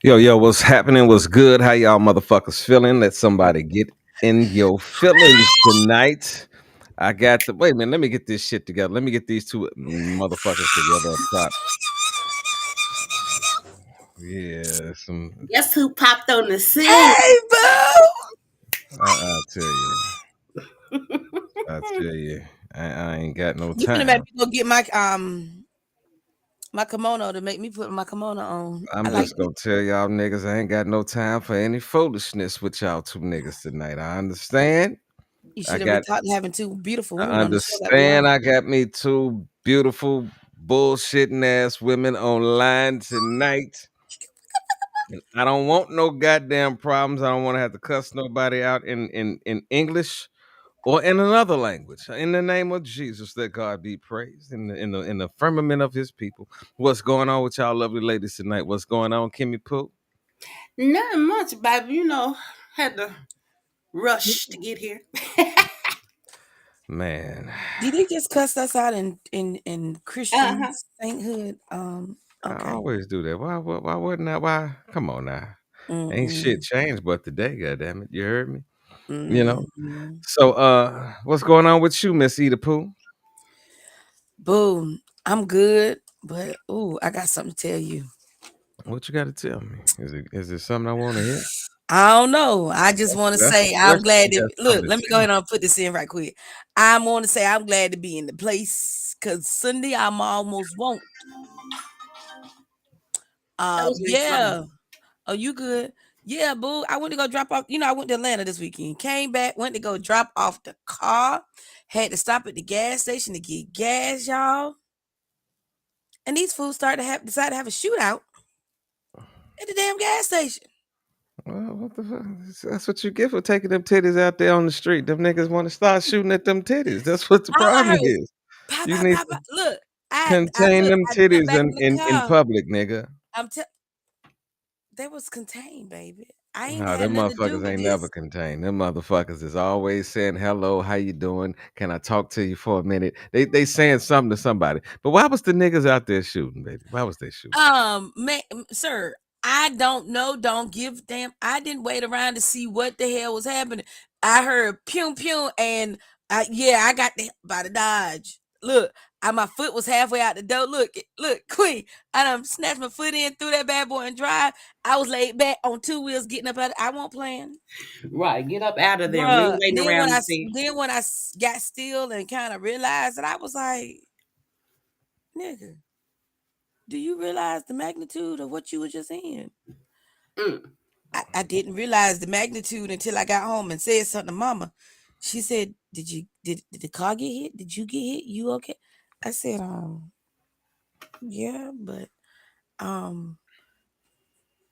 Yo, what's happening? What's good? How y'all motherfuckers feeling? Let somebody get in your feelings tonight. I got the wait a minute. Let me get this shit together. Let me get these two motherfuckers together up top. Yeah, some. Guess who popped on the scene? Hey, boo! I tell you, I tell you, I ain't got no You finna make time. me go get my kimono to make me put my kimono on. I I'm like just it. gonna tell y'all niggas I ain't got no time for any foolishness with y'all two niggas tonight. I understand. You I should have been got taught having two beautiful I women on the show. That'd be understand awesome. I got me two beautiful bullshitting ass women online tonight. And I don't want no goddamn problems. I don't want to have to cuss nobody out in English or in another language. In the name of Jesus, let God be praised in the firmament of his people. What's going on with y'all lovely ladies tonight? What's going on, Kimmy Pooh? Nothing much, baby. Had to rush to get here. Man, Did they just cuss us out in Christian Uh-huh. sainthood? I Okay. always do that. Why wouldn't I? Why? Come on now. Ain't shit Mm-mm. changed but today, goddamn it. You heard me? You know? Mm-mm. So, what's going on with you, Miss Eda Pooh? Boom. I'm good, but ooh, I got something to tell you. What you got to tell me? Is it something I want to hear? I don't know. I just want to That's the say I'm question. glad You to got look. something Let to me go tell ahead and put this in right quick. I want to say I'm glad to be in the place because Sunday I'm almost won't. That was me fun. Yeah. Oh, you good? Yeah, boo. I went to go drop off. I went to Atlanta this weekend. Came back, went to go drop off the car. Had to stop at the gas station to get gas, y'all. And these fools decided to have a shootout at the damn gas station. Well, what the fuck? That's what you get for taking them titties out there on the street. Them niggas want to start shooting at them titties. That's what the All I problem heard was is. pop, You pop, need pop, to pop. Look, I contain look. them I jumped titties back in, in the in, in car. public, nigga. I'm t- They was contained, baby. I ain't No, had them nothing to do motherfuckers with ain't never this. contained. Them motherfuckers is always saying hello, how you doing? Can I talk to you for a minute? They saying something to somebody. But why was the niggas out there shooting, baby? Why was they shooting? Sir, I don't know. Don't give damn. I didn't wait around to see what the hell was happening. I heard pew pew, and I got by the dodge. Look, my foot was halfway out the door. Look, Queen. I done snatched my foot in through that bad boy and drive. I was laid back on two wheels, getting up out. I won't plan, Right. Get up out of there. We bruh. ain't waiting Then around when to I see. got still and kind of realized that I was like, nigga, do you realize the magnitude of what you were just in? Mm. I didn't realize the magnitude until I got home and said something to mama. She said, did the car get hit? Did you get hit? You okay? I said, yeah, but um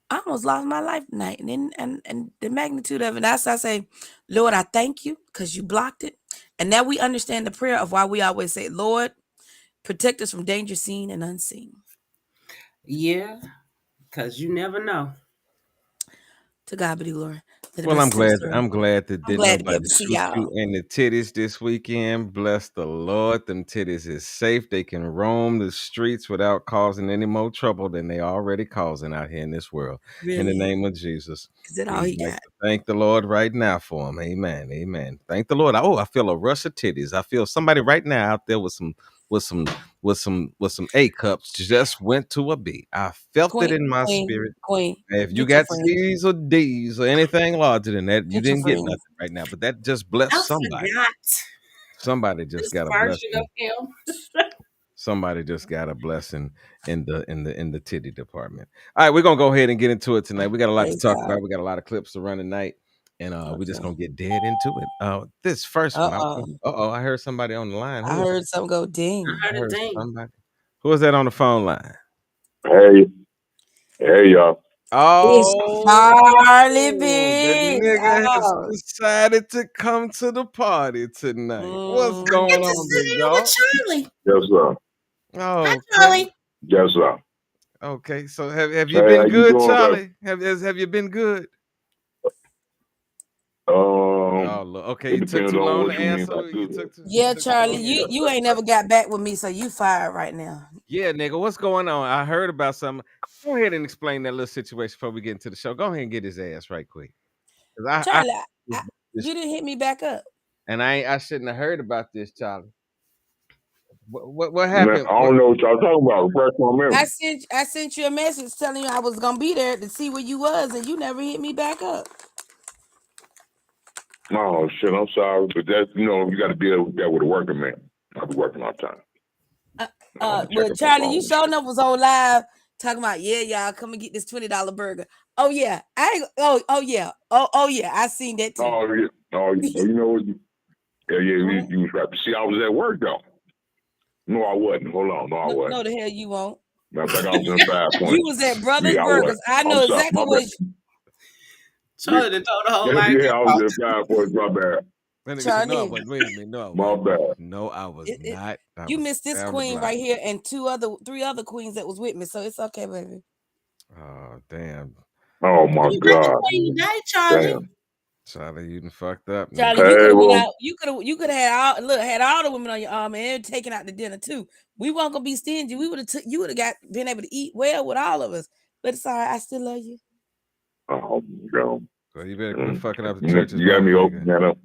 I almost lost my life tonight. And the magnitude of it. That's why I say, Lord, I thank you because you blocked it. And now we understand the prayer of why we always say, Lord, protect us from danger seen and unseen. Yeah, because you never know. To God be the glory. To the Well, best I'm of the glad. story. I'm glad that I'm didn't glad to be able nobody to see shoot you y'all. in the titties this weekend. Bless the Lord. Them titties is safe. They can roam the streets without causing any more trouble than they already causing out here in this world. In the Really. name of Jesus, Is that all we he like got? to thank the Lord right now for him. Amen. Amen. Thank the Lord. Oh, I feel a rush of titties. I feel somebody right now out there with some with some A cups just went to a B. I felt it Queen, in my queen, spirit. queen, If you get your got friends. C's or D's or anything larger than that, you Get your didn't get friends. nothing right now. But that just blessed I somebody. forgot Somebody just this got a version of blessing. him. Somebody just got a blessing in the titty department. All right, we're gonna go ahead and get into it tonight. We got a lot to Praise talk God. about. We got a lot of clips to run tonight, and we're just Okay. gonna get dead into it. This first one, Uh-oh. I heard somebody on the line. I Who was that? heard something go I ding. I heard a heard ding. somebody. Who was that on the phone line? Hey, hey, y'all. It's Oh, Charlie the B. nigga has Oh. decided to come to the party tonight. What's Get going to on, Mm. sit big in with dog? Charlie. Yes, sir. Hi, Okay, Charlie. Yes, sir. okay. So have you Hey, how been you good, doing, baby? Charlie? Have you been good? Oh, look. Okay, It you took depends too on long what to you mean by answer. You good. took too. You Yeah, took too Charlie, long to answer. you ain't never got back with me, so you fired right now. Yeah, nigga, what's going on? I heard about something. Go ahead and explain that little situation before we get into the show. Go ahead and get his ass right quick. Cause Charlie, this, you didn't hit me back up. and I shouldn't have heard about this, Charlie. What Man, happened? I don't know what y'all talking about. Refresh my memory. I sent you a message telling you I was gonna be there to see where you was, and you never hit me back up. Oh shit, I'm sorry, but that's you got to deal with that with a working man. I'll be working all the time. Well, Charlie, you sure enough was on live talking about, yeah, y'all come and get this $20 burger. Oh yeah, oh yeah, I seen that too. Oh yeah, you know what? Yeah, you was right. See, I was at work though. No, I wasn't. Hold on, no, I wasn't. No, the hell you won't. Matter of fact, I was in 5 points. You was at Brothers Yeah, I Burgers. wasn't. I know I'm sorry, exactly my what. bad. Charlie done told the whole line. Yeah, I was at 5 points. My bad. That nigga said, Charlie, no, I wasn't. Wait a minute. No, I My wasn't. bad. No, I was not. You missed this queen right here and three other queens that was with me, so it's okay, baby. Oh damn. Oh my God. Today, Charlie. Damn. Charlie, you done fucked up. Charlie, Hey, you could have well, out. You could have had all the women on your arm and taken out the dinner too. We weren't gonna be stingy. We would have you would have been able to eat well with all of us. But it's all right. I still love you. oh my God. So you better quit fucking up the church's You got money, me open, nigga.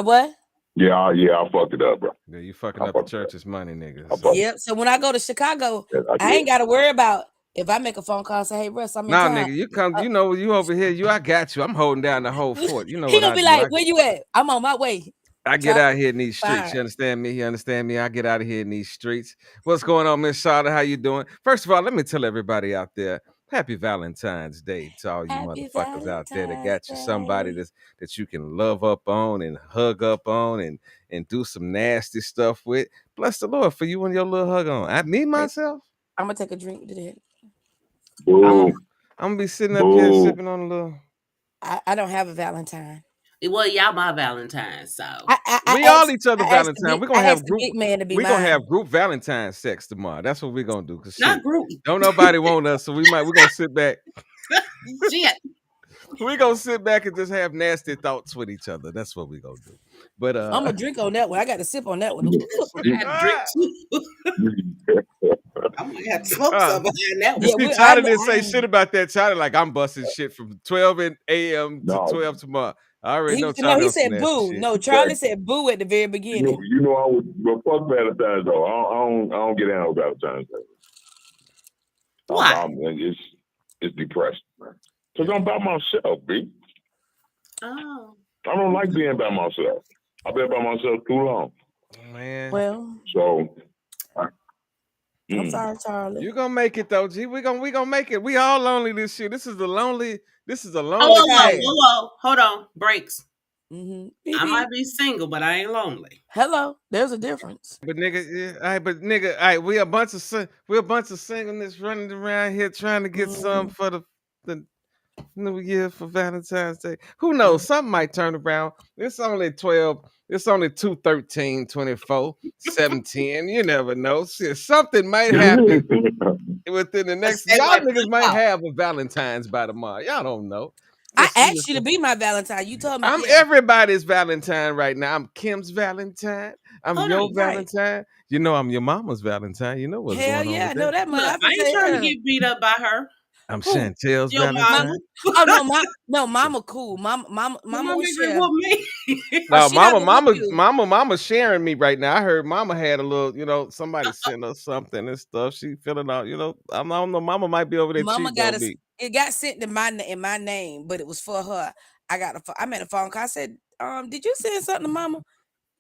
What? Yeah, I fucked it up, bro. Yeah, you fucking up the church's money, nigga. Yep. So when I go to Chicago, I ain't got to worry about if I make a phone call and say, "Hey, Russ, I'm in town." Nigga, you come. You know you over here. I got you. I'm holding down the whole fort. You know he what gonna I be do. like, "Where you at? I'm on my way." I get out here in these streets. Fine. You understand me? You understand me? I get out of here in these streets. What's going on, Miss Charlotte? How you doing? First of all, let me tell everybody out there, happy Valentine's Day to all you motherfuckers out there that got you somebody that you can love up on and hug up on and do some nasty stuff with. Bless the Lord for you and your little hug on. Me myself. I'm gonna take a drink today. I'm gonna be sitting up here sipping on a little. I don't have a Valentine. Well, y'all my Valentine, so we all each other Valentine. We're gonna have group. Big man to be we're gonna have group Valentine sex tomorrow. That's what we're gonna do. Cause not shit, group. don't nobody want us, so we're gonna sit back. Shit. We're gonna sit back and just have nasty thoughts with each other. That's what we're gonna do. But I'm gonna drink on that one. I got to sip on that one. I have to drink too. I'm gonna have to smoke some behind that one. See, Charlie didn't say shit about that. Charlie like I'm busting shit from 12 a.m. to 12 tomorrow. I already know Charlie. No, he said boo. Shit. No, Charlie said boo at the very beginning. You know I would. Well, fuck Valentine's though. I don't get down with Valentine's Day. Why? It's depressing, man. Cause I'm by myself, B. Oh. I don't like being by myself. I've been by myself too long. Man. Well. So. I'm sorry, Charlie. You gonna make it though, G. We gonna make it. We all lonely this year. This is a lonely. Hold on. Breaks. Mm-hmm. I might be single, but I ain't lonely. Hello, there's a difference. But nigga, we a bunch of singleness running around here trying to get some for the New Year for Valentine's Day. Who knows? Something might turn around. It's only 12. It's only 2, 13, 24, 17. You never know. Shit, something might happen within the next. Y'all niggas might have a Valentine's by tomorrow. Y'all don't know. I asked you to be my Valentine. You told me I'm everybody's Valentine right now. I'm Kim's Valentine. I'm your Valentine. Right. You know I'm your mama's Valentine. You know what's going on. Hell yeah, I know that. Look, I ain't trying to get beat up by her. I'm Chantel's Valentine. Mama cool. Mama was sharing. No, mama sharing me right now. I heard mama had a little, somebody sent her something and stuff. She filling out, I don't know. Mama might be over there. Mama got it got sent in my name, but it was for her. I made a phone call. I said, did you send something to mama?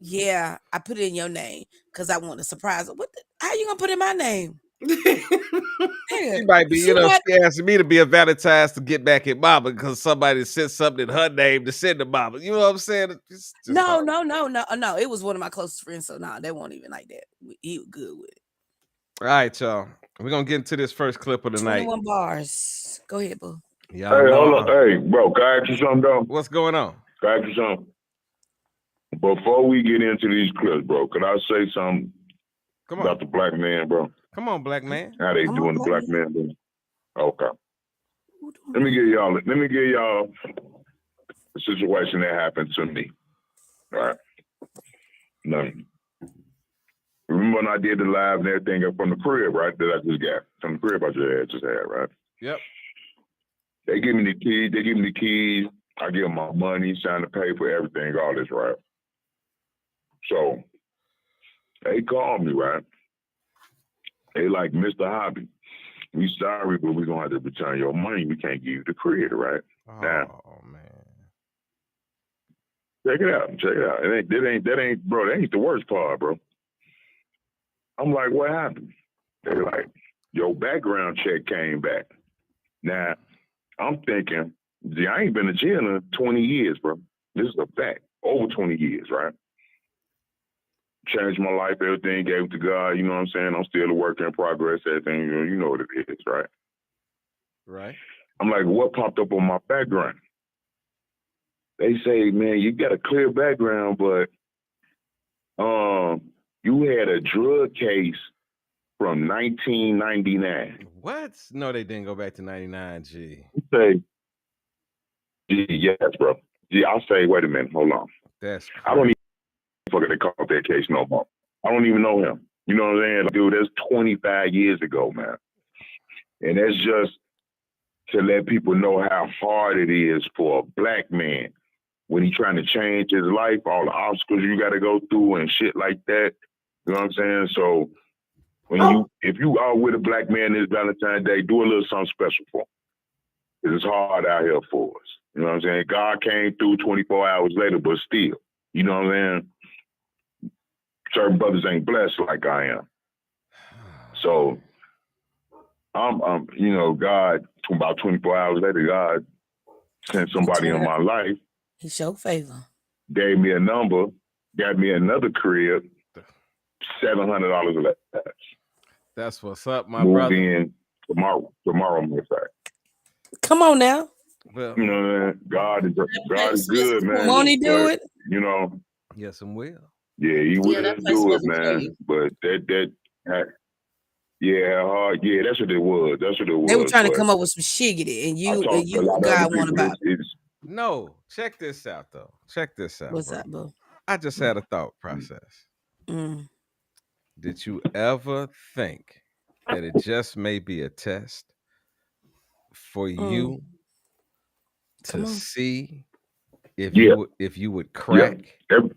Yeah, I put it in your name because I want to surprise her. How you gonna put in my name? She might be, she asking me to be a Valentine's to get back at mama because somebody sent something in her name to send to mama. You know what I'm saying? No. It was one of my closest friends, so they won't even like that. He was good with it. All right, y'all. We're gonna get into this first clip of the 21 night. 21 bars. Go ahead, boo. Hey, hold on. Hey, bro, can I ask you something, though? What's going on? Can I ask you something? Before we get into these clips, bro, could I say something about the black man, bro? Come on, black man. How they doing the black man, bro? Okay. Let me give y'all a situation that happened to me. Right? Now, remember when I did the live and everything up from the crib, right? That I just got from the crib I just had, right? Yep. They give me the keys. I give them my money, sign to pay for everything, all this, right? So they called me, right? They like, Mr. Hobby, we sorry, but we're gonna have to return your money. We can't give you the crib, right? Oh Now, man. check it out. That ain't, bro. That ain't the worst part, bro. I'm like, what happened? They like, your background check came back. Now, I'm thinking, see, I ain't been to jail in 20 years, bro. This is a fact. Over 20 years, right? Changed my life, everything, gave it to God, you know what I'm saying? I'm still a work in progress, everything, you know what it is, right? Right. I'm like, what popped up on my background? They say, man, you got a clear background, but you had a drug case from 1999. What? No, they didn't go back to 99, G. You say, gee, yes, bro. Gee, I'll say, wait a minute, hold on. That's crazy. I don't even fucking they call that case no more. I don't even know him. You know what I'm saying? Like, dude, that's 25 years ago, man. And that's just to let people know how hard it is for a black man when he's trying to change his life, all the obstacles you got to go through and shit like that. You know what I'm saying? So if you are with a black man this Valentine's Day, do a little something special for him. Because it's hard out here for us. You know what I'm saying? God came through 24 hours later, but still, you know what I'm saying? Certain brothers ain't blessed like I am. So I'm you know, God, about 24 hours later, God sent somebody in my life. He showed favor. Gave me a number, got me another crib, $700 less. That's what's up, my Moved brother. in tomorrow, matter of fact. Come on now. Well, you know what I mean? God is good, man. Won't he do it? You know. Yes, and will. Yeah, he will do it, man. But hard. Yeah, that's what it was. They were trying to come up with some shiggity, and you God won about it. No, check this out, though. Check this out. What's bro. up, bro? I just had a thought process. Did you ever think that it just may be a test for you to see if you would crack? Yep.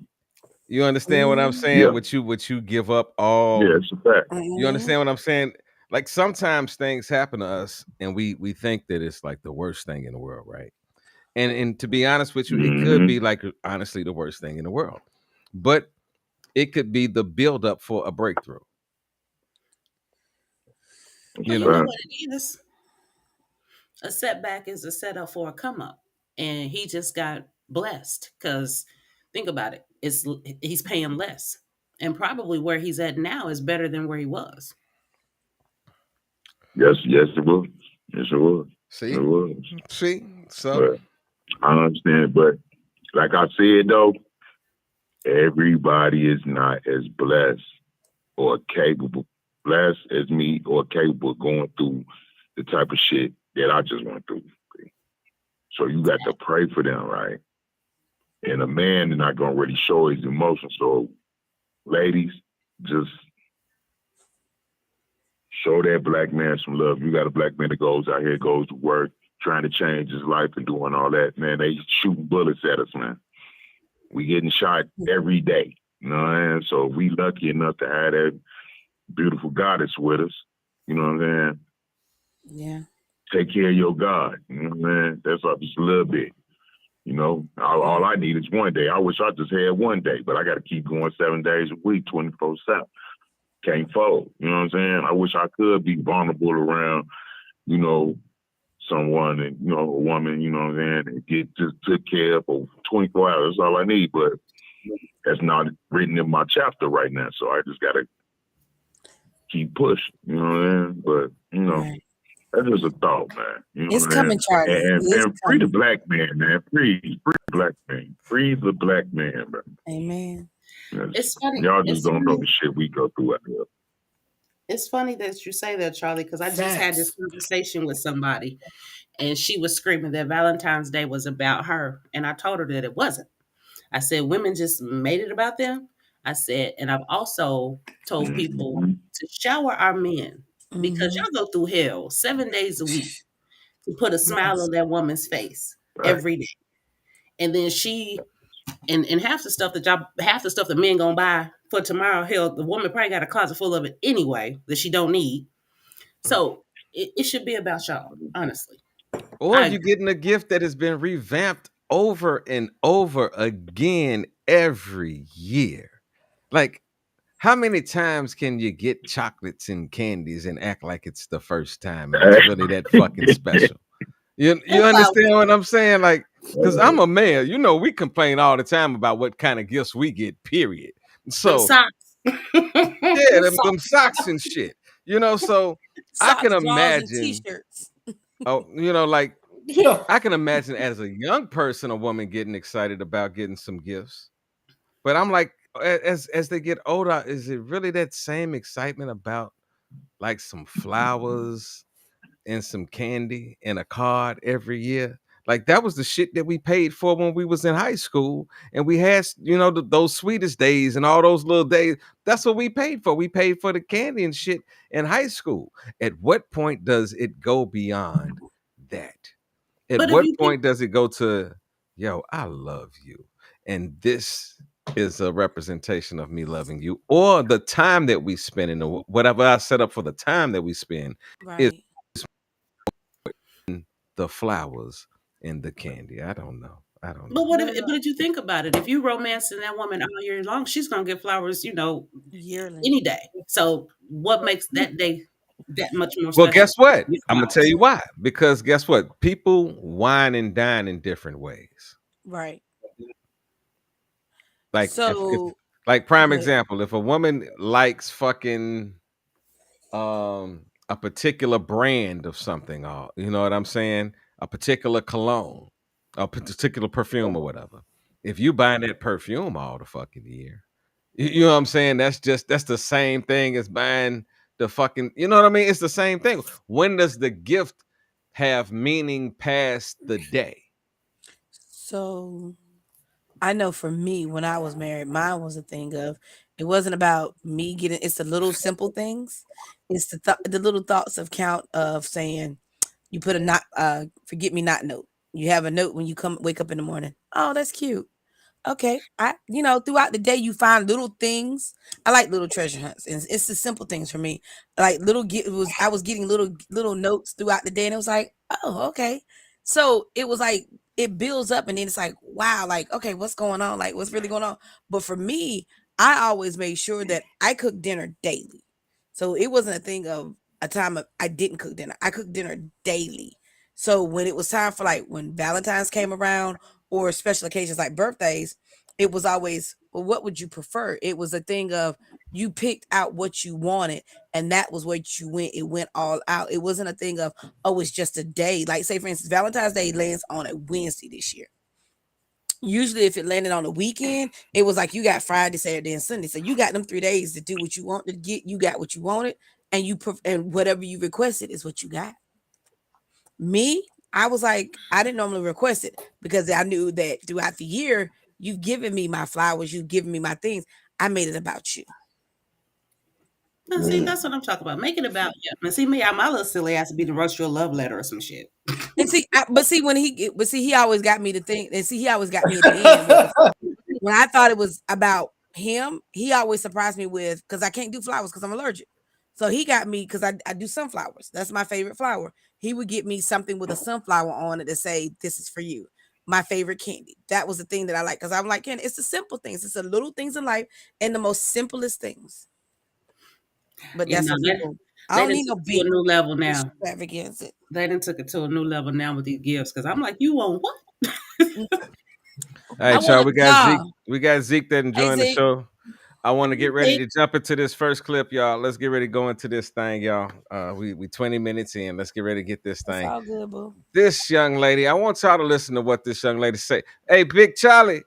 You understand what I'm saying? Yeah. Would you give up all? Yeah, it's a fact. You understand what I'm saying? Like sometimes things happen to us, and we think that it's like the worst thing in the world, right? And to be honest with you, it could be like honestly the worst thing in the world, but it could be the buildup for a breakthrough. You know what it is? A setback is a setup for a come up, and he just got blessed because think about it, he's paying less, and probably where he's at now is better than where he was. Yes, it was. Yes, it was. See, it was. See, so but I understand, but like I said though, everybody is not as blessed or capable, blessed as me, or capable of going through the type of shit that I just went through. So you got to pray for them, right? And a man is not gonna really show his emotions. So, ladies, just show that black man some love. You got a black man that goes out here, goes to work, trying to change his life and doing all that. Man, they shooting bullets at us, man. We getting shot every day. You know what I mean? So we lucky enough to have that beautiful goddess with us. You know what I'm saying? Yeah. Take care of your God. You know what I mean? That's all, just a little bit. You know, all I need is one day. I wish I just had one day, but I got to keep going 7 days a week, 24/7. Can't fold. You know what I'm saying? I wish I could be vulnerable around, you know, someone and, you know, a woman, you know what I'm saying, and get just took care of for 24 hours. That's all I need, but that's not written in my chapter right now. So I just got to keep pushing, you know what I mean? But, you know, that's just a thought, man. You know it's coming, Charlie. And free the black man, man. Free the black man. Free the black man, man. Amen. Yes. It's funny. Y'all just don't know the shit we go through out here. It's funny that you say that, Charlie, because I just had this conversation with somebody, and she was screaming that Valentine's Day was about her. And I told her that it wasn't. I said, women just made it about them. I said, and I've also told people Mhm. to shower our men because Mhm. y'all go through hell 7 days a week to put a smile Yes. on that woman's face Right. every day. And then she and half the stuff that men gonna buy for tomorrow, hell, the woman probably got a closet full of it anyway that she don't need. So it should be about y'all, honestly. Or I you're agree. getting a gift that has been revamped over and over again every year. Like, how many times can you get chocolates and candies and act like it's the first time and it's really that fucking special? You And flowers. understand what I'm saying? Like, because I'm a man, we complain all the time about what kind of gifts we get, period. Them So, socks. yeah, Them them socks. socks and shit. So I can Socks, drawers, and imagine, t-shirts. oh, like Yeah. I can imagine as a young person, a woman getting excited about getting some gifts. But I'm like, as they get older, is it really that same excitement about like some flowers and some candy and a card every year? Like that was the shit that we paid for when we was in high school, and we had those sweetest days and all those little days. That's what we paid for. We paid for the candy and shit in high school. At what point does it go beyond that? At But if what you think point does it go to, yo, I love you, and this is a representation of me loving you, or the time that we spend in whatever I set up for the time that we spend is Right. the flowers and the candy. I don't know. I don't but know. what But if but if you think about it, if you romancing that woman all year long, she's gonna get flowers, yearly. any day. So what makes that day that much more Well, special? guess what? With I'm gonna tell flowers. you why. Because guess what? People wine and dine in different ways. Right. Like if So like prime good. example, if a woman likes fucking a particular brand of something, or you know what I'm saying, a particular cologne, a particular perfume or whatever, if you buying that perfume all the fucking year, you know what I'm saying, that's the same thing as buying the fucking, you know what I mean, it's the same thing. When does the gift have meaning past the day? So I know for me, when I was married, mine was a thing of it wasn't about me getting. It's the little simple things. It's the little thoughts of count of saying you put a not forget me not note. You have a note when you come wake up in the morning. Oh, that's cute. Okay. Throughout the day you find little things. I like little treasure hunts. And it's the simple things for me. Like I was getting little notes throughout the day and it was like, oh, okay. So it was like it builds up and then it's like, wow, like, okay, what's going on? Like what's really going on? But for me, I always made sure that I cooked dinner daily. So it wasn't a thing of a time of I didn't cook dinner. I cooked dinner daily. So when it was time for like when Valentine's came around or special occasions like birthdays, it was always, well, what would you prefer? It was a thing of you picked out what you wanted and that was what you went. It went all out. It wasn't a thing of, oh, it's just a day. Like, say, for instance, Valentine's Day lands on a Wednesday this year. Usually, if it landed on a weekend, it was like you got Friday, Saturday, and Sunday. So you got them 3 days to do what you want to get. You got what you wanted, and and whatever you requested is what you got. Me, I was like, I didn't normally request it because I knew that throughout the year, you've given me my flowers, you've given me my things. I made it about you. Now, see, that's what I'm talking about. Make it about you. Now, see, my little silly ass to be the rush your love letter or some shit. And see, he always got me to think, and see, he always got me at the end with when I thought it was about him, he always surprised me with because I can't do flowers because I'm allergic. So he got me because I do sunflowers. That's my favorite flower. He would get me something with a sunflower on it to say, "This is for you." My favorite candy. That was the thing that I like because I'm like, Ken, it's the simple things. It's the little things in life and the most simplest things. But Yeah, that's no, what they people. I they don't done need no took it to a big new level now. extravagance. They done took it to a new level now with these gifts. Because I'm like, you want what? All I right, want y'all. a We got Zeke. jar. We got Zeke that Hey enjoying the Zeke, show. I want to get ready Hey, to jump into this first clip, y'all. Let's get ready to go into this thing, y'all. We 20 minutes in. Let's get ready to get this it's thing. all good, boo. This young lady, I want y'all to listen to what this young lady say. Hey, Big Charlie,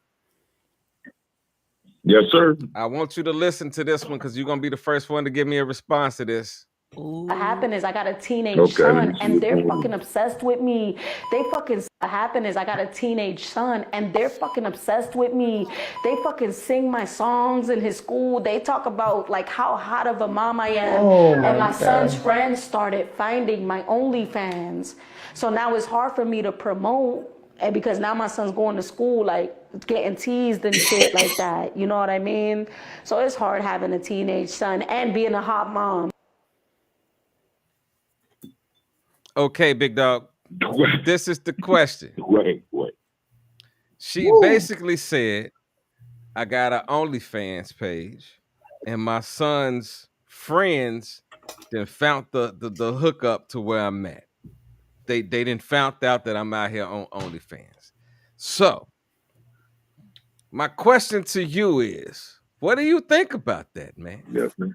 Yes, sir. I want you to listen to this one because you're gonna be the first one to give me a response to this. Ooh. Happened is I got a teenage son and they're fucking obsessed with me. They fucking happened is I got a teenage son and they're fucking obsessed with me. They fucking sing my songs in his school. They talk about like how hot of a mom I am. And my son's friends started finding my OnlyFans. So now it's hard for me to promote, and because now my son's going to school like getting teased and shit like that. You know what I mean? So it's hard having a teenage son and being a hot mom. Okay, big dog. This is the question. Wait. She basically said, I got an OnlyFans page, and my son's friends then found the hookup to where I'm at. They didn't found out that I'm out here on OnlyFans. So my question to you is, what do you think about that, man? Yes, man.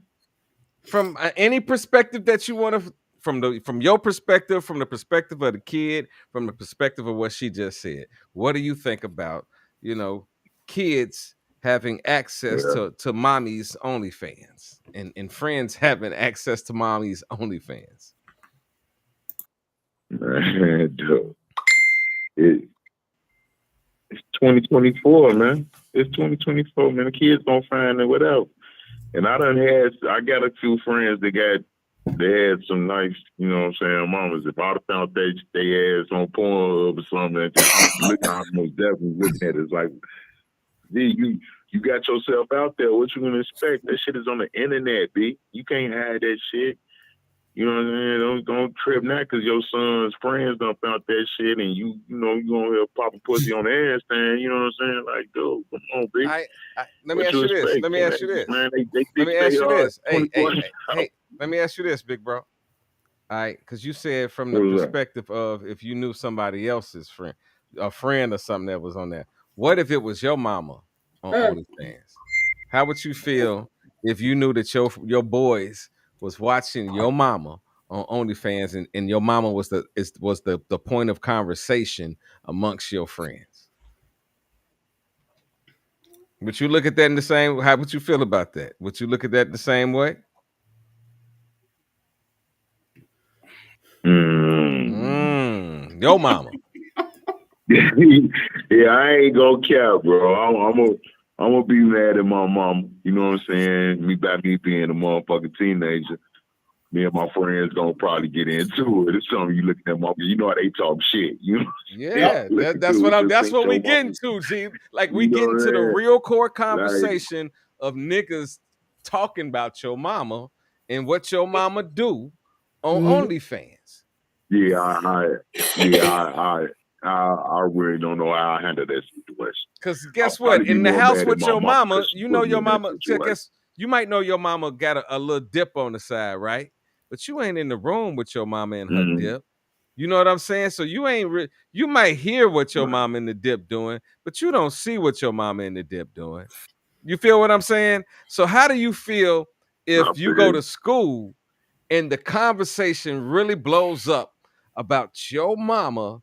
From any perspective that you want to, from your perspective, from the perspective of the kid, from the perspective of what she just said, what do you think about, kids having access to mommy's OnlyFans and friends having access to mommy's OnlyFans? Man, dude. It's 2024, man. It's 2024, man. The kids gonna find it without. And I got a few friends they had some nice, you know what I'm saying, mamas. If I'd have found they ass on Pornhub or something, I'm most definitely looking at it. It's like, you got yourself out there. What you gonna expect? That shit is on the internet, B. You can't hide that shit. You know what I'm saying? Don't trip now because your son's friends done found that shit and you gonna have pop a pussy on the ass stand. You know what I'm saying? Like, dude, come on, B. Let me ask you this. Let me ask you this. Man, Let me ask you this. Hey, hey. let me ask you this, big bro. All right, because you said from the perspective of if you knew somebody else's friend, a friend or something that was on there. What if it was your mama on OnlyFans? How would you feel if you knew that your boys was watching your mama on OnlyFans and your mama was the point of conversation amongst your friends? Would you look at that in the same? How would you feel about that? Would you look at that the same way? Your mama. Yeah, I ain't gonna care, bro. I'm gonna be mad at my mom. You know what I'm saying? Me being a motherfucking teenager. Me and my friends gonna probably get into it. It's something you looking at my, you know how they talk shit. You know? Yeah, that's what we getting to, G. Like we getting to the real core conversation of niggas talking about your mama and what your mama do on OnlyFans. Yeah, I really don't know how I handle that situation. Because guess what? In the house with your mama, you know your mama. Guess you might know your mama got a little dip on the side, right? But you ain't in the room with your mama and her dip. You know what I'm saying? So you ain't you might hear what your mama in the dip doing, but you don't see what your mama in the dip doing. You feel what I'm saying? So how do you feel if you go to school and the conversation really blows up about your mama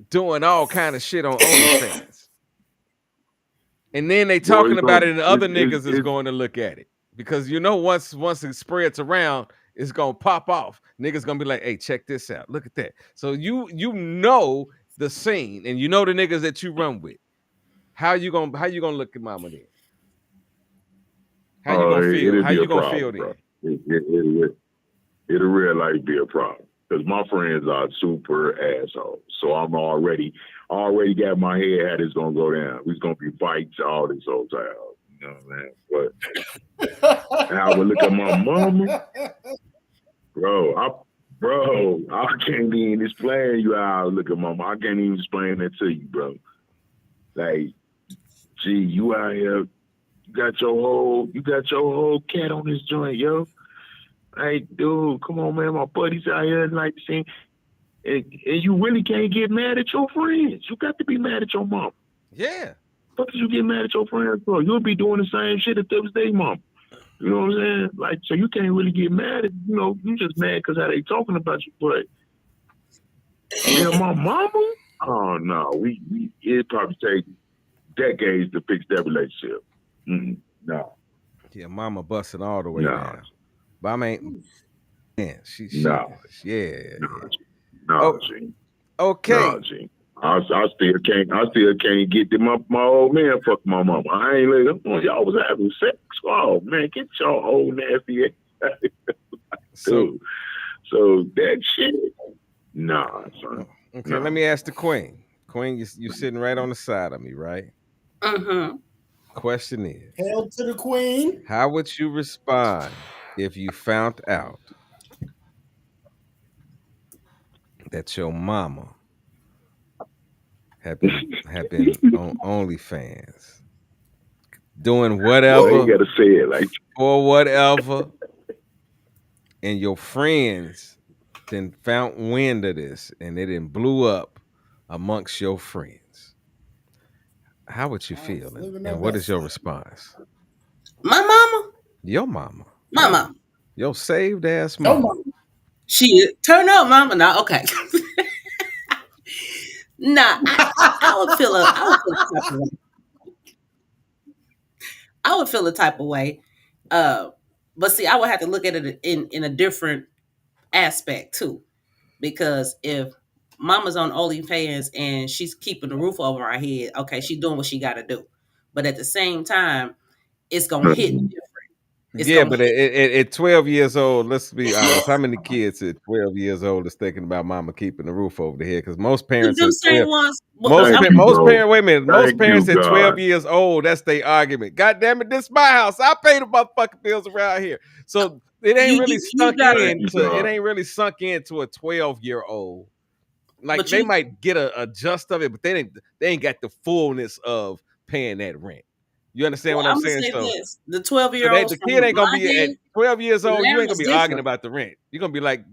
doing all kind of shit on OnlyFans? And then they talking about it and other niggas is going to look at it. Because once it spreads around, it's gonna pop off. Niggas gonna be like, hey, check this out. Look at that. So you know the scene and you know the niggas that you run with. How you gonna look at mama then? How you gonna feel? How you gonna feel then? It'll real life be a problem. Because my friends are super assholes. So I'm already got my head how this gonna go down. We's gonna be fights all this whole time. You know what I mean? But and I would look at my mama, I can't even explain you how I look at mama. I can't even explain that to you, bro. Like, gee, you out here, you got your whole cat on this joint, yo. Hey, dude, come on, man. My buddies out here like saying, and you really can't get mad at your friends. You got to be mad at your mom. Yeah. What did you get mad at your friends for? You'll be doing the same shit if it was their mom. You know what I'm saying? Like, so you can't really get mad at, you just mad because how they talking about you. But, yeah, my mama? Oh, no. It'd probably take decades to fix that relationship. No. Yeah, mama busting all the way No, down. Mama ain't man. She no, yeah. no, Yeah. no, Oh, G. No, okay. G. I still can't get to my old man fuck my mama. I ain't let them. Y'all was having sex. Oh man, get your old nasty ass, So dude. So that shit, nah, son, okay, let no. me ask the queen. Queen, you sitting right on the side of me, right? Mm-hmm. Question is, Hail to the queen. how would you respond if you found out that your mama have been on OnlyFans doing Why you whatever gotta say it like? or whatever, and your friends then found wind of this and it then blew up amongst your friends? How would you I feel, was and, living and that what is best your life. response? My mama, Your mama, my mama. your saved ass Yo, mama. mama. She turn up, mama. Nah, okay. Nah, I would feel a type of way. I would feel a type of way. Uh, but see, I would have to look at it in a different aspect too, because if mama's on OnlyFans and she's keeping the roof over our head, okay, she's doing what she got to do. But at the same time, it's gonna hit different. It's Yeah, gonna but hit. at 12 years old, let's be honest, how many kids at 12 years old is thinking about mama keeping the roof over the head? Because most parents Them at same 12, ones. most I'm, Thank you, most bro. parents, wait a minute, most Thank you, parents at 12 God. years old, that's their argument. God damn it, this is my house. I pay the motherfucking bills around here. So it ain't really you sunk gotta, Thank you, into it God. ain't really sunk into a 12-year-old. Like but they you. might get a just of it, but they ain't got the fullness of paying that rent. You understand Well, what I'm I'm gonna saying? say So this: the 12 so year they, olds the from kid ain't gonna my be at head, 12 years old. You now ain't gonna is be arguing different. about the rent. You're gonna be like,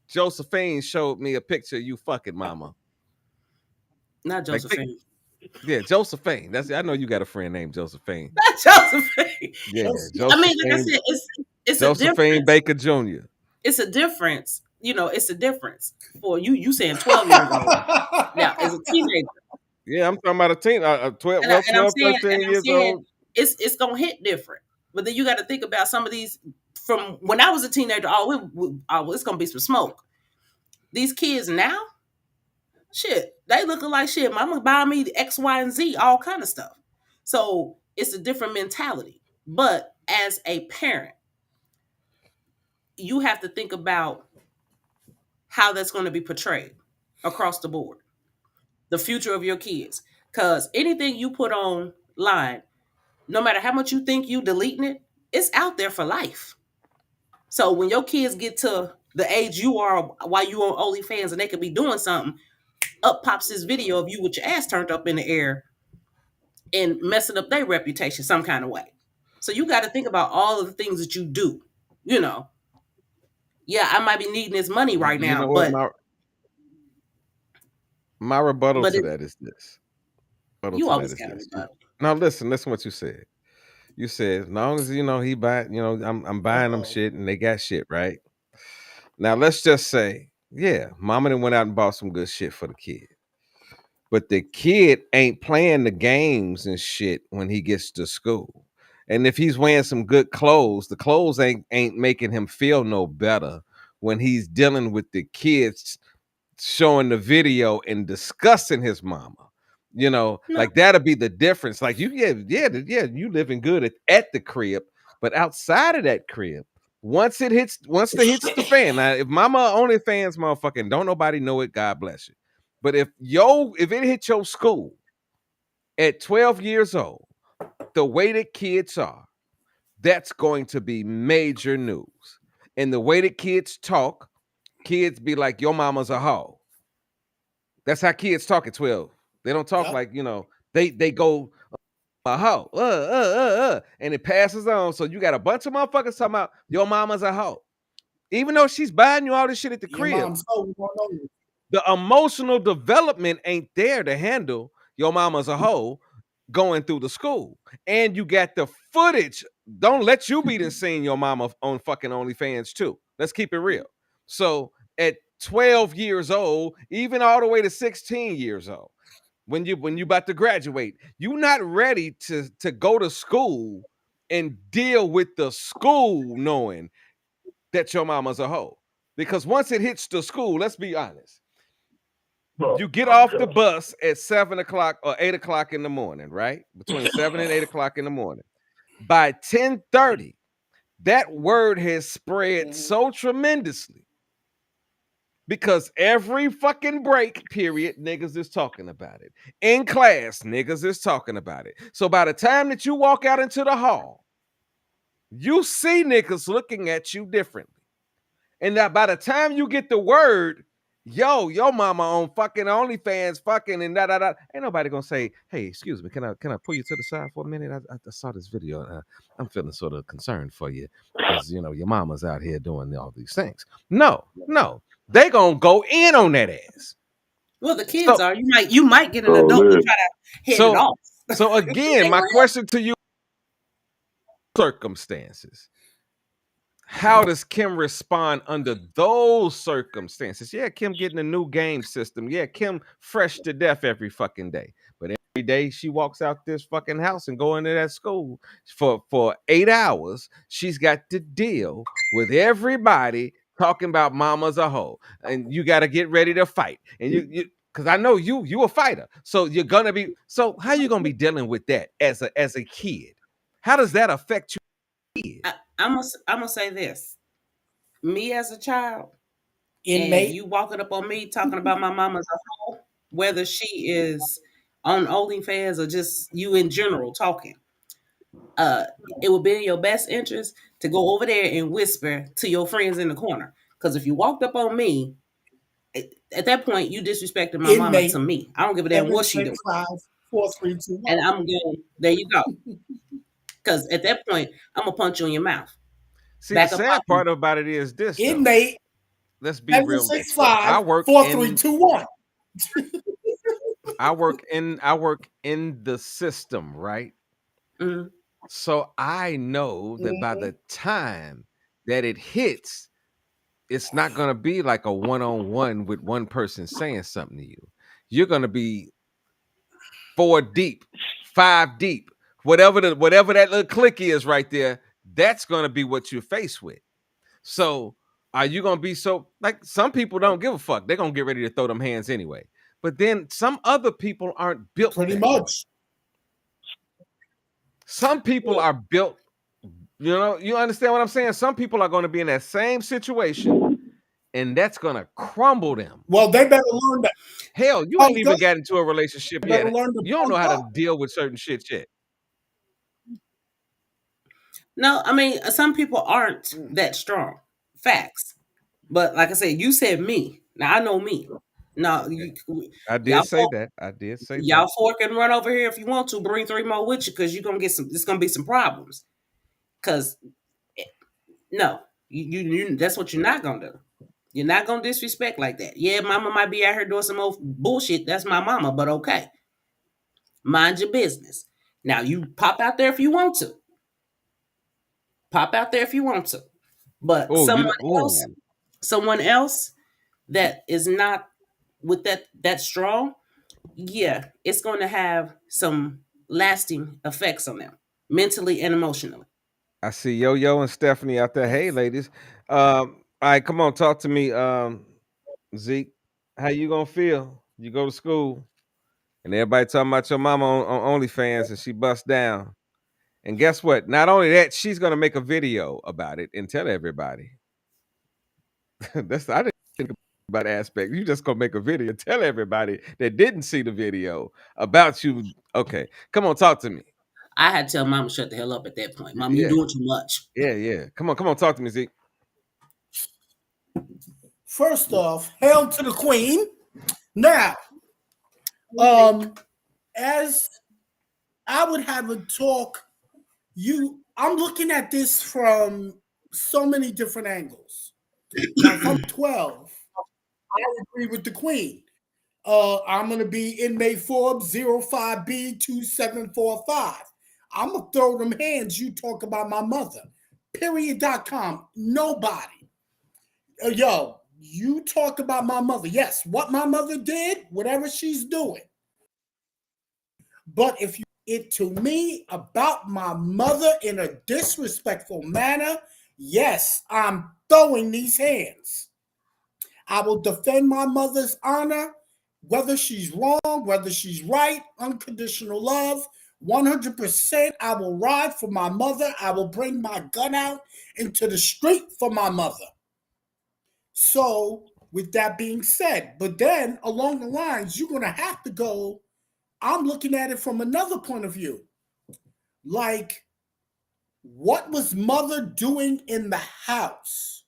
Josephine showed me a picture of you fucking mama. Not Like, Josephine. yeah, Josephine. That's I know you got a friend named Josephine. Not Josephine. Yeah, I mean, like I Josephine, said, it's a Josephine difference. Baker Jr. It's a difference. It's a difference for you. You saying 12 years old now as a teenager, Yeah, I'm talking about a teen, 12, and, I, well, and I'm 12, saying, 13 and I'm years saying, old. it's gonna hit different. But then you got to think about some of these from when I was a teenager. It's gonna be some smoke. These kids now, shit, they looking like shit. Mama buy me X, Y, and Z, all kind of stuff. So it's a different mentality. But as a parent, you have to think about how that's going to be portrayed across the board. The future of your kids. Because anything you put online, no matter how much you think you deleting it, it's out there for life. So when your kids get to the age you are while you on OnlyFans and they could be doing something, up pops this video of you with your ass turned up in the air and messing up their reputation some kind of way. So you got to think about all of the things that you do. You know, yeah, I might be needing this money right You now, know what? My rebuttal but to it, that is this. Rebuttal you to that always is got to this. rebuttal. Now listen what you said. You said as long as he buy, I'm buying them Uh-oh. shit and they got shit, right? Now let's just say, yeah, mama done went out and bought some good shit for the kid. But the kid ain't playing the games and shit when he gets to school. And if he's wearing some good clothes, the clothes ain't making him feel no better when he's dealing with the kids showing the video and discussing his mama. No, Like that'll be the difference. Like yeah, you living good at the crib, but outside of that crib, once it hits the fan. Now, if mama only fans, motherfucking don't nobody know it, God bless you. But if it hit your school at 12 years old, the way that kids are, that's going to be major news. And the way that kids talk, kids be like, your mama's a hoe. That's how kids talk at 12. They don't talk Yep. like, they go a hoe. And it passes on. So you got a bunch of motherfuckers talking about your mama's a hoe. Even though she's buying you all this shit at the Your crib, mom's home. We don't know you. the emotional development ain't there to handle your mama's a hoe going through the school. And you got the footage. Don't let you be the seeing your mama on fucking OnlyFans too. Let's keep it real. So at 12 years old, even all the way to 16 years old, when you about to graduate, you're not ready to go to school and deal with the school knowing that your mama's a hoe. Because once it hits the school, let's be honest, you get off the bus at 7 o'clock or 8 o'clock in the morning, right? Between 7 and 8 o'clock in the morning. By 10:30, that word has spread so tremendously because every fucking break period, niggas is talking about it. In class, niggas is talking about it. So by the time that you walk out into the hall, you see niggas looking at you differently. And that by the time you get the word, yo, your mama on fucking OnlyFans fucking and da. Ain't nobody gonna say, hey, excuse me, can I pull you to the side for a minute? I saw this video and I'm feeling sort of concerned for you because you know your mama's out here doing all these things. No, they gonna go in on that ass. Well, the kids are. You might get an adult to try to head it off. So again, my question to you: circumstances. How does Kim respond under those circumstances? Yeah, Kim getting a new game system. Yeah, Kim fresh to death every fucking day. But every day she walks out this fucking house and go into that school for 8 hours, she's got to deal with everybody talking about mama's a hoe. And you got to get ready to fight. And you because I know you a fighter. So you're gonna be how you gonna be dealing with that as a kid? How does that affect you? I'm gonna say this. Me as a child, Inmate. and you walking up on me talking about my mama's a hoe, whether she is on OnlyFans or just you in general talking, it would be in your best interest to go over there and whisper to your friends in the corner. Because if you walked up on me, at that point you disrespected my mama to me. I don't give a damn what she doing. 5, 4, 3, 2, 1. And I'm going, there you go. Because at that point, I'm gonna punch you in your mouth. See, the sad part about it is this. Inmate. Let's be real. 6, 5, 4, 3, 2, 1. I work in the system, right? Mm-hmm. So I know that by the time that it hits, it's not gonna be like a one-on-one with one person saying something to you. You're gonna be 4 deep, 5 deep, whatever that little click is right there. That's gonna be what you're faced with. So are you gonna be like some people don't give a fuck? They're gonna get ready to throw them hands anyway. But then some other people aren't built pretty much. Some people are built, you understand what I'm saying? Some people are going to be in that same situation and that's going to crumble them. Well, they better learn that. Hell, you ain't even got into a relationship yet. You don't know how to deal with certain shit yet. No, I mean, some people aren't that strong. Facts. But like I said, you said me. Now I know me. No, I did say that. Y'all fork and run over here if you want to. Bring 3 more with you because you're gonna get some. There's gonna be some problems. Because no, you that's what you're not gonna do. You're not gonna disrespect like that. Yeah, mama might be out here doing some old bullshit. That's my mama, but okay. Mind your business. Now you pop out there if you want to. Pop out there if you want to. But someone else that is not with that strong, yeah, it's going to have some lasting effects on them, mentally and emotionally. I see Yo-Yo and Stephanie out there. Hey, ladies. All right, come on, talk to me, Zeke. How you gonna feel? You go to school, and everybody talking about your mama on OnlyFans, and she busts down. And guess what? Not only that, she's gonna make a video about it and tell everybody. I didn't think about the aspect. You just gonna make a video, tell everybody that didn't see the video about you. Okay, come on, talk to me. I had to tell Mama shut the hell up at that point. Mom, you're doing too much. Yeah. Come on, talk to me, Zeke. First off, hail to the queen. Now, as I would have a talk, I'm looking at this from so many different angles. Now, from 12, I agree with the queen. I'm going to be inmate Forbes 05B2745. I'm going to throw them hands. You talk about my mother. Period.com. Nobody. Yo, you talk about my mother. Yes, what my mother did, whatever she's doing. But if you it to me about my mother in a disrespectful manner, yes, I'm throwing these hands. I will defend my mother's honor, whether she's wrong, whether she's right, unconditional love. 100%, I will ride for my mother. I will bring my gun out into the street for my mother. So, with that being said, but then along the lines, you're going to have to go. I'm looking at it from another point of view. Like, what was mother doing in the house?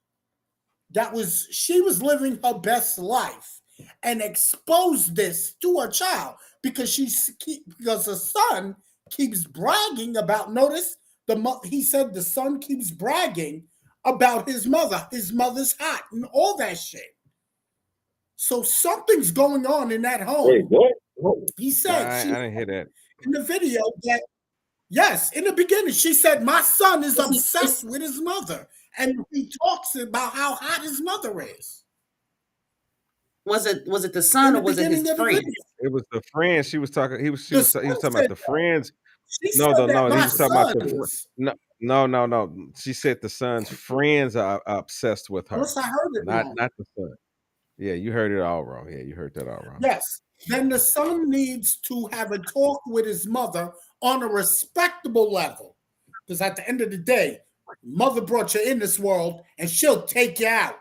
She was living her best life and exposed this to her child because because the son keeps bragging about. Notice he said the son keeps bragging about his mother. His mother's hot and all that shit. So something's going on in that home. Wait, what? He said I didn't hear that in the video that yes, in the beginning she said my son is obsessed with his mother, and he talks about how hot his mother is. Was it the son or was it his friend? It was the friend. She was talking. He was talking about the friends. No, he was talking about the no. She said the son's friends are obsessed with her. Unless I heard it wrong. Not the son. Yeah, you heard it all wrong. Yeah, you heard that all wrong. Yes. Then the son needs to have a talk with his mother on a respectable level. Because at the end of the day, mother brought you in this world and she'll take you out.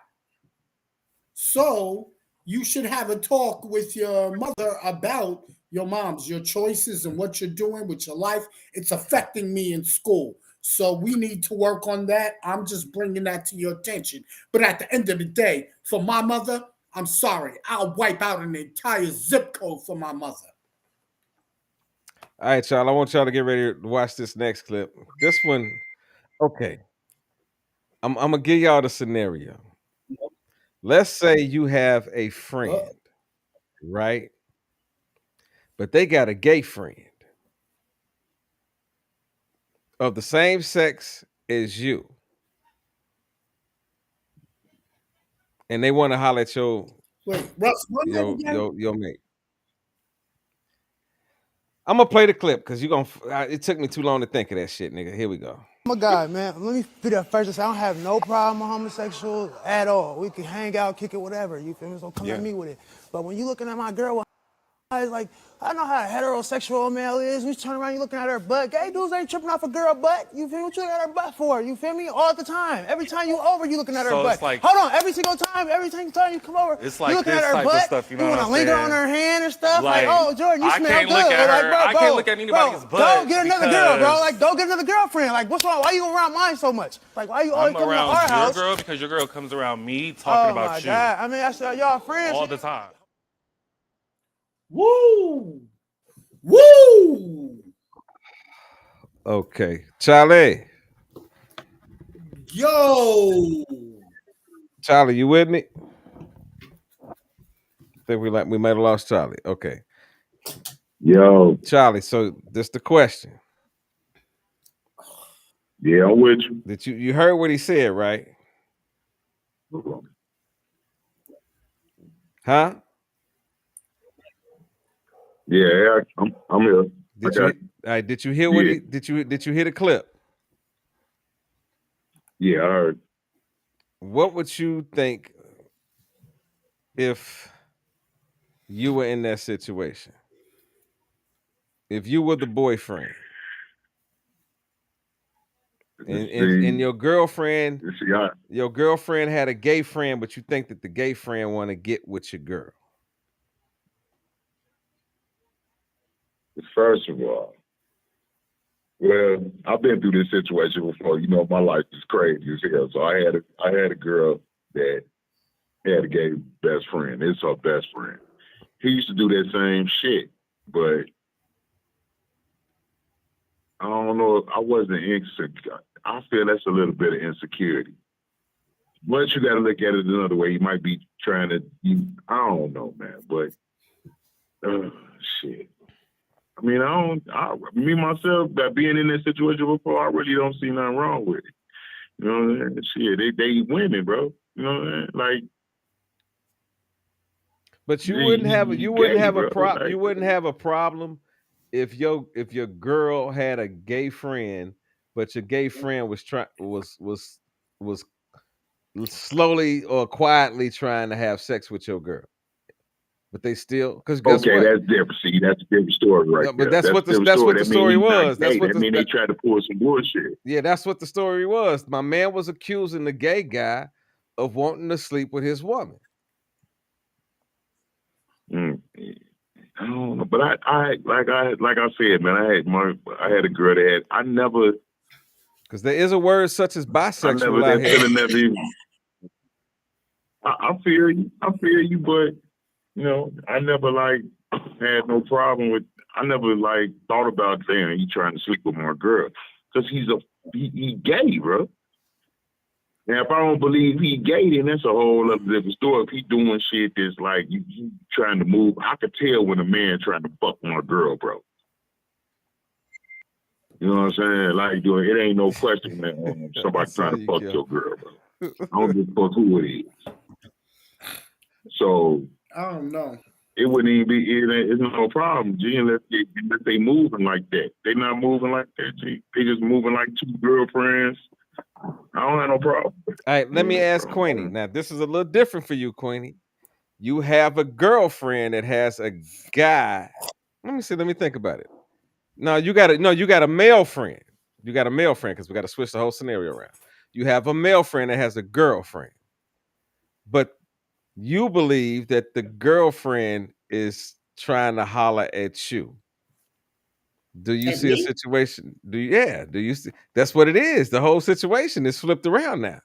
So you should have a talk with your mother about your choices and what you're doing with your life. It's affecting me in school. So we need to work on that. I'm just bringing that to your attention. But at the end of the day, for my mother, I'm sorry. I'll wipe out an entire zip code for my mother. All right, y'all. I want y'all to get ready to watch this next clip. This one, okay. I'm gonna give y'all the scenario. Let's say you have a friend, right? But they got a gay friend of the same sex as you. And they want to holler at your mate. I'm gonna play the clip because it took me too long to think of that shit, nigga. Here we go. I'm a guy, man. Let me be the first to say I don't have no problem with homosexual at all. We can hang out, kick it, whatever. You feel me? So come at me with it. But when you looking at my girl with eyes, like, I know how a heterosexual male is. We turn around, you looking at her butt. Gay dudes ain't tripping off a girl butt. You feel me? What you looking at her butt for? You feel me? All the time. Every time you over, you looking at her butt. Like, hold on, every single time you come over, it's like you looking at her butt. Stuff, you want to linger on her hand and stuff. Like, oh, Jordan, you smell good. I can't look at anybody's butt. Don't get another girl, bro. Like, don't get another girlfriend. Like, what's wrong? Why you around mine so much? Like, why you always coming to our house? I'm around your girl because your girl comes around me talking about you. Oh, my God. I mean, I said y'all friends. All the time. Woo! Woo! Okay, Charlie. Yo, Charlie, you with me? I think we might have lost Charlie. Okay. Yo, Charlie. So this the question. Yeah, I'm with you. Did you heard what he said, right? Huh? Yeah, I'm here. Did you hear what did you hear the clip? Yeah, I heard. What would you think if you were in that situation? If you were the boyfriend and your girlfriend had a gay friend, but you think that the gay friend want to get with your girl. First of all, well, I've been through this situation before. You know, my life is crazy as hell. So I had a girl that had a gay best friend. It's her best friend. He used to do that same shit, but I don't know. I wasn't insecure. I feel that's a little bit of insecurity. But you got to look at it another way. You might be trying to. I don't know, man. But shit. I mean, me myself, that being in that situation before, I really don't see nothing wrong with it. You know what I'm saying? Shit, they women, bro. You know what I'm saying? Like, but you wouldn't have a problem. You wouldn't have a problem if your girl had a gay friend, but your gay friend was slowly or quietly trying to have sex with your girl, but they still, because guess Okay, what? that's different. See, that's a different story right No, but there. That's a different that's what story. the That means story he's not was. gay. That means they tried to pull some bullshit. Yeah, that's what the story was. My man was accusing the gay guy of wanting to sleep with his woman. Mm. I don't know, but I like I said, man, I had a girl that I never, because there is a word such as bisexual out that here. feeling never even. I feel you, but you know, I never like had no problem with. I never like thought about saying he trying to sleep with my girl because he gay, bro. Now, if I don't believe he gay, then that's a whole other different story. If he doing shit that's like you trying to move, I could tell when a man trying to fuck my girl, bro. You know what I'm saying? Like, doing it ain't no question that somebody trying to fuck your girl, bro. I don't give a fuck who it is. So I don't know. It wouldn't even be. It's no problem, G, unless they moving like that. They not moving like that, G. They just moving like two girlfriends. I don't have no problem. All right, let me ask Queenie. Now, this is a little different for you, Queenie. You have a girlfriend that has a guy. Let me see. Let me think about it. No, you got a male friend. You got a male friend because we got to switch the whole scenario around. You have a male friend that has a girlfriend, but you believe that the girlfriend is trying to holler at you. Do you At see a me? situation? Do you see? That's what it is. The whole situation is flipped around now.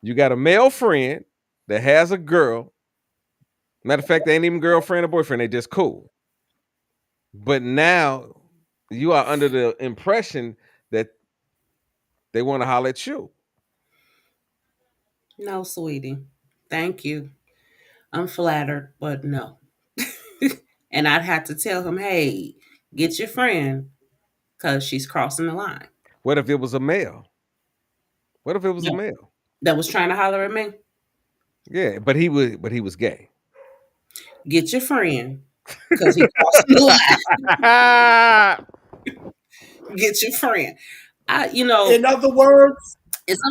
You got a male friend that has a girl. Matter of fact, they ain't even girlfriend or boyfriend. They just cool. But now you are under the impression that they want to holler at you. No, sweetie. Thank you. I'm flattered, but no. And I'd have to tell him, hey, get your friend because she's crossing the line. What if it was a male? What if it was a No, male? that was trying to holler at me. Yeah, but he was gay. Get your friend because he crossing the line. Get your friend. In other words, it's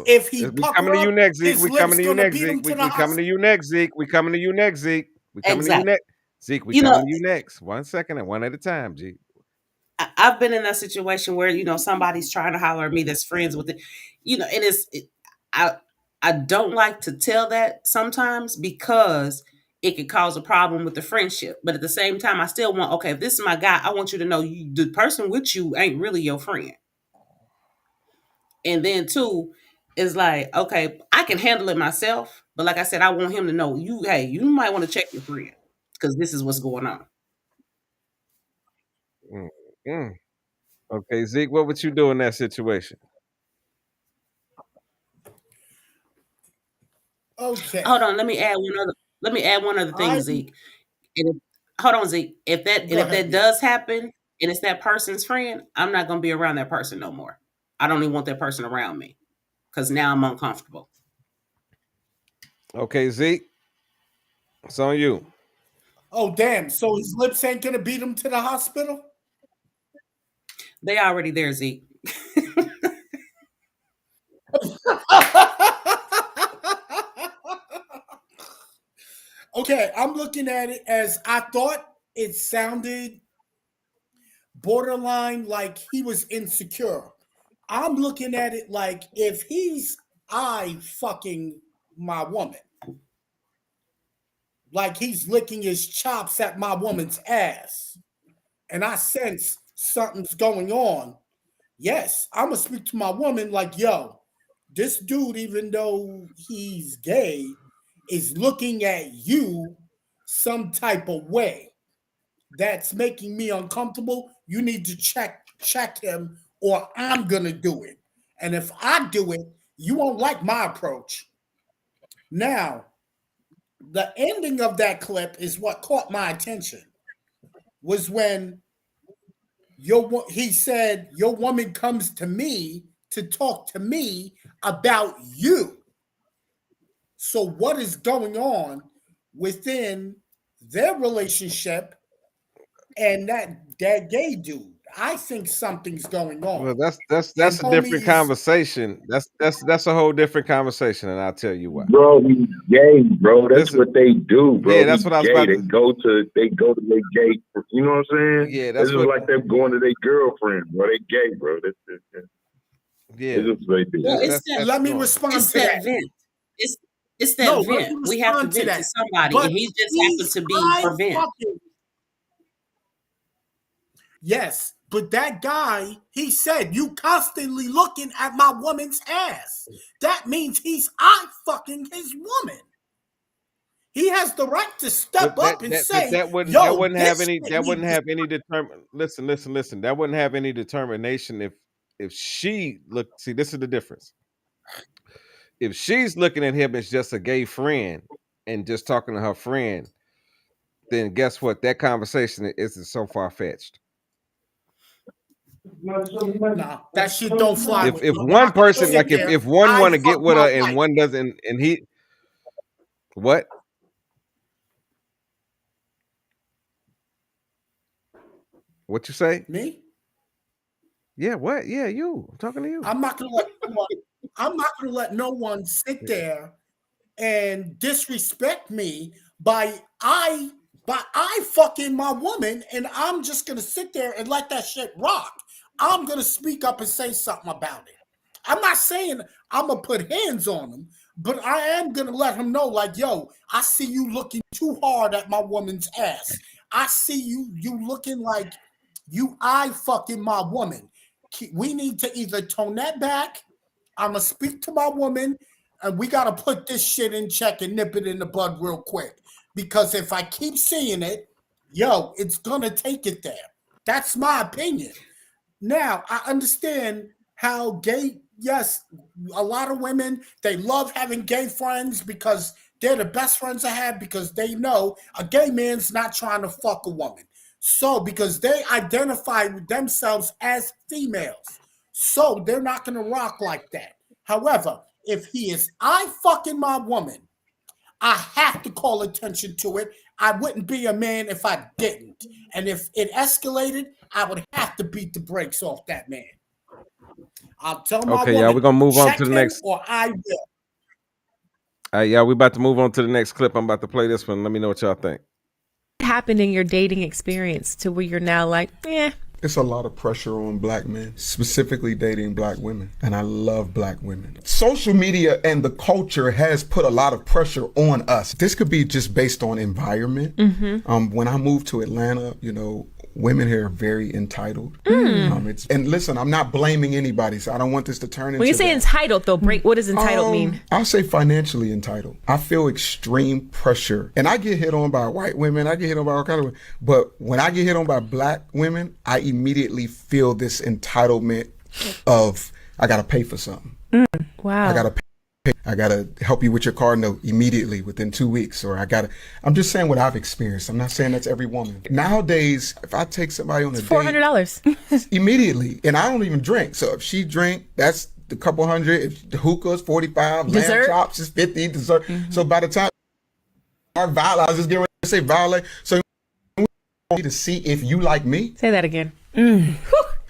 if he We pucker coming to you up, next, Zeke. his We coming lips to you gonna next, beat Zeke. him to the We coming to hospital. you next, Zeke. We coming to you next, Zeke. We coming to you exactly. next. Zeke, we You know, coming to you next. 1 second and one at a time, Zeke. I've been in that situation where somebody's trying to holler at me that's friends with it, and I I don't like to tell that sometimes because it could cause a problem with the friendship. But at the same time, I still want, okay, if this is my guy, I want you to know the person with you ain't really your friend. And then two is like, okay, I can handle it myself, but like I said, I want him to know hey, you might want to check your friend because this is what's going on. Mm, mm. Okay, Zeke, what would you do in that situation? Hold Okay, on, let me add one other thing, I Zeke. And hold on, Zeke. go If ahead, that B. does happen and it's that person's friend, I'm not gonna be around that person no more. I don't even want that person around me because now I'm uncomfortable. Okay, Zeke, it's on you. Oh damn! So his lips ain't gonna beat him to the hospital. They already there, Zeke. Okay, I'm looking at it as I thought it sounded borderline like he was insecure. I'm looking at it like if he's I fucking my woman, like he's licking his chops at my woman's ass, and I sense something's going on. Yes, I'm gonna speak to my woman like, yo, this dude, even though he's gay, is looking at you some type of way that's making me uncomfortable. You need to check him, or I'm gonna do it. And if I do it, you won't like my approach. Now, the ending of that clip is what caught my attention. Was when he said your woman comes to me to talk to me about you. So what is going on within their relationship and that gay dude. I think something's going on. Well, that's And a different conversation. That's a whole different conversation, and I'll tell you why. Bro, he's gay, bro. That's what they do, bro. Yeah, that's what I was gay. about to. They go to their gay. You know what I'm saying? Yeah, that's it's just like them going to their girlfriend, bro. They gay, bro. Yeah, it's just what they do. Well, let me respond it's to that that. Vent. It's that vent. We have to vent to somebody, and he just happens to be for vent. Yes, but that guy, he said, you constantly looking at my woman's ass. That means he's eye fucking his woman. He has the right to step up and say, that wouldn't have any listen. That wouldn't have any determination if she look. See, this is the difference. If she's looking at him as just a gay friend and just talking to her friend, then guess what? That conversation isn't so far fetched. Nah, that shit don't fly. If one person, like if one want to get with her and one doesn't, and he, what? What you say? Me? Yeah, what? Yeah, you. I'm talking to you. I'm not gonna let no one sit there and disrespect me by I fucking my woman, and I'm just gonna sit there and let that shit rock. I'm gonna speak up and say something about it. I'm not saying I'm gonna put hands on him, but I am gonna let him know, like, yo, I see you looking too hard at my woman's ass. I see you looking like you eye fucking my woman. We need to either tone that back. I'm gonna speak to my woman, and we gotta put this shit in check and nip it in the bud real quick. Because if I keep seeing it, yo, it's gonna take it there. That's my opinion. Now, I understand how gay, yes, a lot of women, they love having gay friends because they're the best friends I have, because they know a gay man's not trying to fuck a woman. So, because they identify with themselves as females. So, they're not going to rock like that. However, if he is I fucking my woman, I have to call attention to it. I wouldn't be a man if I didn't. And if it escalated, I would have to beat the brakes off that man. I'll tell my woman, y'all, we're gonna move on to the next. Or I will. Yeah, we about to move on to the next clip. I'm about to play this one. Let me know what y'all think. What happened in your dating experience to where you're now like, It's a lot of pressure on black men, specifically dating black women. And I love black women. Social media and the culture has put a lot of pressure on us. This could be just based on environment. When I moved to Atlanta, women here are very entitled. And listen, I'm not blaming anybody, so I don't want this to turn into... When you say entitled, though, what does entitled mean? I'll say financially entitled. I feel extreme pressure. And I get hit on by white women, I get hit on by all kinds of women. But when I get hit on by black women, I immediately feel this entitlement of, I gotta pay for something. Wow. I gotta help you with your car note immediately within 2 weeks, or I'm just saying what I've experienced. I'm not saying that's every woman. Nowadays, if I take somebody on a $400 immediately, and I don't even drink. So if she drink, that's the couple hundred. If the hookah's 45, lamb chops is 50, dessert. So by the time I was just getting ready to say violate. So you need to see if you like me. Say that again.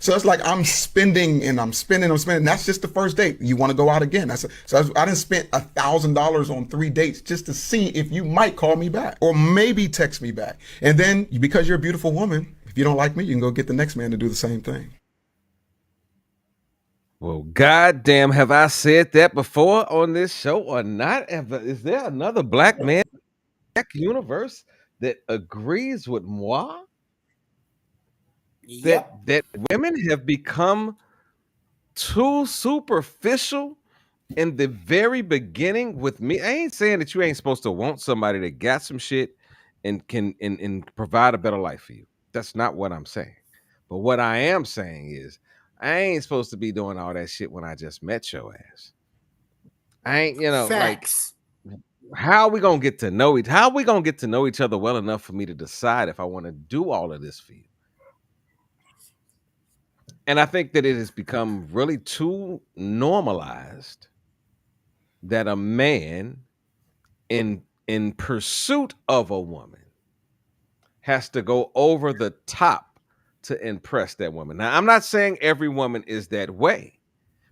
So it's like I'm spending. That's just the first date. You want to go out again. I done spent $1,000 on 3 dates just to see if you might call me back or maybe text me back. And then because you're a beautiful woman, if you don't like me, you can go get the next man to do the same thing. Well, goddamn, have I said that before on this show or not? Is there another black man in the universe that agrees with moi? Yep. That women have become too superficial in the very beginning with me. I ain't saying that you ain't supposed to want somebody that got some shit and can and provide a better life for you. That's not what I'm saying. But what I am saying is I ain't supposed to be doing all that shit when I just met your ass. I ain't, Facts. like, how are we gonna get to know each other well enough for me to decide if I want to do all of this for you? And I think that it has become really too normalized that a man in pursuit of a woman has to go over the top to impress that woman. Now, I'm not saying every woman is that way,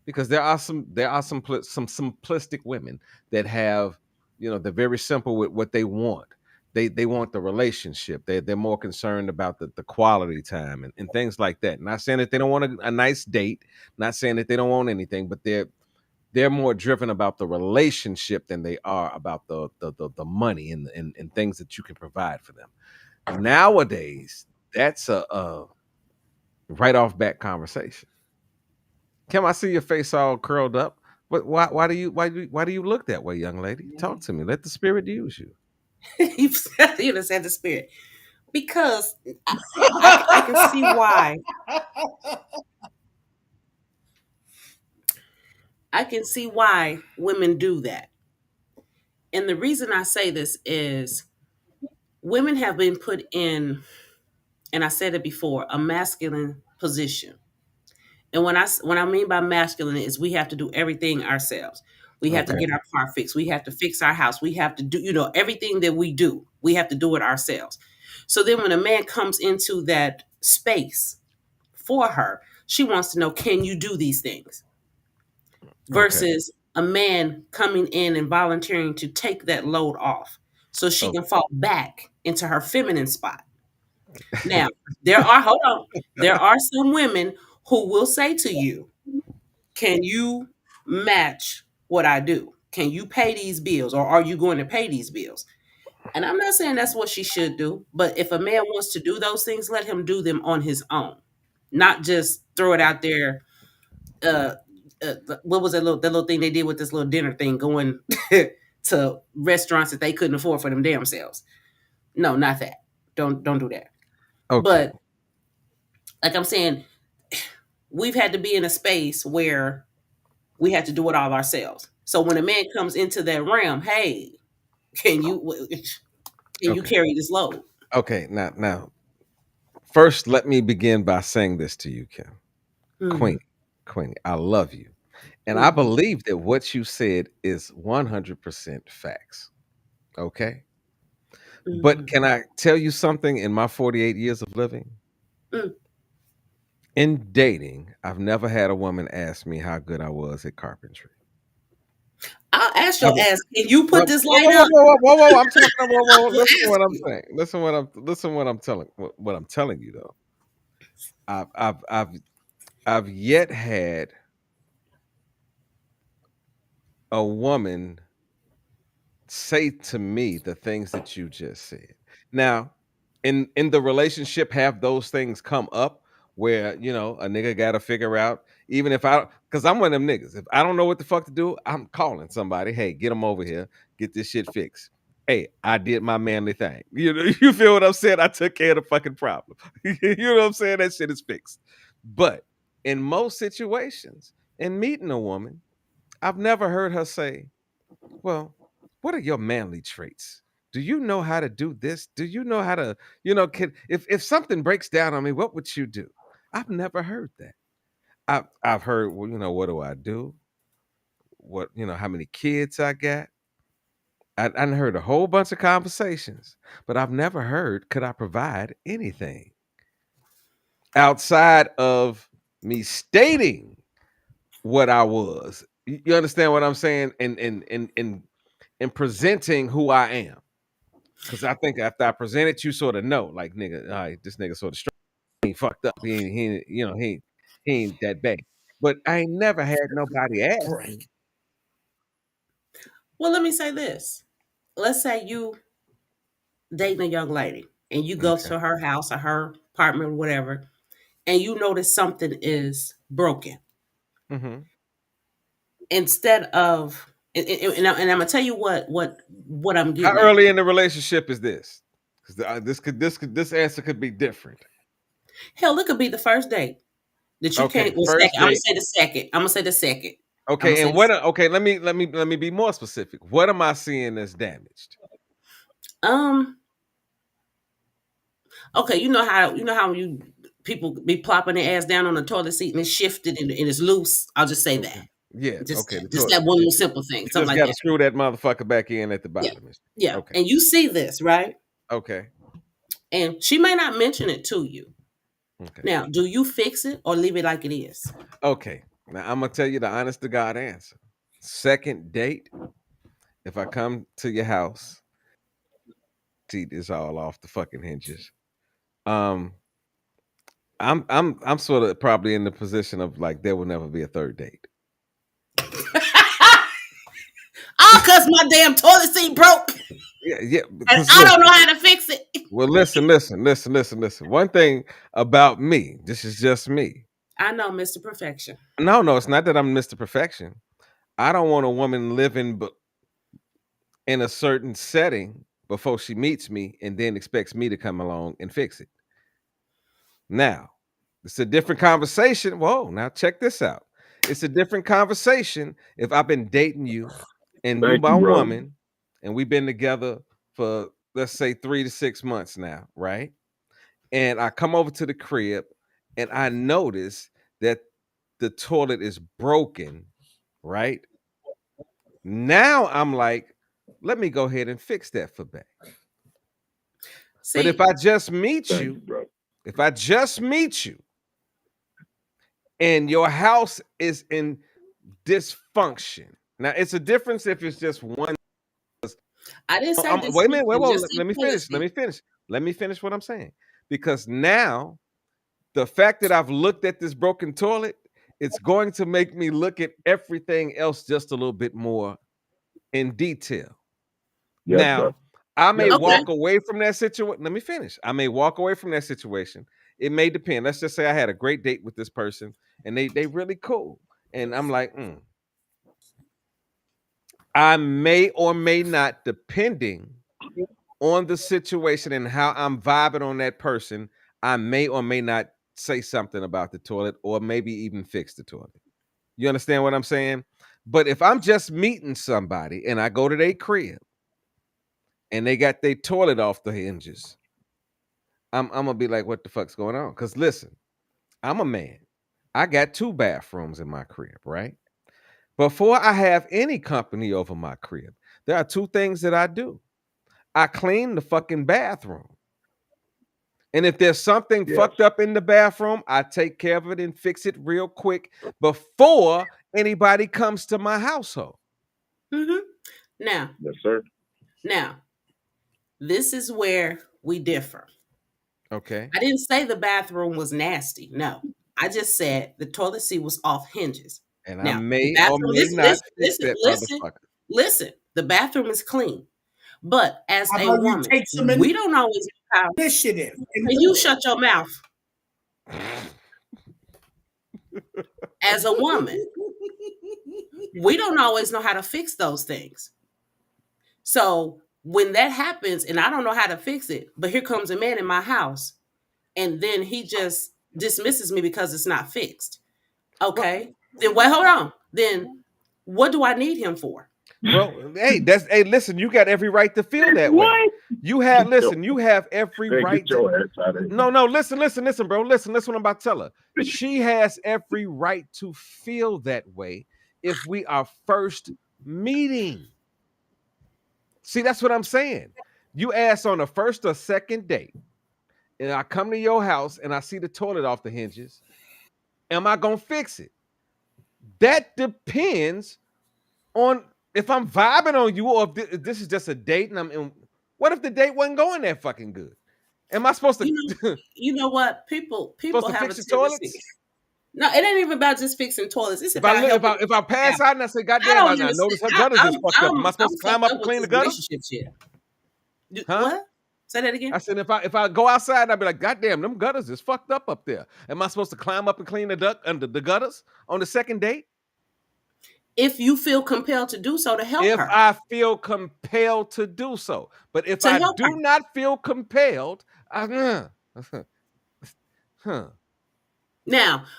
because some simplistic women that have, they're very simple with what they want. They want the relationship. They're more concerned about the quality time and things like that. Not saying that they don't want a nice date, not saying that they don't want anything, but they're more driven about the relationship than they are about the money and things that you can provide for them. Nowadays, that's a right off bat conversation. Kim, I see your face all curled up. But why do you look that way, young lady? Talk to me. Let the spirit use you. You just said the spirit. Because I can see why. I can see why women do that. And the reason I say this is women have been put in, and I said it before, a masculine position. And when I mean by masculine is we have to do everything ourselves. We have to Okay. get our car fixed. We have to fix our house. We have to do, everything that we do. We have to do it ourselves. So then when a man comes into that space for her, she wants to know, can you do these things? Okay. Versus a man coming in and volunteering to take that load off so she can fall back into her feminine spot. Now, hold on, there are some women who will say to you, can you match what I do? Can you pay these bills or are you going to pay these bills? And I'm not saying that's what she should do, but if a man wants to do those things, let him do them on his own, not just throw it out there. Uh, what was that little thing they did with this little dinner thing going to restaurants that they couldn't afford for them damn selves? No, not that. Don't do that. Okay. But like I'm saying, we've had to be in a space where we had to do it all ourselves. So when a man comes into that realm, hey, can you Okay. carry this load? Okay. Now, first, let me begin by saying this to you, Kim. Mm-hmm. Queenie, I love you. And I Mm-hmm. believe that what you said is 100% facts. Okay. But Mm-hmm. can I tell you something in my 48 years of living? Mm. In dating, I've never had a woman ask me how good I was at carpentry. I'll ask your I've- ass, can you Whoa, put this whoa, light whoa, up? whoa, whoa, whoa, whoa! I'm talking. Whoa, I whoa! will Listen to ask what I'm you. saying. Listen what I'm telling you though. I've yet had a woman say to me the things that you just said. Now, in the relationship, have those things come up where a nigga got to figure out, even if because I'm one of them niggas. If I don't know what the fuck to do, I'm calling somebody. Hey, get them over here, get this shit fixed. Hey, I did my manly thing. You feel what I'm saying? I took care of the fucking problem. You know what I'm saying? That shit is fixed. But in most situations, in meeting a woman, I've never heard her say, well, what are your manly traits? Do you know how to do this? Do you know how to, if something breaks down on me, what would you do? I've never heard that. I've heard, well, what do I do? What, how many kids I got? I heard a whole bunch of conversations, but I've never heard, could I provide anything outside of me stating what I was? You understand what I'm saying? And presenting who I am. Because I think after I present it, you sort of know, like, nigga, all right, this nigga sort of straight, he ain't fucked up. He ain't that bad. But I ain't never had nobody ask me. Well, let me say this. Let's say you dating a young lady and you go Okay. to her house or her apartment or whatever, and you notice something is broken. Mm-hmm. Instead of and I'm gonna tell you what I'm How getting at. early in the relationship is this? Because this answer could be different. Hell, it could be the first date that you Okay, can't. Well, second. first I'm gonna date. say the second. I'm gonna say the second. I'm gonna Okay, say and the okay, let me be more specific. What am I seeing that's damaged? Okay, you know how you people be plopping their ass down on the toilet seat and it's shifted and it's loose. I'll just say that. Okay. Yeah, Just okay. The just toilet. that one little simple thing, You something just like gotta that. screw that motherfucker back in at the Yeah, bottom. yeah. Okay. And you see this, right? Okay. And she may not mention it to you. Okay. Now, do you fix it or leave it like it is? Okay. Now I'm gonna tell you the honest to God answer. Second date, if I come to your house, seat is all off the fucking hinges. Um, I'm sort of probably in the position of like there will never be a third date. Oh, cause my damn toilet seat broke. Yeah, And because I don't know how to fix it. well, listen. One thing about me, this is just me. I know, Mr. Perfection. No, it's not that I'm Mr. Perfection. I don't want a woman living in a certain setting before she meets me and then expects me to come along and fix it. Now, it's a different conversation. Whoa, now check this out. It's a different conversation if I've been dating you and you Thank my you, bro. woman and we've been together for let's say 3 to 6 months now, right? And I come over to the crib and I notice that the toilet is broken, right? Now I'm like, let me go ahead and fix that for Bay. But if I just meet you, if I just meet you and your house is in dysfunction. Now it's a difference if it's just one. I didn't say Wait a minute, dysfunction, let me finish what I'm saying. Because now the fact that I've looked at this broken toilet, it's going to make me look at everything else just a little bit more in detail. Yes, now, sir. I may Yes, walk away from that situation. Let me finish. I may walk away from that situation. It may depend. Let's just say I had a great date with this person and they really cool. And I'm like, I may or may not, depending on the situation and how I'm vibing on that person, I may or may not say something about the toilet or maybe even fix the toilet. You understand what I'm saying? But if I'm just meeting somebody and I go to their crib and they got their toilet off the hinges, I'm gonna be like, what the fuck's going on? Because listen, I'm a man. I got 2 bathrooms in my crib, right? Before I have any company over my crib, there are 2 things that I do. I clean the fucking bathroom. And if there's something fucked up in the bathroom, I take care of it and fix it real quick before anybody comes to my household. Mm-hmm. Now, yes, sir. Now, this is where we differ. Okay. I didn't say the bathroom was nasty. No, I just said the toilet seat was off hinges. And now, I may the or bathroom, may not fix that listen, motherfucker. listen. The bathroom is clean, but as How a about you woman, take some we don't always know how. initiative? Can you shut your mouth? As a woman, we don't always know how to fix those things. So when that happens, and I don't know how to fix it, but here comes a man in my house, and then he just dismisses me because it's not fixed. Okay, then wait, hold on. Then what do I need him for? Well, hey, listen, you got every right to feel that way. You have you have every right to. No, listen, bro. Listen what I'm about to tell her. She has every right to feel that way if we are first meeting. See, that's what I'm saying. You ask on a first or second date, and I come to your house and I see the toilet off the hinges. Am I gonna fix it? That depends on if I'm vibing on you or if this is just a date and I'm in. What if the date wasn't going that fucking good? Am I supposed to? You know what? People supposed to have fix a the tendency. toilets? No, it ain't even about just fixing toilets. It's If about helping. if I pass out and I say, "God I damn," don't I notice her understand. gutters is fucked up. Am I supposed I'm to climb fucked up up and with clean the this gutters? relationship shit. Huh? What? Say that again. I said, if I go outside, I'd be like, "God damn, them gutters is fucked up there." Am I supposed to climb up and clean the gutters on the second date? If you feel compelled to do so to help If her. I feel compelled to do so. But if I do not feel compelled, Now,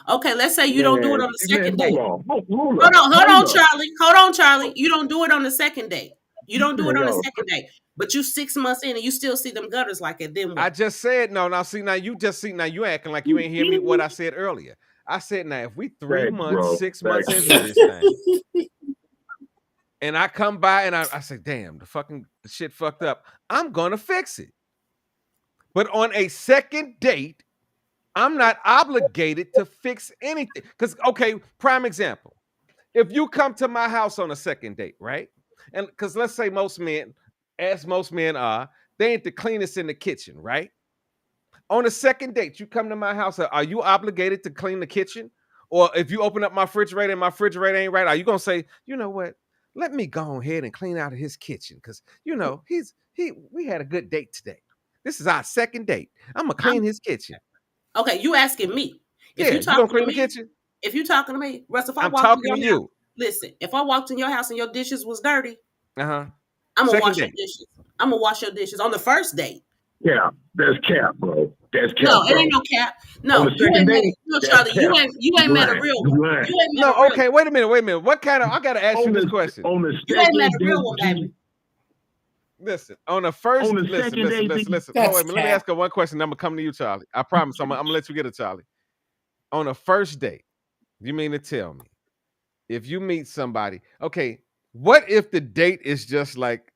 okay, let's say you don't do it on the second date. Hold on, Charlie. You don't do it on the second date. You don't do it on the second date. But you 6 months in and you still see them gutters like it. Then what? I just said no. Now see, now you acting like you ain't hear me what I said earlier. I said now if we 3 months, 6 months into this thing, and I come by and I say, damn, the shit fucked up. I'm gonna fix it. But on a second date, I'm not obligated to fix anything. Because, okay, prime example. If you come to my house on a second date, right? And because let's say most men, as most men are, they ain't the cleanest in the kitchen, right? On a second date, you come to my house, are you obligated to clean the kitchen? Or if you open up my refrigerator and my refrigerator ain't right, are you gonna say, you know what? Let me go ahead and clean out of his kitchen because we had a good date today. This is our second date. I'm gonna clean his kitchen. Okay, you asking me. If you gonna clean the kitchen? If you talking to me, Russ, if I I'm walked in talking your to house, you. listen, if I walked in your house and your dishes was dirty, Uh-huh. I'm gonna Second wash your date. dishes. I'm gonna wash your dishes on the first date. Yeah, that's cap, bro. That's cap, No, it bro. ain't no cap. On No, the you second ain't met date, no that's Charlie. cap. You ain't met a real You one. lying. You ain't met No, a real okay, wait a minute. What kind of I gotta ask you this question. On the You ain't met second a real one, date, baby. Listen, on the first, on the listen. second date, Hold on, let me ask her one question. Then I'm gonna come to you, Charlie. I promise. I'm gonna let you get it, Charlie. On a first date, you mean to tell me if you meet somebody, okay, what if the date is just like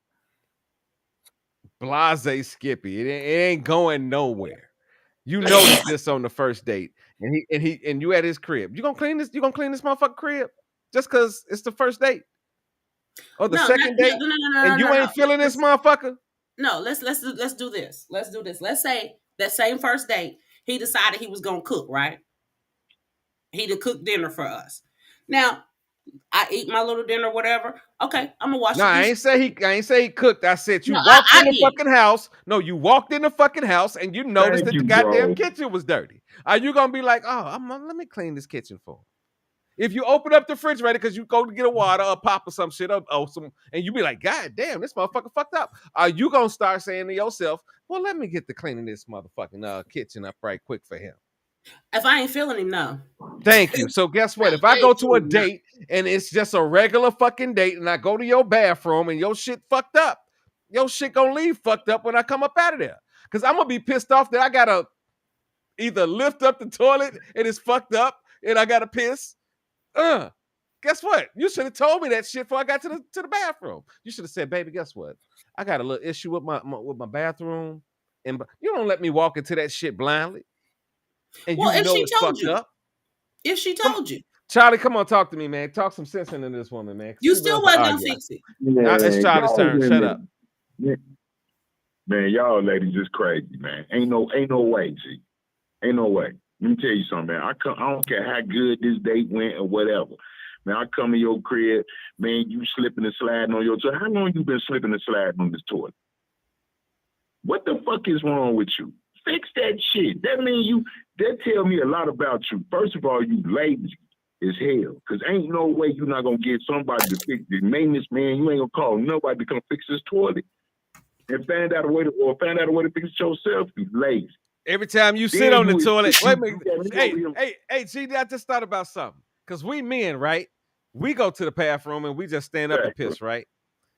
blase Skippy? It ain't going nowhere. You notice this on the first date, and you at his crib. You gonna clean this? You gonna clean this motherfucking crib just because it's the first date or the No, second date, and you ain't feeling this motherfucker? No, let's do this. Let's do this. Let's say that same first date, he decided he was gonna cook, right? He to cook dinner for us. Now, I eat my little dinner, whatever. Okay, I'm gonna wash No, the I dishes. ain't say he cooked. I said you No, walked in I the did. fucking house. No, you walked in the fucking house and you noticed that the you, goddamn bro. kitchen was dirty. Are you gonna be like, oh, let me clean this kitchen for him? If you open up the refrigerator because you go to get a water or pop or some shit or some, and you be like, God damn, this motherfucker fucked up. Are you gonna start saying to yourself, well, let me get to cleaning this motherfucking kitchen up right quick for him? If I ain't feeling him, no. Thank you. So guess what? If I go to a date and it's just a regular fucking date and I go to your bathroom and your shit fucked up, your shit gonna leave fucked up when I come up out of there. Cause I'm gonna be pissed off that I gotta either lift up the toilet and it's fucked up and I gotta piss. Guess what? You should have told me that shit before I got to the bathroom. You should have said, baby, guess what? I got a little issue with my bathroom. And you don't let me walk into that shit blindly. And Well, you if know she it's told fucked you, up. if she told you, Charlie, come on, talk to me, man. Talk some sense into this woman, man. you People still love to wasn't gonna argue. fix it. It's Charlie's y'all turn. Shut up. Man, y'all ladies is crazy, man. Ain't no way, G. Ain't no way. Let me tell you something, man. I don't care how good this date went or whatever. Man, I come to your crib, man, you slipping and sliding on your toilet. How long you been slipping and sliding on this toilet? What the fuck is wrong with you? Fix that shit. That tell me a lot about you. First of all, you lazy as hell. Cause ain't no way you're not gonna get somebody to fix the maintenance man. You ain't gonna call nobody to come fix this toilet. And find out a way to fix it yourself, you lazy. Every time you sit on the toilet, wait a minute. Hey, G, I just thought about something. Because we men, right? We go to the bathroom and we just stand up and piss, right?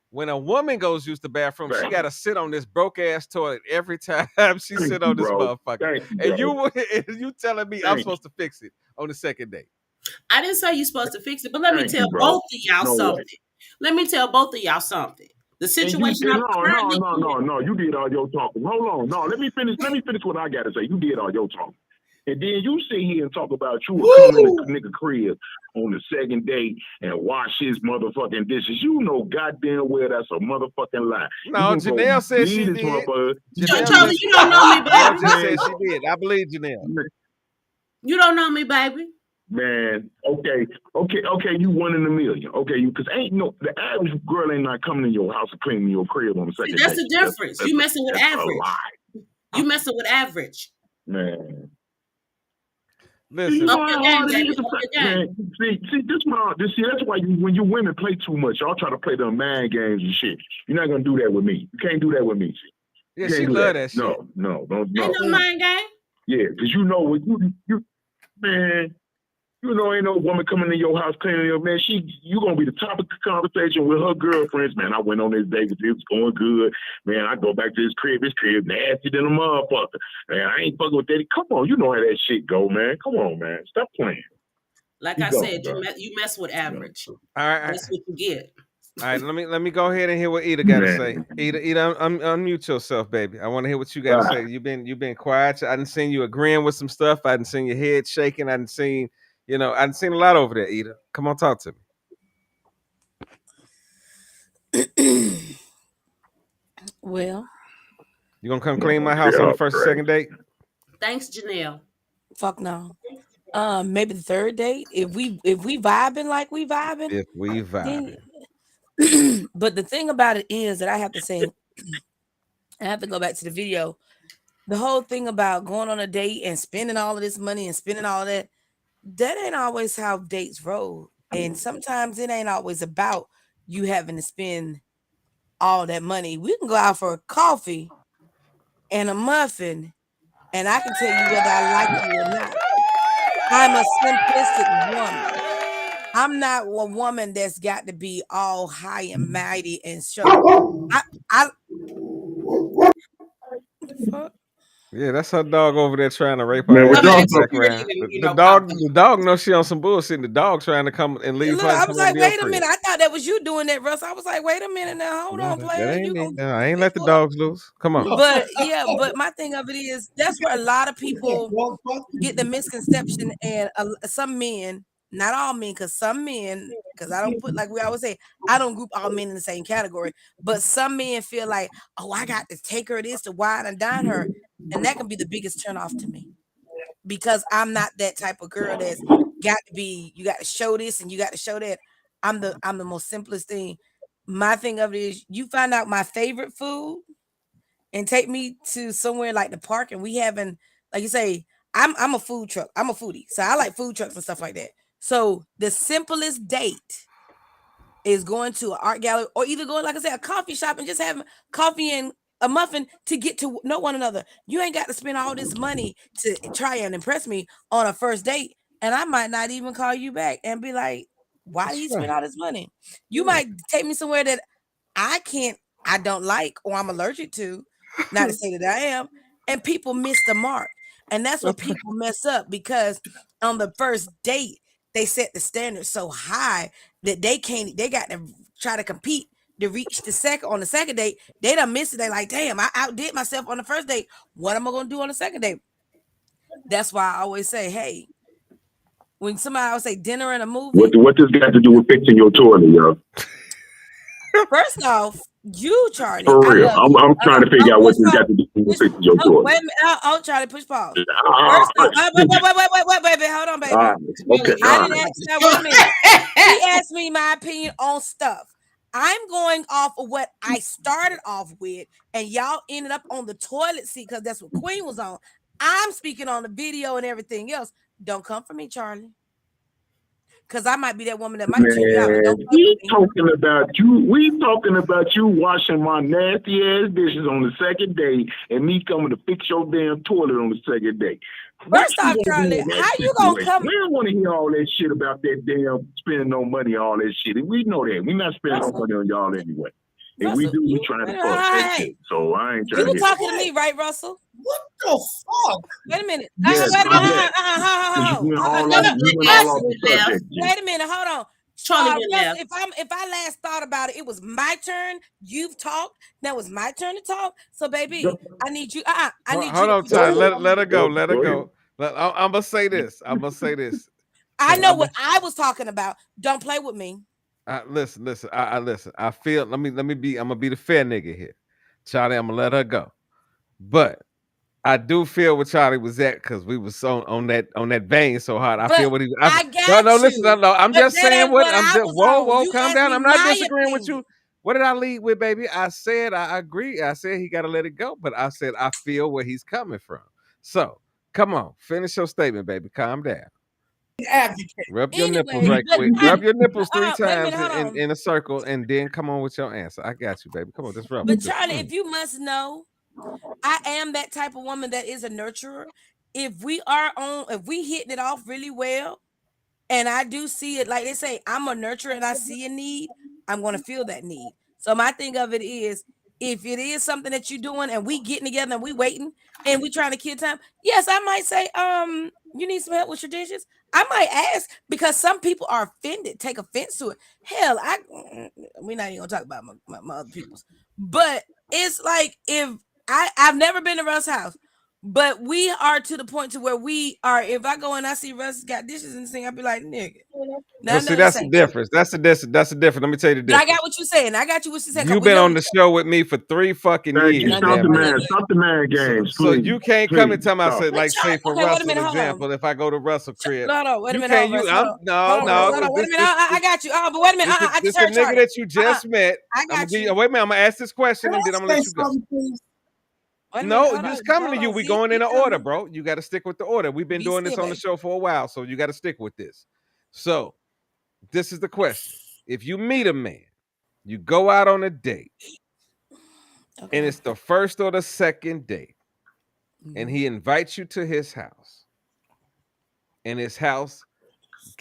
When a woman goes use the bathroom, she got to sit on this broke ass toilet every time she sit on this motherfucker. And you telling me I'm supposed to fix it on the second date? I didn't say you're supposed to fix it, but let me tell both of y'all something. Let me tell both of y'all something. The situation I'm currently No. You did all your talking. Hold on. No, let me finish what I got to say. You did all your talking. And then you sit here and talk about you were coming to nigga crib on the second date and wash his motherfucking dishes. You know goddamn well that's a motherfucking lie. No, Janelle said she did. Charlie, you don't know me, baby. Janelle just said she did. I believe Janelle. You don't know me, baby. Man, okay, you 1 in a million. Okay, because the average girl ain't not coming in your house and cleaning your crib on the second date. That's the difference. You messing with average. You messing with average. Man. Listen. Up your game, baby. Up your game. See, that's why when you women play too much, y'all try to play them mind games and shit. You're not gonna do that with me. You can't do that with me. See. Yeah, she love that shit. No. Ain't no mind game. Yeah, because you know what you man. You know, ain't no woman coming to your house cleaning your man. You gonna be the topic of conversation with her girlfriends. Man, I went on this date with you. It's going good. Man, I go back to his crib. His crib nasty than a motherfucker. Man, I ain't fucking with that. Come on, you know how that shit go, man. Come on, man. Stop playing. Like I said, you mess with average. All right. That's what you get. All right, let me go ahead and hear what Ida got to say. Ida, unmute yourself, baby. I want to hear what you got to say. You've been quiet. I didn't seen you agreeing with some stuff. I didn't seen your head shaking. I didn't seen, I didn't seen a lot over there. Ida, come on, talk to me. Well, you gonna come clean my house on the first or second date? Thanks, Janelle. Fuck no. Maybe the third date. If we vibing like we vibing. If we vibing. But the thing about it is that I have to say, I have to go back to the video. The whole thing about going on a date and spending all of this money and spending all of that ain't always how dates roll. And sometimes it ain't always about you having to spend all that money. We can go out for a coffee and a muffin, and I can tell you whether I like you or not. I'm a simplistic woman. I'm not a woman that's got to be all high and mighty and show. Fuck? Yeah, that's her dog over there trying to rape her. Man, The dog knows she on some bullshit. The dog trying to come and leave her. I was like, wait a minute. I thought that was you doing that, Russ. I was like, wait a minute now. Hold on, player. I ain't let the dogs loose. Come on. But yeah, but my thing of it is that's where a lot of people get the misconception, and some men, not all men, because some men, because I don't put, like we always say, I don't group all men in the same category, but some men feel like, oh, I got to take her this to wine and dine her. And that can be the biggest turnoff to me, because I'm not that type of girl that's got to be, you got to show this and you got to show that. I'm the most simplest thing. My thing of it is, you find out my favorite food and take me to somewhere like the park, and we having, like you say, I'm a food truck. I'm a foodie. So I like food trucks and stuff like that. So the simplest date is going to an art gallery, or either going, like I said, a coffee shop and just having coffee and a muffin to get to know one another. You ain't got to spend all this money to try and impress me on a first date. And I might not even call you back and be like, why do you spend all this money? You might take me somewhere that I don't like, or I'm allergic to, not to say that I am, and people miss the mark. And that's what people mess up, because on the first date, they set the standard so high that they got to try to compete to reach the second date. They done missed it. They like, damn, I outdid myself on the first date. What am I going to do on the second date? That's why I always say, hey, when somebody always say dinner and a movie. What does got to do with fixing your toilet, yo? First off, you, Charlie. For real. I'm trying to figure out what this got to do with fixing your toilet. Wait a minute. Charlie, push pause. First off, wait, baby. Hold on, baby. Okay. I didn't ask that. Wait a minute. He asked me my opinion on stuff. I'm going off of what I started off with, and y'all ended up on the toilet seat because that's what Queen was on. I'm speaking on the video and everything else. Don't come for me, Charlie. Because I might be that woman that might cheat you out. We talking about you washing my nasty ass dishes on the second day, and me coming to fix your damn toilet on the second day. First off, Charlie, how you gonna come? We don't want to hear all that shit about that damn spending no money, all that shit. And we know that. We're not spending no money on y'all anyway. If we do, we trying to fuck that shit. So I ain't trying to. You talking to me, right, Russell? What the fuck? Wait a minute. Yes, wait a minute. Hold on. Charlie, if I last thought about it, it was my turn. You've talked. That was my turn to talk. So, baby, I need you. I need hold you. On, Charlie. Let her go. Let her go. I'm gonna say this. I know what I was talking about. Don't play with me. Listen. Listen. I feel. Let me be. I'm gonna be the fair nigga here, Charlie. I'm gonna let her go, but I do feel where Charlie was at, because we was so on that vein so hard. I feel what he. Listen. No. I'm just saying what I'm just. Whoa, calm down. I'm not disagreeing with you. What did I lead with, baby? I said I agree. I said he got to let it go, but I said I feel where he's coming from. So come on, finish your statement, baby. Calm down. Rub your nipples right quick. Rub your nipples 3 times in a circle, and then come on with your answer. I got you, baby. Come on, just rub. But Charlie, if you must know, I am that type of woman that is a nurturer. If we hitting it off really well, and I do see it, like they say, I'm a nurturer and I see a need, I'm going to feel that need. So my thing of it is, if it is something that you're doing and we getting together and we waiting and we trying to kill time, yes, I might say, You need some help with your dishes? I might ask because some people are offended, take offense to it. Hell, we're not even gonna talk about my other people's, but it's like if I've never been to Russ' house, but we are to the point to where we are. If I go and I see Russ got dishes and thing, I'll be like, nigga. Well, see, that's the difference. That's the difference. Let me tell you the difference. But I got what you're saying. I got you what you said. You've been on the show with me for 3 fucking years. Stop the man games. So you can't come and tell me, say for okay, Russell, example, if I go to Russell crib. No, wait a minute. Can't wait a minute. I got you. But wait a minute. I just heard the nigga that you just met. I got you. Wait a minute. I'm gonna ask this question and then I'm gonna let you go. No, just coming to you. We going in an order, bro. You got to stick with the order. We've been doing this on the show for a while, so you got to stick with this. So, this is the question: if you meet a man, you go out on a date, and it's the first or the second date, and he invites you to his house, and his house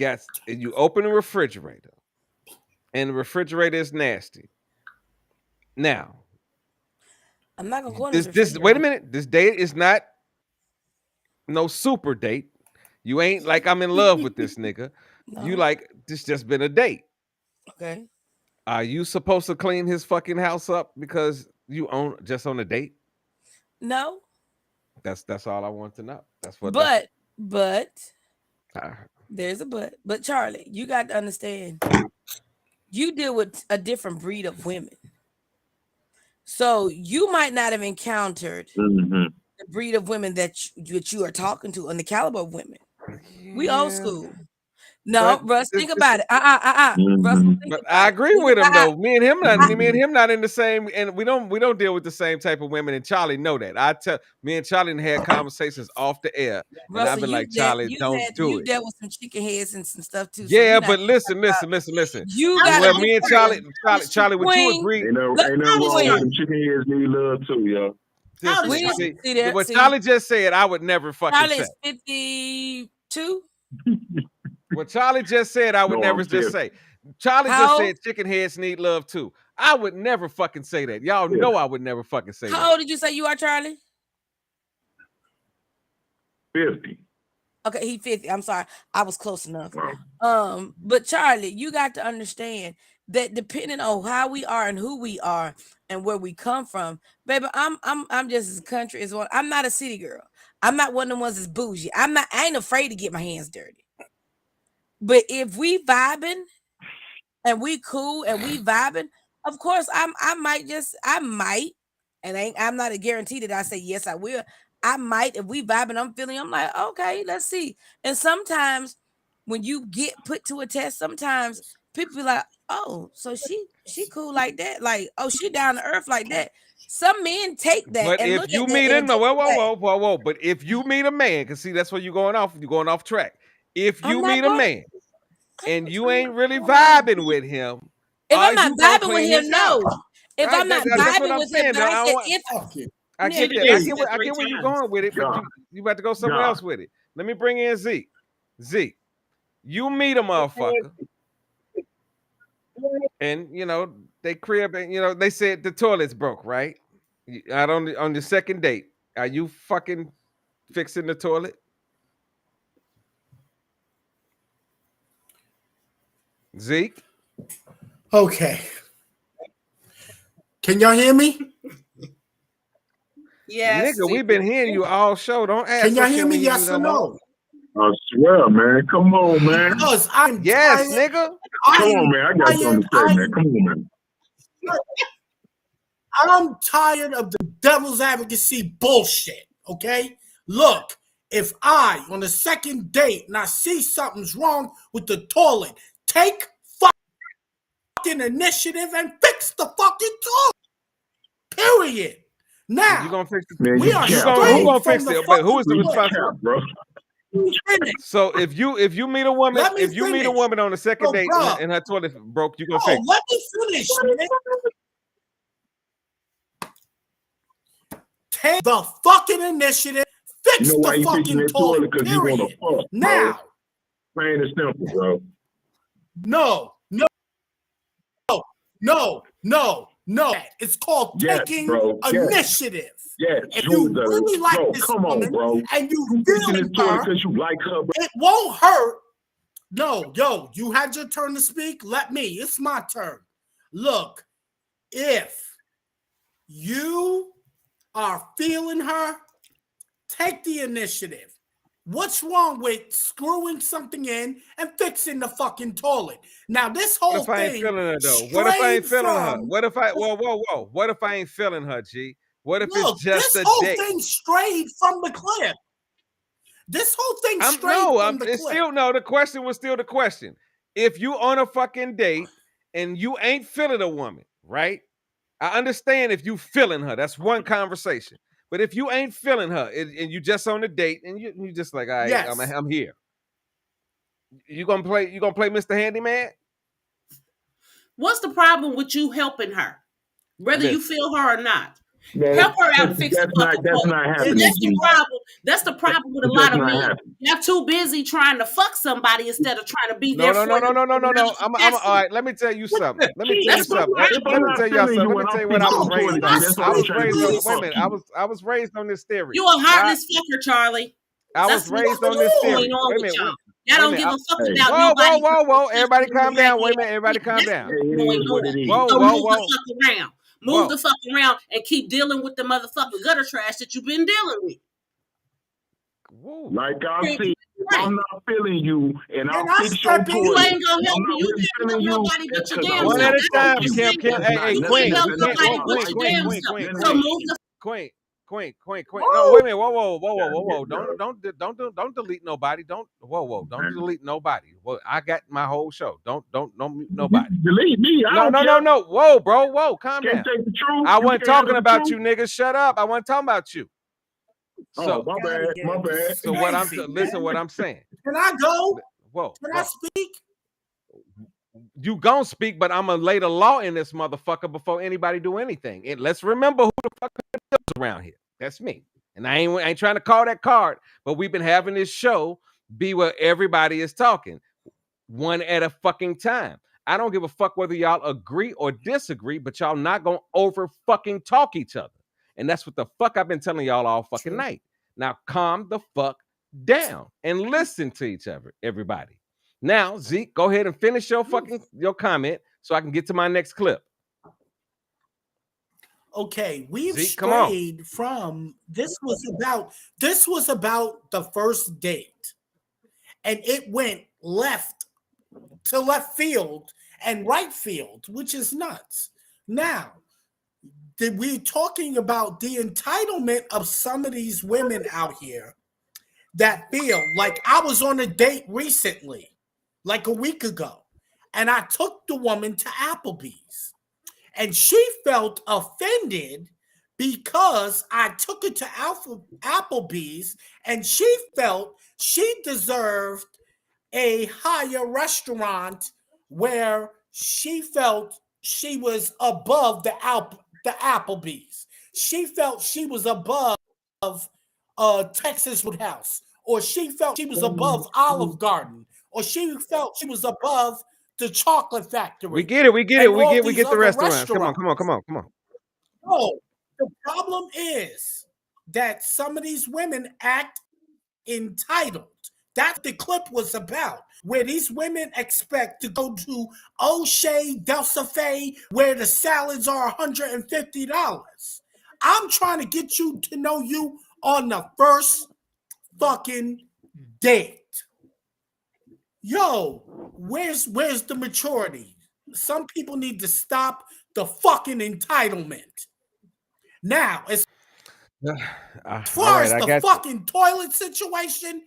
and you open the refrigerator, and the refrigerator is nasty. Now, I'm not gonna go on this. Wait a minute. This date is not no super date. You ain't like I'm in love with this nigga. No. You like this just been a date. Okay. Are you supposed to clean his fucking house up because you just on a date? No. That's all I want to know. That's what. But there's a but. But Charlie, you got to understand. You deal with a different breed of women. So you might not have encountered the breed of women that you are talking to and the caliber of women. Yeah. We old school. No, Russ, think about it. Russ, but I agree with him though. Me and him not in the same, and we don't deal with the same type of women. And Charlie know that. Me and Charlie had conversations off the air, Russell, and I've been like, Charlie, don't do it. You dealt with some chicken heads and some stuff too. Yeah, so but listen. You got me and Charlie, would you agree? Ain't no wrong with some chicken heads need love too, y'all. What Charlie just said, I would never fucking say. Charlie's 52. What Charlie just said, I would never just say. Charlie just said chicken heads need love too. I would never fucking say that. Y'all know I would never fucking say that. How old did you say you are, Charlie? 50. Okay, he 50. I'm sorry. I was close enough. But Charlie, you got to understand that depending on how we are and who we are and where we come from, baby, I'm just as country as one. I'm not a city girl. I'm not one of the ones that's bougie. I ain't afraid to get my hands dirty. But if we vibing and we cool and we vibing, of course I might, and I'm not a guarantee that I say yes I will. I might, if we vibing, I'm like, okay, let's see. And sometimes when you get put to a test, sometimes people be like, oh, so she cool like that, like, oh, she down to earth like that. Some men take that. But if you meet him, whoa. But if you meet a man, because see, that's where you're going off track. If you meet a man and you ain't really vibing with him, if I'm not vibing with him, no. If I'm not vibing with him, I get that. I get where you're going with it, but you about to go somewhere else with it. Let me bring in Zeke. Zeke, you meet a motherfucker, and they crib, and they said the toilet's broke, right? Out on the second date, are you fucking fixing the toilet? Zeke? Okay. Can y'all hear me? Yes. Nigga, we've been hearing you all show. Don't ask. Can y'all hear me? Yes or no? I swear, man. Come on, man. Because I'm tired. Nigga. Come on, man. I got something to say, man. Come on, man. I'm tired of the devil's advocacy bullshit, okay? Look, if I, on the second date, and I see something's wrong with the toilet, take fucking initiative and fix the fucking toilet. Period. Now, you gonna fix it? We are who gonna fix it? But who is the responsible, bro? So if you meet a woman, meet a woman on the second date and her toilet broke, you gonna fix it? Let me finish, man. Take the fucking initiative, fix the fucking toilet. Period. Fuck, now, plain and simple, bro. No. No, it's called taking initiative. Yes, if you really like this woman and you feeling her, because you like her, it won't hurt. No, yo, you had your turn to speak. Let me. It's my turn. Look, if you are feeling her, take the initiative. What's wrong with screwing something in and fixing the fucking toilet? Now, this whole What if I ain't thing, feeling her though? What if I ain't feeling her? What if I whoa? What if I ain't feeling her, G? What if it's just a date? This whole thing strayed from the clip. This whole thing strayed from the clip. Still no. The question was still the question. If you on a fucking date and you ain't feeling a woman, right? I understand if you feeling her. That's one conversation. But if you ain't feeling her and you just on a date and you just like, all right, yes. I'm here. You gonna play Mr. Handyman? What's the problem with you helping her? Whether you feel her or not. Help her out and fix the fucking toilet. That's not happening. That's the problem. That's the problem with a lot of men. They're too busy trying to fuck somebody instead of trying to be there for them. No. I'm all right. Let me tell you something. Let me tell you something. Let me tell y'all something. Let me tell you what I was raised on. Wait a minute. I was raised on this theory. You a heartless fucker, Charlie. I was raised on this theory. Wait a minute. Y'all don't give a fuck about nobody. Whoa. Everybody calm down. Wait a minute. Everybody calm down. Whoa. Move the fuck around and keep dealing with the motherfucking gutter trash that you've been dealing with. Whoa. Like I see, I'm not feeling you, and I'll fix your toilet. You ain't gonna help me. You can't help nobody but your damn self. One at a time. Hey, Queen. So move the Queen. No, wait a minute. Whoa. Don't delete nobody. Don't delete nobody. Well, I got my whole show. Don't mute nobody. Delete me. No. Whoa, bro. Whoa, calm down. I wasn't talking about you, niggas. Shut up. I wasn't talking about you. So my bad. So what I'm saying. Can I go? Whoa. Can I speak? You gonna speak, but I'm gonna lay the law in this motherfucker before anybody do anything. And let's remember who the fuck is around here. That's me. And I ain't trying to call that card, but we've been having this show be where everybody is talking one at a fucking time. I don't give a fuck whether y'all agree or disagree, but y'all not gonna over fucking talk each other. And that's what the fuck I've been telling y'all all fucking night. Now calm the fuck down and listen to each other, everybody. Now, Zeke, go ahead and finish your comment so I can get to my next clip. Okay, we've strayed from this was about the first date, and it went left to left field and right field, which is nuts. Now, we're talking about the entitlement of some of these women out here that feel like I was on a date recently, like a week ago, and I took the woman to Applebee's. And she felt offended because I took her to Applebee's, and she felt she deserved a higher restaurant where she felt she was above the Applebee's. She felt she was above Texas Roadhouse, or she felt she was above Olive Garden, or she felt she was above the Chocolate Factory. We get it. We get the restaurants. Come on. No, the problem is that some of these women act entitled. That's what the clip was about, where these women expect to go to O'Shea Del Cafe, where the salads are $150. I'm trying to get you to know you on the first fucking date. Yo, where's the maturity? Some people need to stop the fucking entitlement. Now, as far as the fucking toilet situation,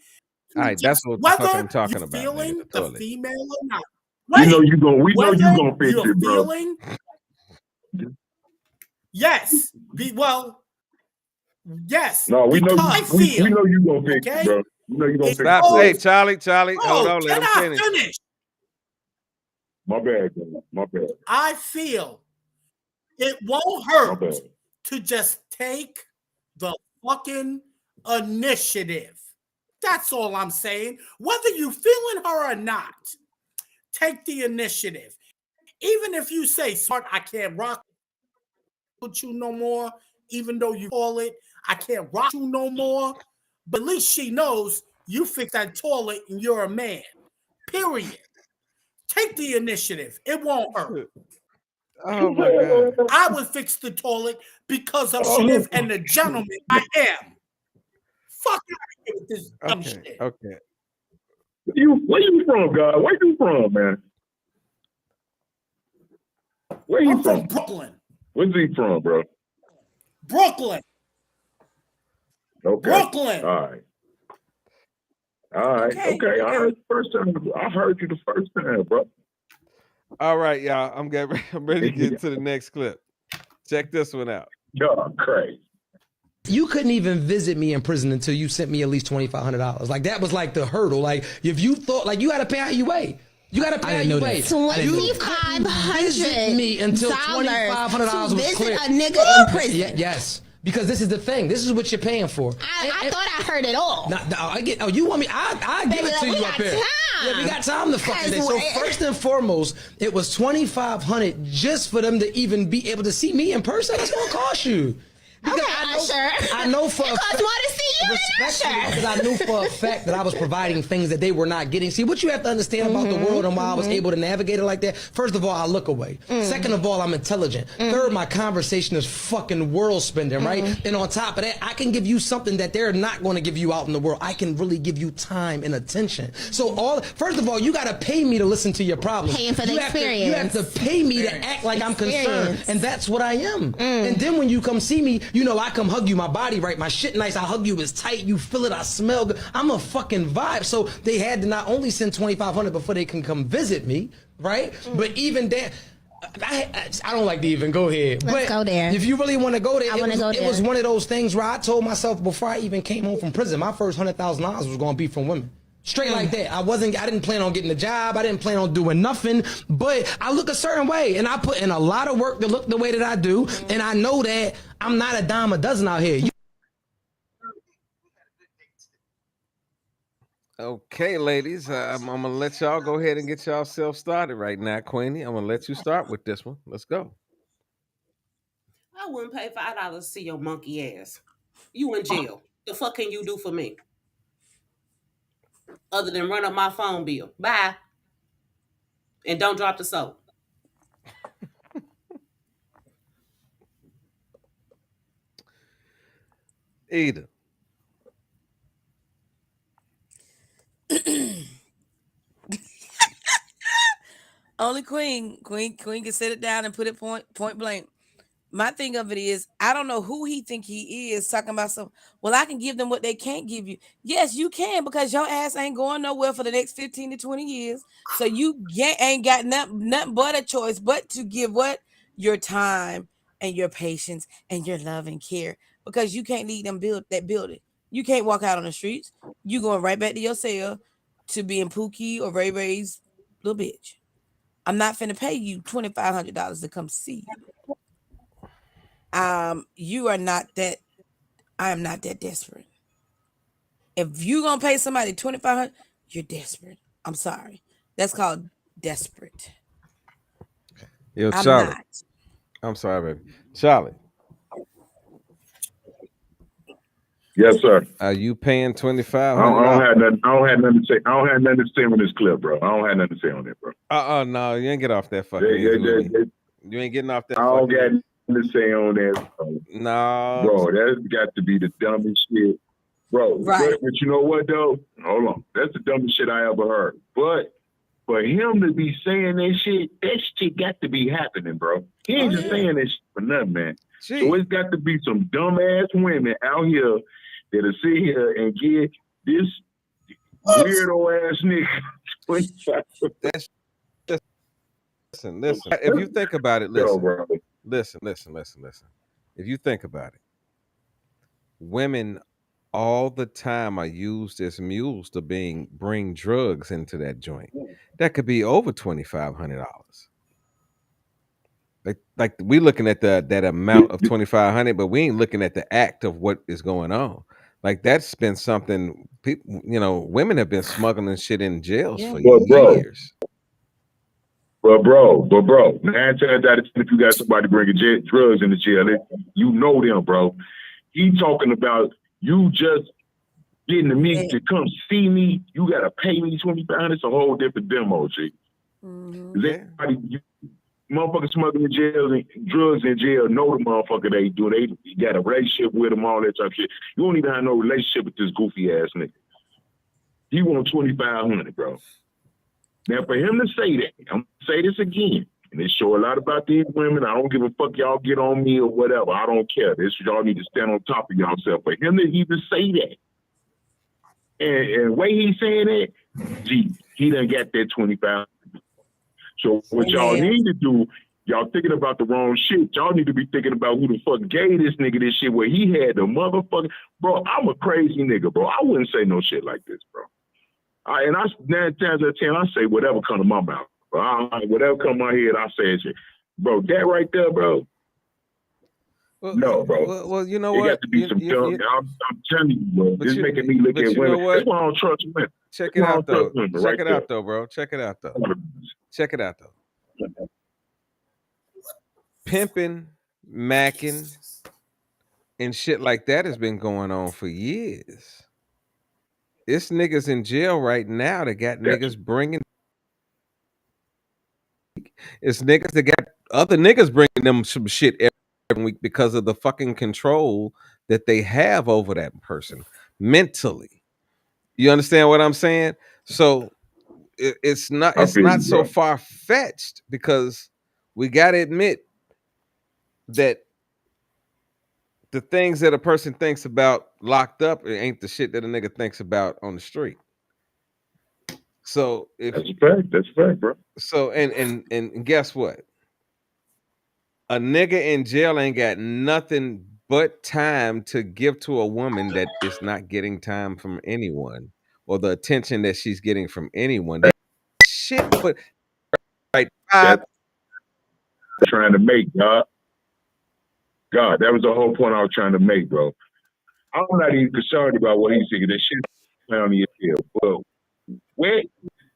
all right, that's what the fuck I'm talking about. Feeling the female or not? We know you gonna fix it, bro. Yes. Yes. No, we know you gonna fix it, bro. You know you gonna stop. Hey, Charlie, hold on, let him finish. My bad. I feel it won't hurt to just take the fucking initiative. That's all I'm saying. Whether you feeling her or not, take the initiative. Even if you say, "Smart, I can't rock with you no more, even though you call it, I can't rock you no more. But at least she knows you fix that toilet and you're a man. Period. Take the initiative. It won't hurt. Oh my God. I would fix the toilet because of initiative and the gentleman I am. Fuck out of here with this dumb shit. Okay. Where you from, God? Where you from, man? Where you from? Brooklyn. Where's he from, bro? Brooklyn. Okay. Brooklyn. All right. Okay. I heard the first time. I heard you the first time, bro. All right, y'all. I'm ready to get to the next clip. Check this one out. Y'all crazy. You couldn't even visit me in prison until you sent me at least $2,500. Like that was like the hurdle. Like if you thought like you got to pay how you weigh. You got to pay how you weigh. $2,500 me until $2,500 was clear. A nigga in prison. Yes. Because this is the thing. This is what you're paying for. I thought I heard it all. You want me? I give it to you up here. Yeah, we got time to fucking day. So first and foremost, it was $2,500 just for them to even be able to see me in person. That's gonna cost you. Because I know for it costs more to see you because I knew for a fact that I was providing things that they were not getting. See, what you have to understand about the world and why I was able to navigate it like that. First of all, I look away. Second of all, I'm intelligent. Third, my conversation is fucking world spending, right? And on top of that, I can give you something that they're not going to give you out in the world. I can really give you time and attention. So first of all, you got to pay me to listen to your problems. Paying for the experience. You have to pay me to act like I'm concerned, and that's what I am. And then when you come see me, you know, I come hug you, my body right, my shit nice, I hug you, it's tight, you feel it, I smell good. I'm a fucking vibe. So they had to not only send $2,500 before they can come visit me, right? But even then, I don't like to even go here. Let's go there. If you really want to go there, it was one of those things where I told myself before I even came home from prison, my first $100,000 was going to be from women. Straight like that. I didn't plan on getting a job. I didn't plan on doing nothing, but I look a certain way and I put in a lot of work to look the way that I do. And I know that I'm not a dime a dozen out here. Okay, ladies, I'm going to let y'all go ahead and get y'all started right now. Queenie, I'm going to let you start with this one. Let's go. I wouldn't pay $5 to see your monkey ass. You in jail. The fuck can you do for me? Other than run up my phone bill. Bye. And don't drop the soap. Either. Only Queen can sit it down and put it point blank. My thing of it is, I don't know who he think he is talking about some. Well, I can give them what they can't give you. Yes, you can, because your ass ain't going nowhere for the next 15 to 20 years. So you ain't got nothing but a choice but to give what? Your time and your patience and your love and care, because you can't leave them build that building. You can't walk out on the streets. You going right back to your cell to being Pookie or Ray Ray's little bitch. I'm not finna pay you $2,500 to come see you. You are not that. I am not that desperate. If you gonna pay somebody $2,500, you're desperate. I'm sorry. That's called desperate. Yo, Charlie. I'm sorry, baby. Charlie. Yes, sir. Are you paying $2,500? I don't have nothing to say. I don't have nothing to say on this clip, bro. I don't have nothing to say on it, bro. No, you ain't get off that fucking. You ain't getting off that. I don't got nothing to say on that. No, bro, that's got to be the dumbest shit, bro. Right. But you know what though? Hold on, that's the dumbest shit I ever heard. But for him to be saying that shit got to be happening, bro. He ain't just saying that shit for nothing, man. Jeez. So it's got to be some dumbass women out here that'll sit here and get this weirdo ass nigga 25. Listen. If you think about it, listen. If you think about it, women all the time are used as mules to bring drugs into that joint. That could be over $2,500. Like we looking at that amount of $2,500, but we ain't looking at the act of what is going on. Like that's been something people, women have been smuggling shit in jails for years. But bro, 9 times out of 10, if you got somebody bringing drugs in the jail, you know them, bro. He talking about you just getting the meat to come see me. You gotta pay me $25. It's a whole different demo, G. Motherfuckers smuggling in jail and drugs in jail know the motherfucker they do. They got a relationship with them, all that type of shit. You don't even have no relationship with this goofy ass nigga. He want $2,500, bro. Now for him to say that, I'm gonna say this again, and it show a lot about these women. I don't give a fuck y'all get on me or whatever. I don't care. This y'all need to stand on top of yourself. For him to even say that, and the way he's saying that, gee, he done got that 25. So what y'all need to do, y'all thinking about the wrong shit. Y'all need to be thinking about who the fuck gave this nigga this shit where he had the motherfucker. Bro, I'm a crazy nigga, bro. I wouldn't say no shit like this, bro. 9 times out of 10, I say whatever come to my mouth. Bro. Whatever come to my head, I say shit. Bro, that right there, bro. Well, no, bro. Well, you know it what? Got to be some dumb. I'm telling you, bro. It's making me look at women. That's why I don't trust women. Check it out, though. Check it out, though, bro. Check it out, though. Check it out, though. Pimping, macking, and shit like that has been going on for years. It's niggas in jail right now that got niggas bringing. It's niggas that got other niggas bringing them some shit every week because of the fucking control that they have over that person mentally. You understand what I'm saying? So it's not so far fetched because we got to admit that the things that a person thinks about locked up, it ain't the shit that a nigga thinks about on the street. So that's a fact, bro. So and guess what? A nigga in jail ain't got nothing but time to give to a woman that is not getting time from anyone or the attention that she's getting from anyone. That shit, but right, trying to make, God, that was the whole point I was trying to make, bro. I'm not even concerned about what he's thinking. That shit down in your head. Well, where?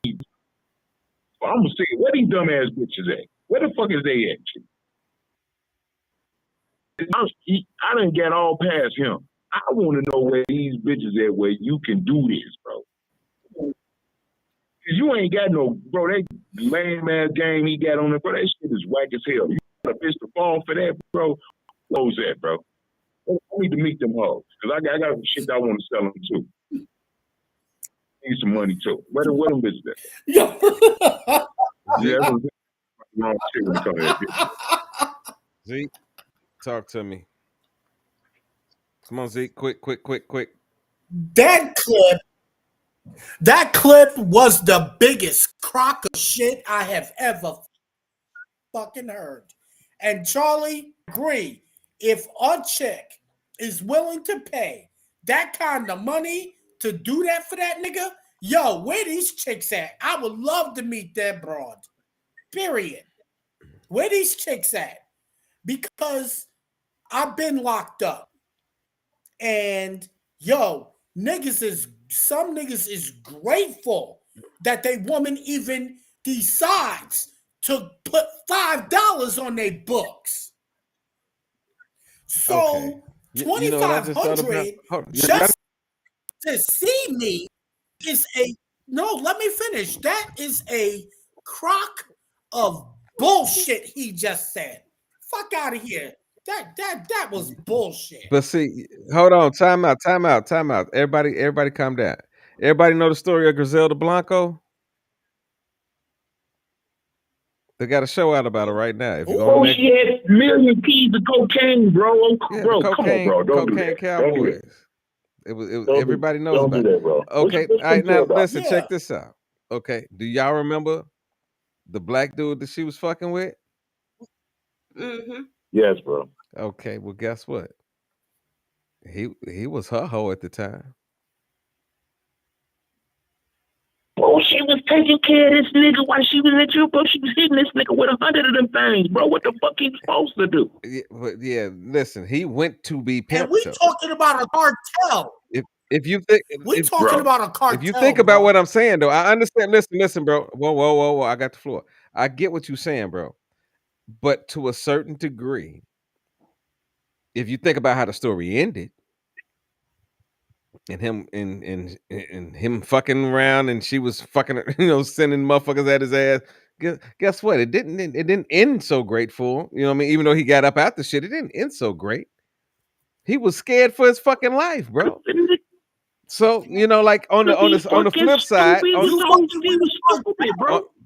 I'm gonna say, where these dumbass bitches at? Where the fuck is they at? I done got all past him. I want to know where these bitches at where you can do this, bro. Cause you ain't got no, bro, that lame ass game he got on it, bro, that shit is whack as hell. You got a bitch to fall for that, bro. What's that, bro? I need to meet them hoes. Cause I got some shit I want to sell them too. Need some money too. Where them bitches at? Yeah, that's wrong shit when it comes to that. Zeke, talk to me. Come on, Zeke, quick. That clip was the biggest crock of shit I have ever fucking heard. And Charlie, agree, if a chick is willing to pay that kind of money to do that for that nigga, yo, where these chicks at? I would love to meet that broad. Period. Where these chicks at? Because I've been locked up. And yo, some niggas is grateful that they woman even decides to put $5 on their books. So $2,500 just to see me is let me finish. That is a crock of bullshit he just said. Fuck out of here. That was bullshit. But see, hold on, time out. Everybody calm down. Everybody know the story of Griselda Blanco? They got a show out about it right now. If you she had million keys of cocaine, bro. Bro, come on, bro. Don't do that. Cowboys. Don't do that. It was everybody knows about it. Bro. Okay, all right, now listen, check this out. Okay, do y'all remember the black dude that she was fucking with? Mm-hmm. Yes, bro. Okay, well, guess what? He was her hoe at the time. Bro, she was taking care of this nigga while she was at you, bro. She was hitting this nigga with 100 of them things, bro. What the fuck he supposed to do? Yeah, listen, he went to be pimped. And we talking about a cartel. If you think We're talking about a cartel, if you think about bro. what I'm saying, though, I understand. Listen, bro. Whoa. I got the floor. I get what you're saying, bro. But to a certain degree, if you think about how the story ended, and him fucking around, and she was fucking, sending motherfuckers at his ass. Guess what? It didn't end so great for him. You know what I mean? Even though he got up out the shit, it didn't end so great. He was scared for his fucking life, bro. So like on the flip side,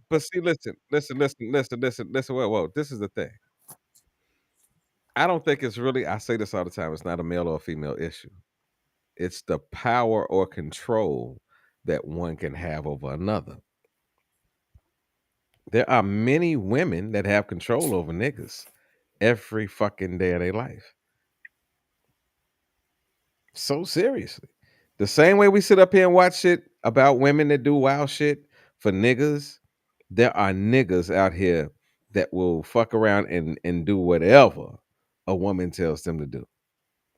but see, listen. Whoa. This is the thing. I don't think it's really. I say this all the time. It's not a male or female issue. It's the power or control that one can have over another. There are many women that have control over niggas every fucking day of their life. So seriously. The same way we sit up here and watch shit about women that do wild shit for niggas, there are niggas out here that will fuck around and do whatever a woman tells them to do.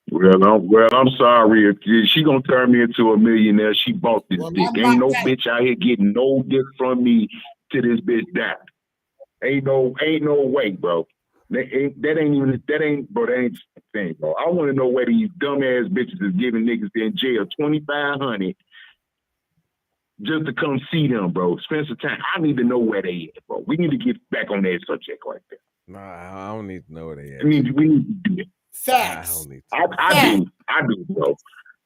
I'm sorry. If she gonna turn me into a millionaire, she bought this dick. Ain't no bitch out here getting no dick from me to this bitch die. Ain't no way, bro. That ain't the thing, bro. I want to know where these dumbass bitches is giving niggas in jail $2,500 just to come see them, bro. Spend some time. I need to know where they at, bro. We need to get back on that subject right there. Nah, I don't need to know where they at. We need to do it. Facts. I do, bro.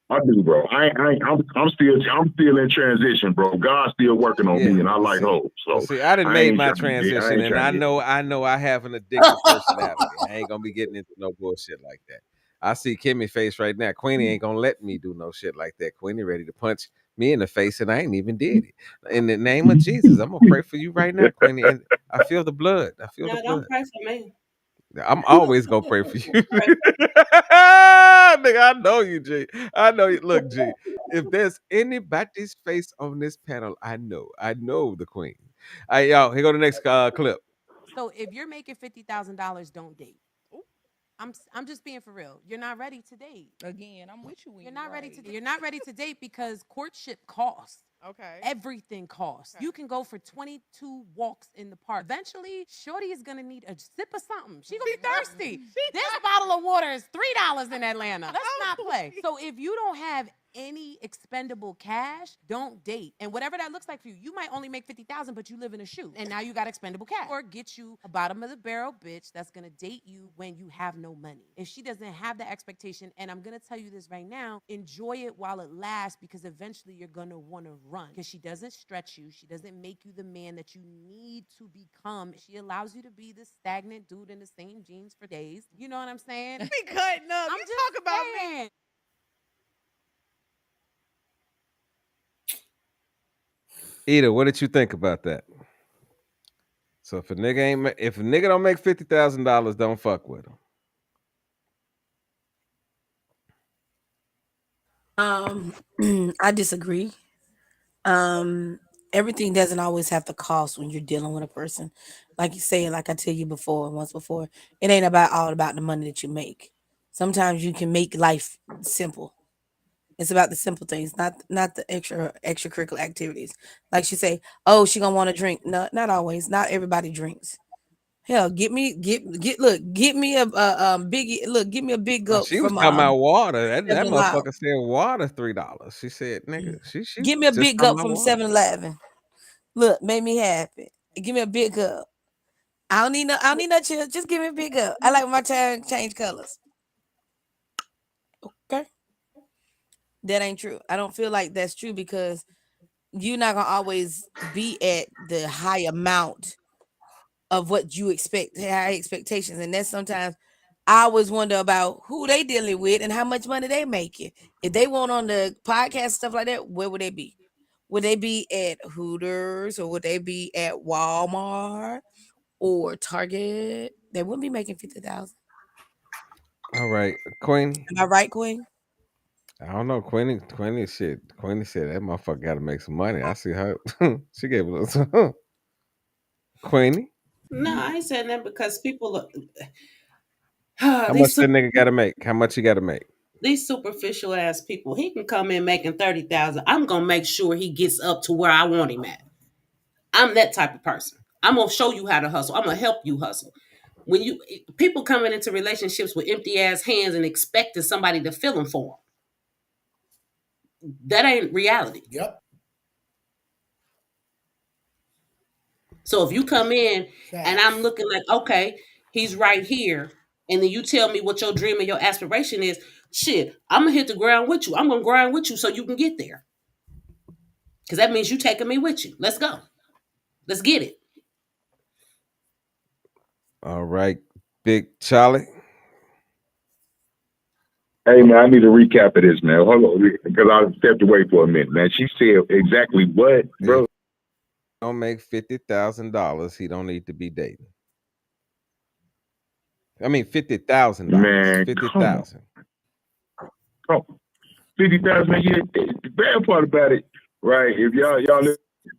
I do, bro. I'm still in transition, bro. God's still working on me, and I like hope. So see, I done made my transition, and I know I have an addictive personality. I ain't gonna be getting into no bullshit like that. I see Kimmy face right now. Queenie ain't gonna let me do no shit like that. Queenie ready to punch me in the face, and I ain't even did it. In the name of Jesus, I'm gonna pray for you right now, Queenie. And I feel the blood. Don't pray for me. I'm always gonna pray for you. Nigga, I know you, G. I know you. Look, G, if there's anybody's face on this panel, I know the queen. All right, y'all, here go the next clip. So if you're making $50,000, don't date. I'm just being for real. You're not ready to date. Again, I'm with you. You're not ready to. You're not ready to date because courtship costs. Okay. Everything costs. Okay. You can go for 22 walks in the park. Eventually, shorty is gonna need a sip of something. She gonna be thirsty. This bottle of water is $3 in Atlanta. Let's not play. So if you don't have any expendable cash, don't date. And whatever that looks like for you, you might only make 50,000, but you live in a shoe, and now you got expendable cash. Or get you a bottom of the barrel bitch that's gonna date you when you have no money. If she doesn't have that expectation, and I'm gonna tell you this right now, enjoy it while it lasts, because eventually you're gonna want to run, because she doesn't stretch you. She doesn't make you the man that you need to become. She allows you to be the stagnant dude in the same jeans for days. You know what I'm saying? Be cutting up. I'm You just talk about saying. me. Ida, what did you think about that? So if a nigga don't make $50,000, don't fuck with him. I disagree. Everything doesn't always have to cost when you're dealing with a person. Like you say, like I tell you once before, it ain't all about the money that you make. Sometimes you can make life simple. It's about the simple things, not the extracurricular activities. Like she say, oh, she gonna want to drink. No, not always. Not everybody drinks. Hell, get me a biggie. Look, give me a big Oh, gulp she was from talking about water. That 7-Eleven. motherfucker said water $3. She said, nigga, she Give me a just big talking gulp about from water. 7-Eleven. Look, made me happy. Give me a big gulp. I don't need no chill. Just give me a big gulp. I like my change colors. Okay. That ain't true. I don't feel like that's true, because you're not gonna always be at the high amount of what you expect, high expectations. And that's sometimes I always wonder about who they dealing with and how much money they making. If they want on the podcast, stuff like that, where would they be? Would they be at Hooters, or would they be at Walmart or Target? They wouldn't be making 50,000. All right, Queenie. Am I right, Queen? I don't know, Queenie shit. Queenie said that motherfucker got to make some money. I see her. She gave a little. Queenie. No, I ain't saying that because people look. How much that nigga got to make? How much he got to make? these superficial ass people, he can come in making 30,000. I'm gonna make sure he gets up to where I want him at. I'm that type of person. I'm gonna show you how to hustle. I'm gonna help you hustle. When you people coming into relationships with empty ass hands and expecting somebody to fill them for them, that ain't reality. Yep. So if you come in and Facts. I'm looking like, okay, he's right here, and then you tell me what your dream and your aspiration is, shit, I'm gonna hit the ground with you. I'm gonna grind with you so you can get there. Because that means you taking me with you. Let's go. Let's get it. All right, Big Charlie. Hey man, I need a recap of this, man. Hold on, because I stepped away for a minute, man. She said exactly what, bro? If he don't make $50,000, he don't need to be dating. I mean $50,000. Man, 50,000. Come on. 50,000 a year. The bad part about it, right? If y'all,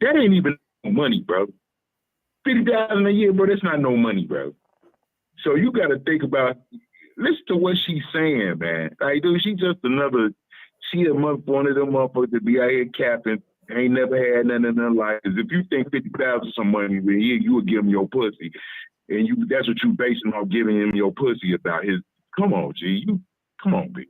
that ain't even money, bro. 50,000 a year, bro. That's not no money, bro. So you got to think about. Listen to what she's saying, man. Like, dude, she just another. She one of them motherfuckers that be out here capping. Ain't never had nothing in her life. If you think 50,000 some money, then you would give him your pussy, and that's what you basing on giving him your pussy about. Come on, G, come on, B.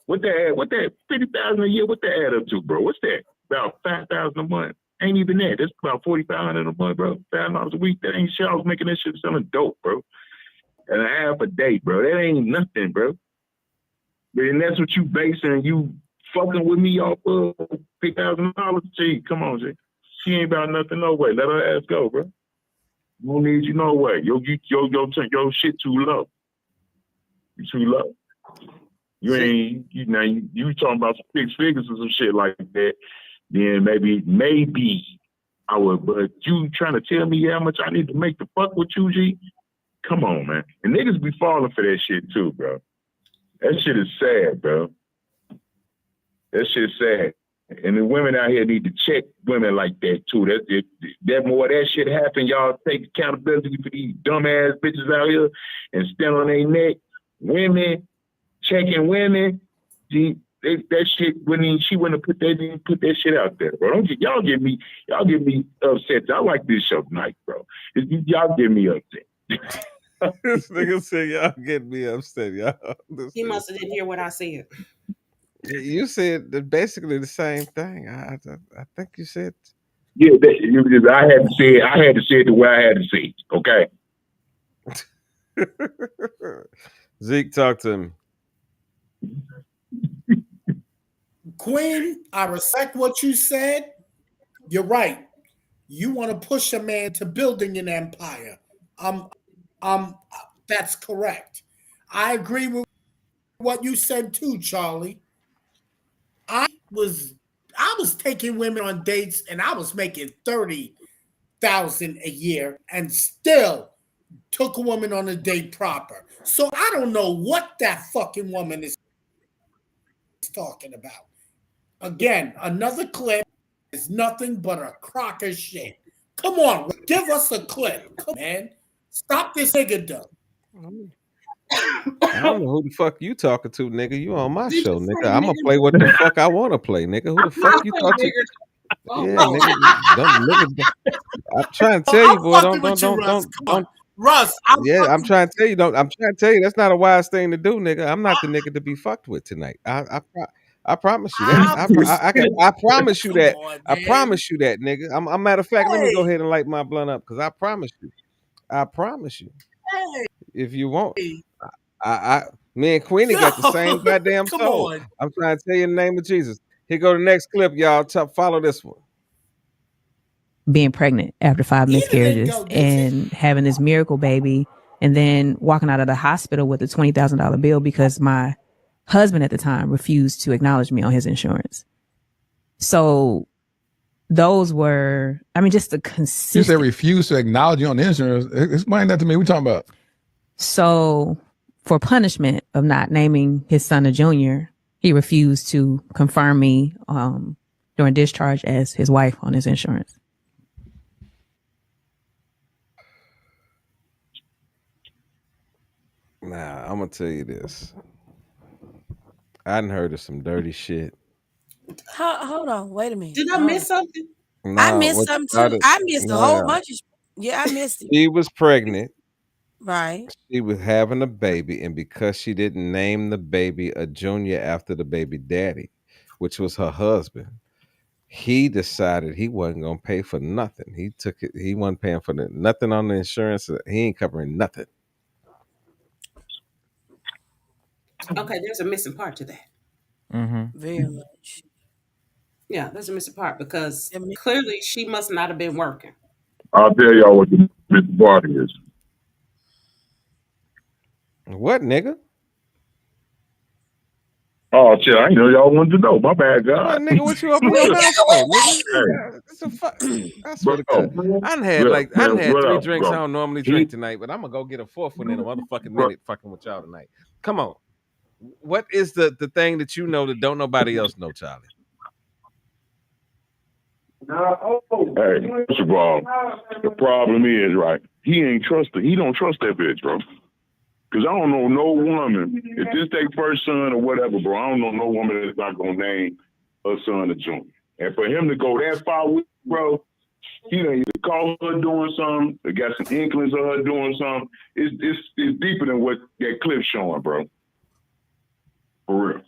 What that 50,000 a year? What that add up to, bro? What's that? About 5,000 a month? Ain't even that. That's about 4,500 a month, bro. $5 a week. That ain't shit. I was making that shit selling dope, bro. And a half a day, bro. That ain't nothing, bro. And that's what you basing you fucking with me off of $50,000. Gee, come on, G. She ain't about nothing, no way. Let her ass go, bro. Don't need you no way. Your shit too low. You too low. You ain't you talking about some 6 figures or some shit like that. Then maybe I would. But you trying to tell me how much I need to make to fuck with you, G? Come on, man. And niggas be falling for that shit too, bro. That shit is sad, bro. That shit's sad. And the women out here need to check women like that too. That more that shit happen, y'all take accountability for these dumbass bitches out here and stand on their neck. Women checking women. That shit she wouldn't put that shit out there, bro. Y'all get me upset. I like this show tonight, bro. Y'all get me upset. This nigga said y'all get me upset, y'all. He must have didn't hear what I said. You said basically the same thing. I think you said. Yeah, I had to say it the way I had to say it. Okay. Zeke, talk to me. Queen, I respect what you said. You're right. You want to push a man to building an empire. That's correct. I agree with what you said too, Charlie. I was taking women on dates and I was making 30,000 a year and still took a woman on a date proper. So I don't know what that fucking woman is talking about. Again, another clip is nothing but a crock of shit. Come on, give us a clip. Come on, man. Stop this nigga dumb. I don't know who the fuck you talking to, nigga. You on my show, nigga. I'm gonna play what the fuck I want to play, nigga. Who the fuck you talk to? Yeah, nigga. I'm trying to tell you, boy. Don't. Russ. Yeah, I'm trying to tell you. I'm trying to tell you that's not a wise thing to do, nigga. I'm not the nigga to be fucked with tonight. I promise you that. I promise you that. I promise you that, nigga. I'm matter of fact. Let me go ahead and light my blunt up because I promise you. I promise you. If you want, me and Queenie got the same goddamn soul. I'm trying to tell you in the name of Jesus. Here go the next clip, y'all. Follow this one. Being pregnant after 5 miscarriages and having this miracle baby, and then walking out of the hospital with a $20,000 bill because my husband at the time refused to acknowledge me on his insurance. So those were, just the consistent. You said refuse to acknowledge you on the insurance. Explain that to me. What are you talking about? So for punishment of not naming his son a junior, he refused to confirm me during discharge as his wife on his insurance. Nah, I'm gonna tell you this. I done heard of some dirty shit. Hold on, wait a minute. Did I miss something? I Nah, missed what something too. started? I missed a whole Nah, bunch of. Yeah, I missed it. she was pregnant. Right. She was having a baby, and because she didn't name the baby a junior after the baby daddy, which was her husband, he decided he wasn't gonna pay for nothing. He took it. He wasn't paying for nothing on the insurance. He ain't covering nothing. Okay, there's a missing part to that. Very much. Yeah, there's a missing part because clearly she must not have been working. I'll tell y'all what the missing part is. What, nigga? Oh shit! I didn't know y'all wanted to know. My bad, God. What, nigga? What you open your mouth for, nigga? It's a fuck. I swear to God. I done had 3 drinks I don't normally drink tonight, but I'm gonna go get a 4th one in a motherfucking minute fucking with y'all tonight. Come on. What is the thing that you know that don't nobody else know, Charlie? Hey, first of all, the problem is, right, he don't trust that bitch, bro. Because I don't know no woman, if this their first son or whatever, bro, I don't know no woman that's not going to name her son a junior. And for him to go that far with, bro, he done either caught her doing something, or got some inklings of her doing something. It's deeper than what that clip's showing, bro. For real.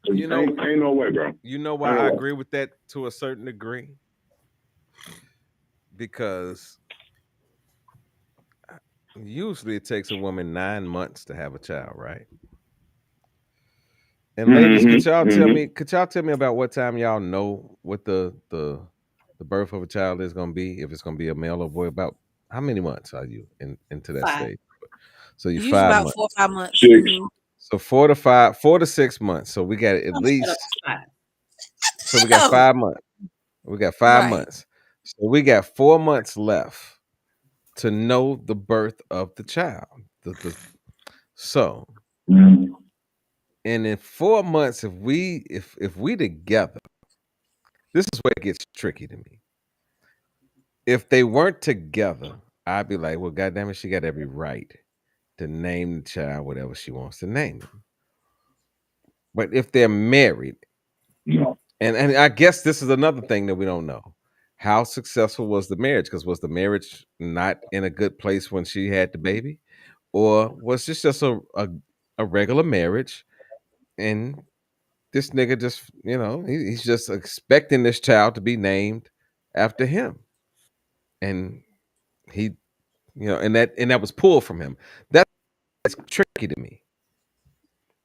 You know, ain't no way, bro. You know why I agree with that to a certain degree? Because usually it takes a woman 9 months to have a child, right? And ladies, could y'all tell me about what time y'all know what the birth of a child is gonna be, if it's gonna be a male or boy? About how many months are you into that 5. stage? So you Usually 5 about months. 4 or 5 months. 6. So 4 to 6 months. So we got at least. So we got 5 months. We got 5 months. So we got 4 months left to know the birth of the child. So, and in 4 months, if we together, this is where it gets tricky to me. If they weren't together, I'd be like, well, goddamn it, she got every right to name the child whatever she wants to name him. But if they're married, and I guess this is another thing that we don't know. How successful was the marriage? Because was the marriage not in a good place when she had the baby? Or was this just a regular marriage? And this nigga just, he's just expecting this child to be named after him. And he, and that was pulled from him. That's tricky to me.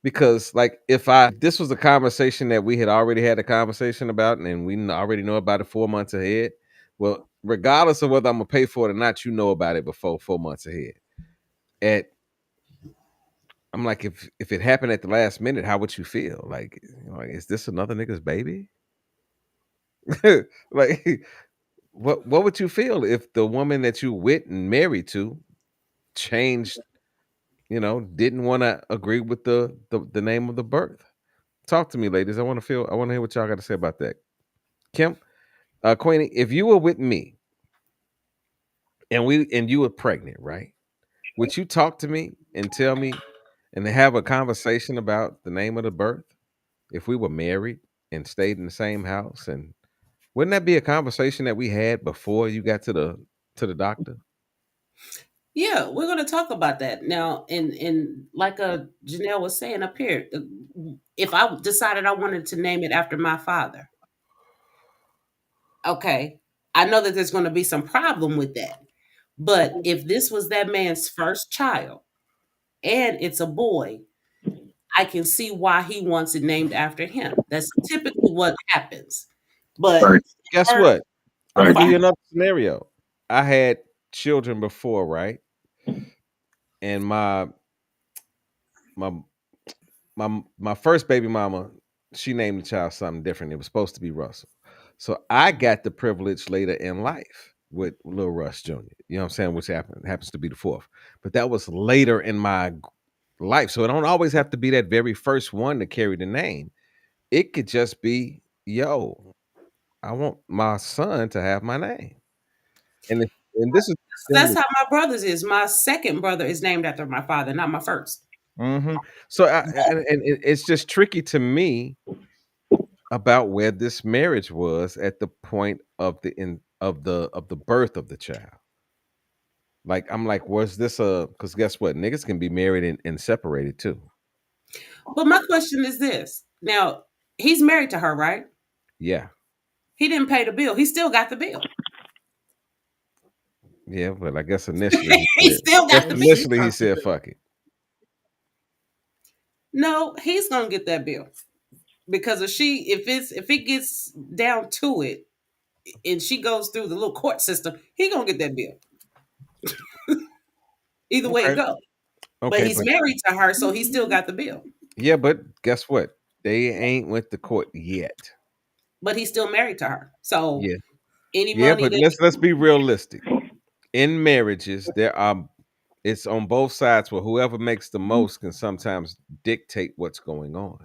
Because like if this was a conversation that we had already had a conversation about and we already know about it 4 months ahead, well, regardless of whether I'm gonna pay for it or not, you know about it before 4 months ahead. I'm like, if it happened at the last minute, how would you feel? Like, is this another nigga's baby? Like, what would you feel if the woman that you with and married to changed, didn't want to agree with the name of the birth? Talk to me, ladies. I want to hear what y'all got to say about that. Kim, Queenie, if you were with me and you were pregnant, right? Would you talk to me and tell me and have a conversation about the name of the birth if we were married and stayed in the same house? And wouldn't that be a conversation that we had before you got to the doctor? Yeah, we're going to talk about that now. And like Janelle was saying up here, if I decided I wanted to name it after my father, okay, I know that there's going to be some problem with that. But if this was that man's first child and it's a boy, I can see why he wants it named after him. That's typically what happens. But guess what? I'm gonna give you another scenario. I had children before, right? And my first baby mama, she named the child something different. It was supposed to be Russell. So I got the privilege later in life with Lil Russ Jr. You know what I'm saying? Which happens to be the 4th. But that was later in my life. So it don't always have to be that very first one to carry the name. It could just be, yo, I want my son to have my name. And this is that's how my brother's is. My second brother is named after my father, not my first. So, and it's just tricky to me about where this marriage was at the point of the birth of the child. Like, I'm like, was this because guess what? Niggas can be married and separated too. But my question is this. Now, he's married to her, right? Yeah. He didn't pay the bill. He still got the bill. Yeah, but I guess initially he still got the bill. initially he said fuck it. No, he's gonna get that bill. Because if it gets down to it and she goes through the little court system, he gonna get that bill. Either way it goes. But he's married to her, so he still got the bill. Yeah, but guess what? They ain't went to court yet. But he's still married to her. So yeah. any Yeah, money but that let's be realistic. In marriages, there are it's on both sides where whoever makes the most can sometimes dictate what's going on.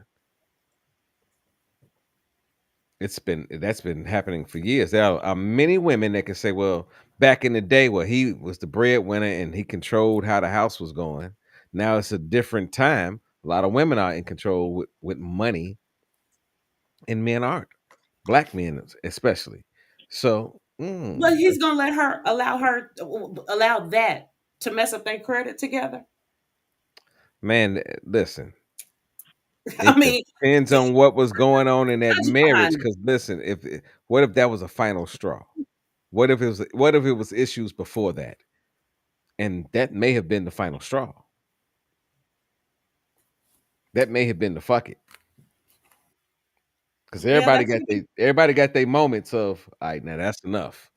That's been happening for years. There are many women that can say, well, back in the day where he was the breadwinner and he controlled how the house was going. Now it's a different time. A lot of women are in control with money, and men aren't. Black men especially. So but he's gonna allow that to mess up their credit together. Man, listen. I mean, depends on what was going on in that marriage. Because listen, what if that was a final straw? What if it was issues before that? And that may have been the final straw. That may have been the fuck it. Because everybody got their moments of, all right, now that's enough.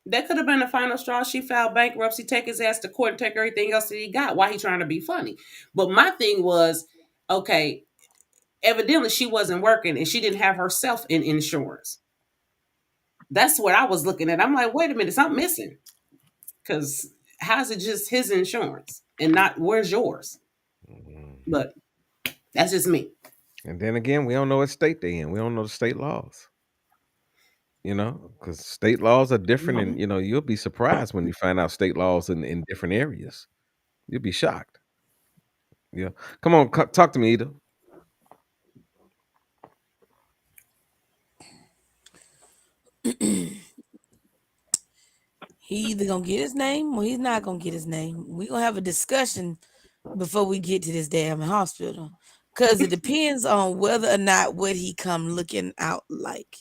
That could have been the final straw. She filed bankruptcy, take his ass to court, and take everything else that he got. Why he trying to be funny? But my thing was, okay, evidently she wasn't working and she didn't have herself in insurance. That's what I was looking at. I'm like, wait a minute, something missing. Because how's it just his insurance and not where's yours? But that's just me. And then again, we don't know what state they in. We don't know the state laws. You know, because state laws are different, and you'll be surprised when you find out state laws in different areas. You'll be shocked. Yeah, come on, talk to me, Ida. He either gonna get his name or he's not gonna get his name. We gonna have a discussion before we get to this damn hospital, because it depends on whether or not what he come looking out like.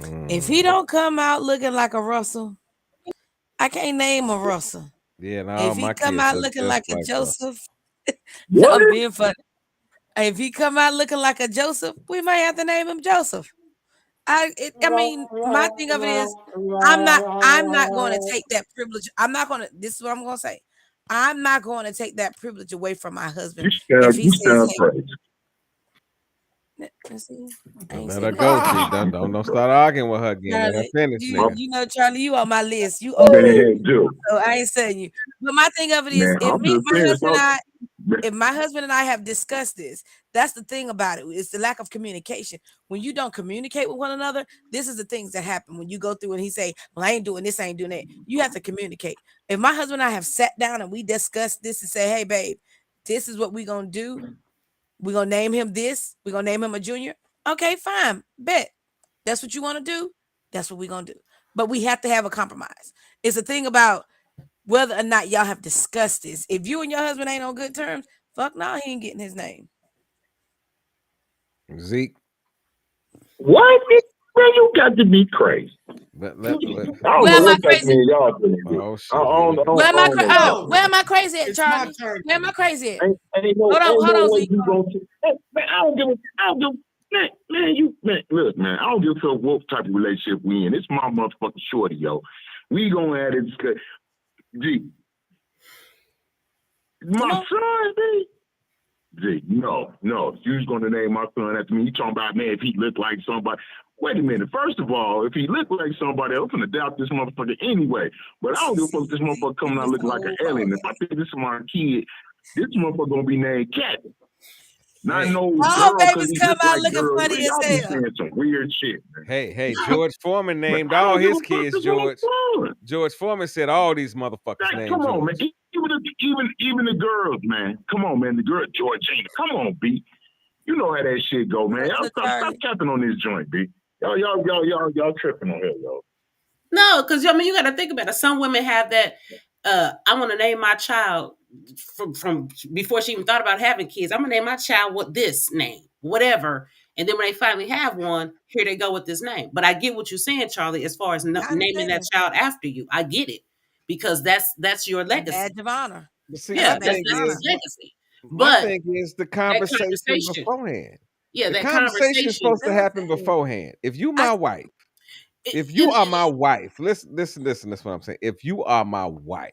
If he don't come out looking like a Russell, I can't name a Russell. Yeah, no, if he come out looking like a Joseph, I'm being funny. If he come out looking like a Joseph, we might have to name him Joseph. I mean, my thing of it is, I'm not going to take that privilege. This is what I'm going to say. I'm not going to take that privilege away from my husband. You sound crazy. Let her go. Don't start arguing with her again. Charlie, Let her finish, you know, Charlie, you on my list. You so I ain't saying you. But my thing of it is, if my husband and I have discussed this, that's the thing about it. It's the lack of communication. When you don't communicate with one another, this is the things that happen when you go through and he say, well, I ain't doing this, I ain't doing that. You have to communicate. If my husband and I have sat down and we discussed this and say, hey, babe, this is what we're going to do. We're going to name him this. We're going to name him a junior. Okay, fine. Bet. That's what you want to do. That's what we're going to do. But we have to have a compromise. It's a thing about whether or not y'all have discussed this. If you and your husband ain't on good terms, fuck no, he ain't getting his name. Zeke. What? Man, you got to be crazy. Where am I crazy? Where am I crazy at, Charlie? Where am I crazy at? Hold on, Zeke. Man, I don't give look, man, I don't give a fuck what type of relationship we in. It's my motherfucking shorty, yo. We gonna have it. G. My son, G. No. You's gonna name my son after me. You talking about, man, if he looked like somebody. Wait a minute. First of all, if he looked like somebody, I'm gonna doubt this motherfucker anyway. But I don't give a fuck if this motherfucker coming out looking like an alien. If I think this is my kid, this motherfucker gonna be named Cat. Not no all babies come out looking funny as hell. Saying some weird shit, man. Hey, George Foreman named all his kids George. George Foreman said all these motherfuckers named Come on, George. man. even the girls, man. Come on, man. The girl Georgina. Come on, B. You know how that shit go, man. Y'all stop capping on this joint, B. Y'all tripping on here, yo. No, because I mean you got to think about it. Some women have that. I want to name my child from before she even thought about having kids. I'm gonna name my child with this name, whatever. And then when they finally have one, here they go with this name. But I get what you're saying, Charlie, as far as naming that child after you. I get it because that's your legacy. Badge of honor. See, Yeah, my that's thing his is, legacy. my But thing is the conversation conversation. beforehand. Yeah, The that conversation is supposed to happen beforehand. If you my wife, if you are my wife, listen, that's what I'm saying. If you are my wife,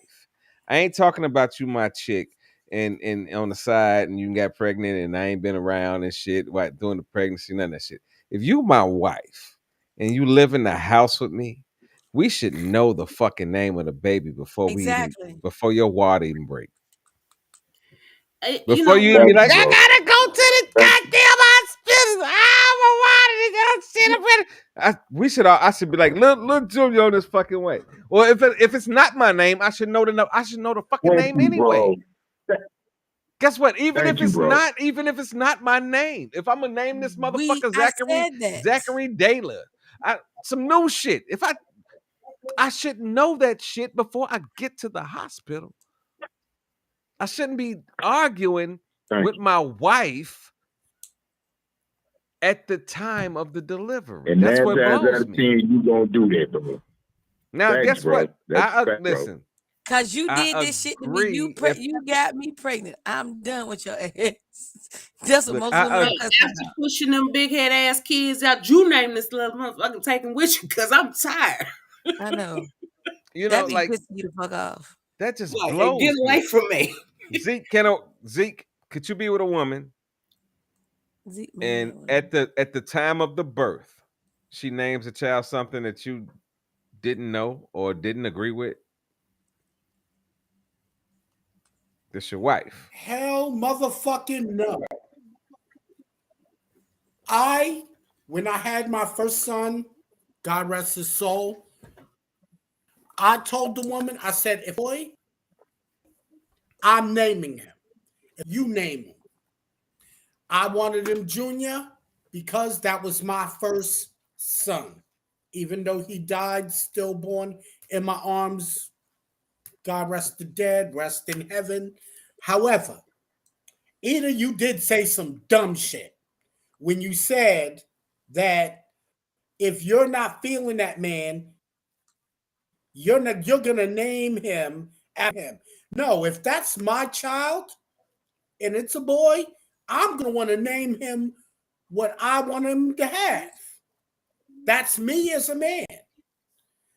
I ain't talking about you, my chick, and on the side, and you got pregnant, and I ain't been around and shit, what doing the pregnancy, none of that shit. If you my wife and you live in the house with me, we should know the fucking name of the baby before before your water even break. Before you even be like, I gotta go to the goddamn hospital. I should be like, little Junior on this fucking way. Or if it's not my name, I should know the fucking name anyway. Guess what? Even if it's not my name, if I'm gonna name this motherfucker Zachary Daler, some new shit. If I should know that shit before I get to the hospital. I shouldn't be arguing with my wife at the time of the delivery. And that's what blows me. You gonna do that, bro. Now, guess what? Listen. Cause you did this shit to me. You got me pregnant. I'm done with your ass. That's what most women after pushing them big head ass kids out, you name this little motherfucker, take him with you because I'm tired. I know. You That'd know, be like good for you to fuck off. That just blows. Get away from me. Zeke, could you be with a woman? Zeke, and at the time of the birth, she names a child something that you didn't know or didn't agree with? This your wife. Hell motherfucking no. When I had my first son, God rest his soul, I told the woman, I said, if boy, I'm naming him. If you name him. I wanted him Junior because that was my first son. Even though he died stillborn in my arms, God rest the dead, rest in heaven. However, either you did say some dumb shit when you said that if you're not feeling that man, you're gonna name him after him. No, if that's my child and it's a boy, I'm gonna want to name him what I want him to have. That's me as a man.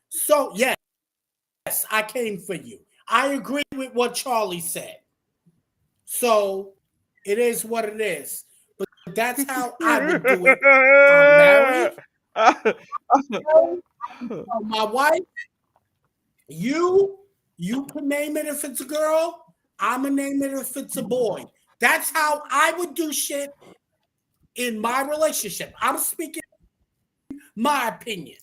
So yes, I came for you. I agree with what Charlie said. So it is what it is. But that's how I would do it. I'm married. My wife, you can name it if it's a girl. I'm gonna name it if it's a boy. That's how I would do shit in my relationship. I'm speaking my opinion.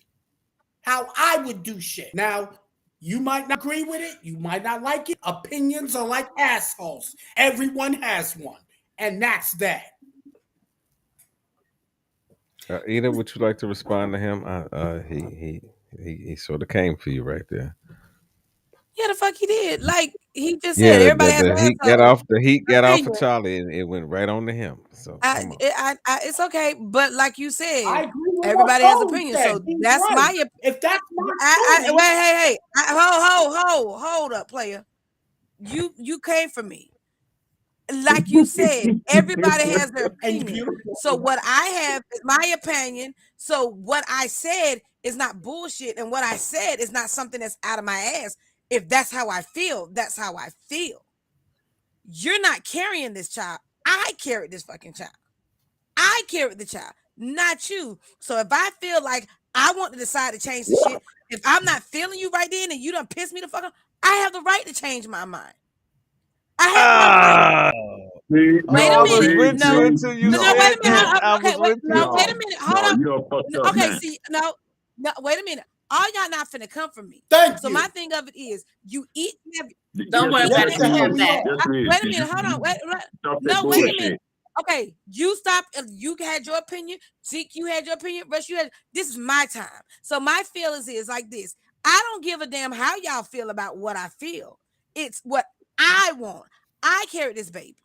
How I would do shit. Now, you might not agree with it. You might not like it. Opinions are like assholes. Everyone has one. And that's that. Eda, would you like to respond to him? He sort of came for you right there. Yeah, the fuck he did. Like he just said, everybody has the heat got off of Charlie, and it went right on to him. So it's okay, but like you said, everybody has opinions. So that's right. my opinion. If that's my opinion, hey, hold up, player. You came for me. Like you said, everybody has their opinion. So what I have is my opinion. So what I said is not bullshit, and what I said is not something that's out of my ass. If that's how I feel, that's how I feel. You're not carrying this child. I carried this fucking child. I carried the child, not you. So if I feel like I want to decide to change the shit, if I'm not feeling you right then and you done piss me the fuck off, I have the right to change my mind. I have wait a minute. No, wait a minute. Hold on. Okay, see, no, wait a minute. All y'all not finna come from me. Thank you. So my thing of it is, you eat. Don't worry about it. You come back. Wait a minute. Hold on. Wait a minute. Okay, you stop. You had your opinion. Zeke, you had your opinion. Rush, you had. This is my time. So my feelings is like this. I don't give a damn how y'all feel about what I feel. It's what I want. I carry this baby.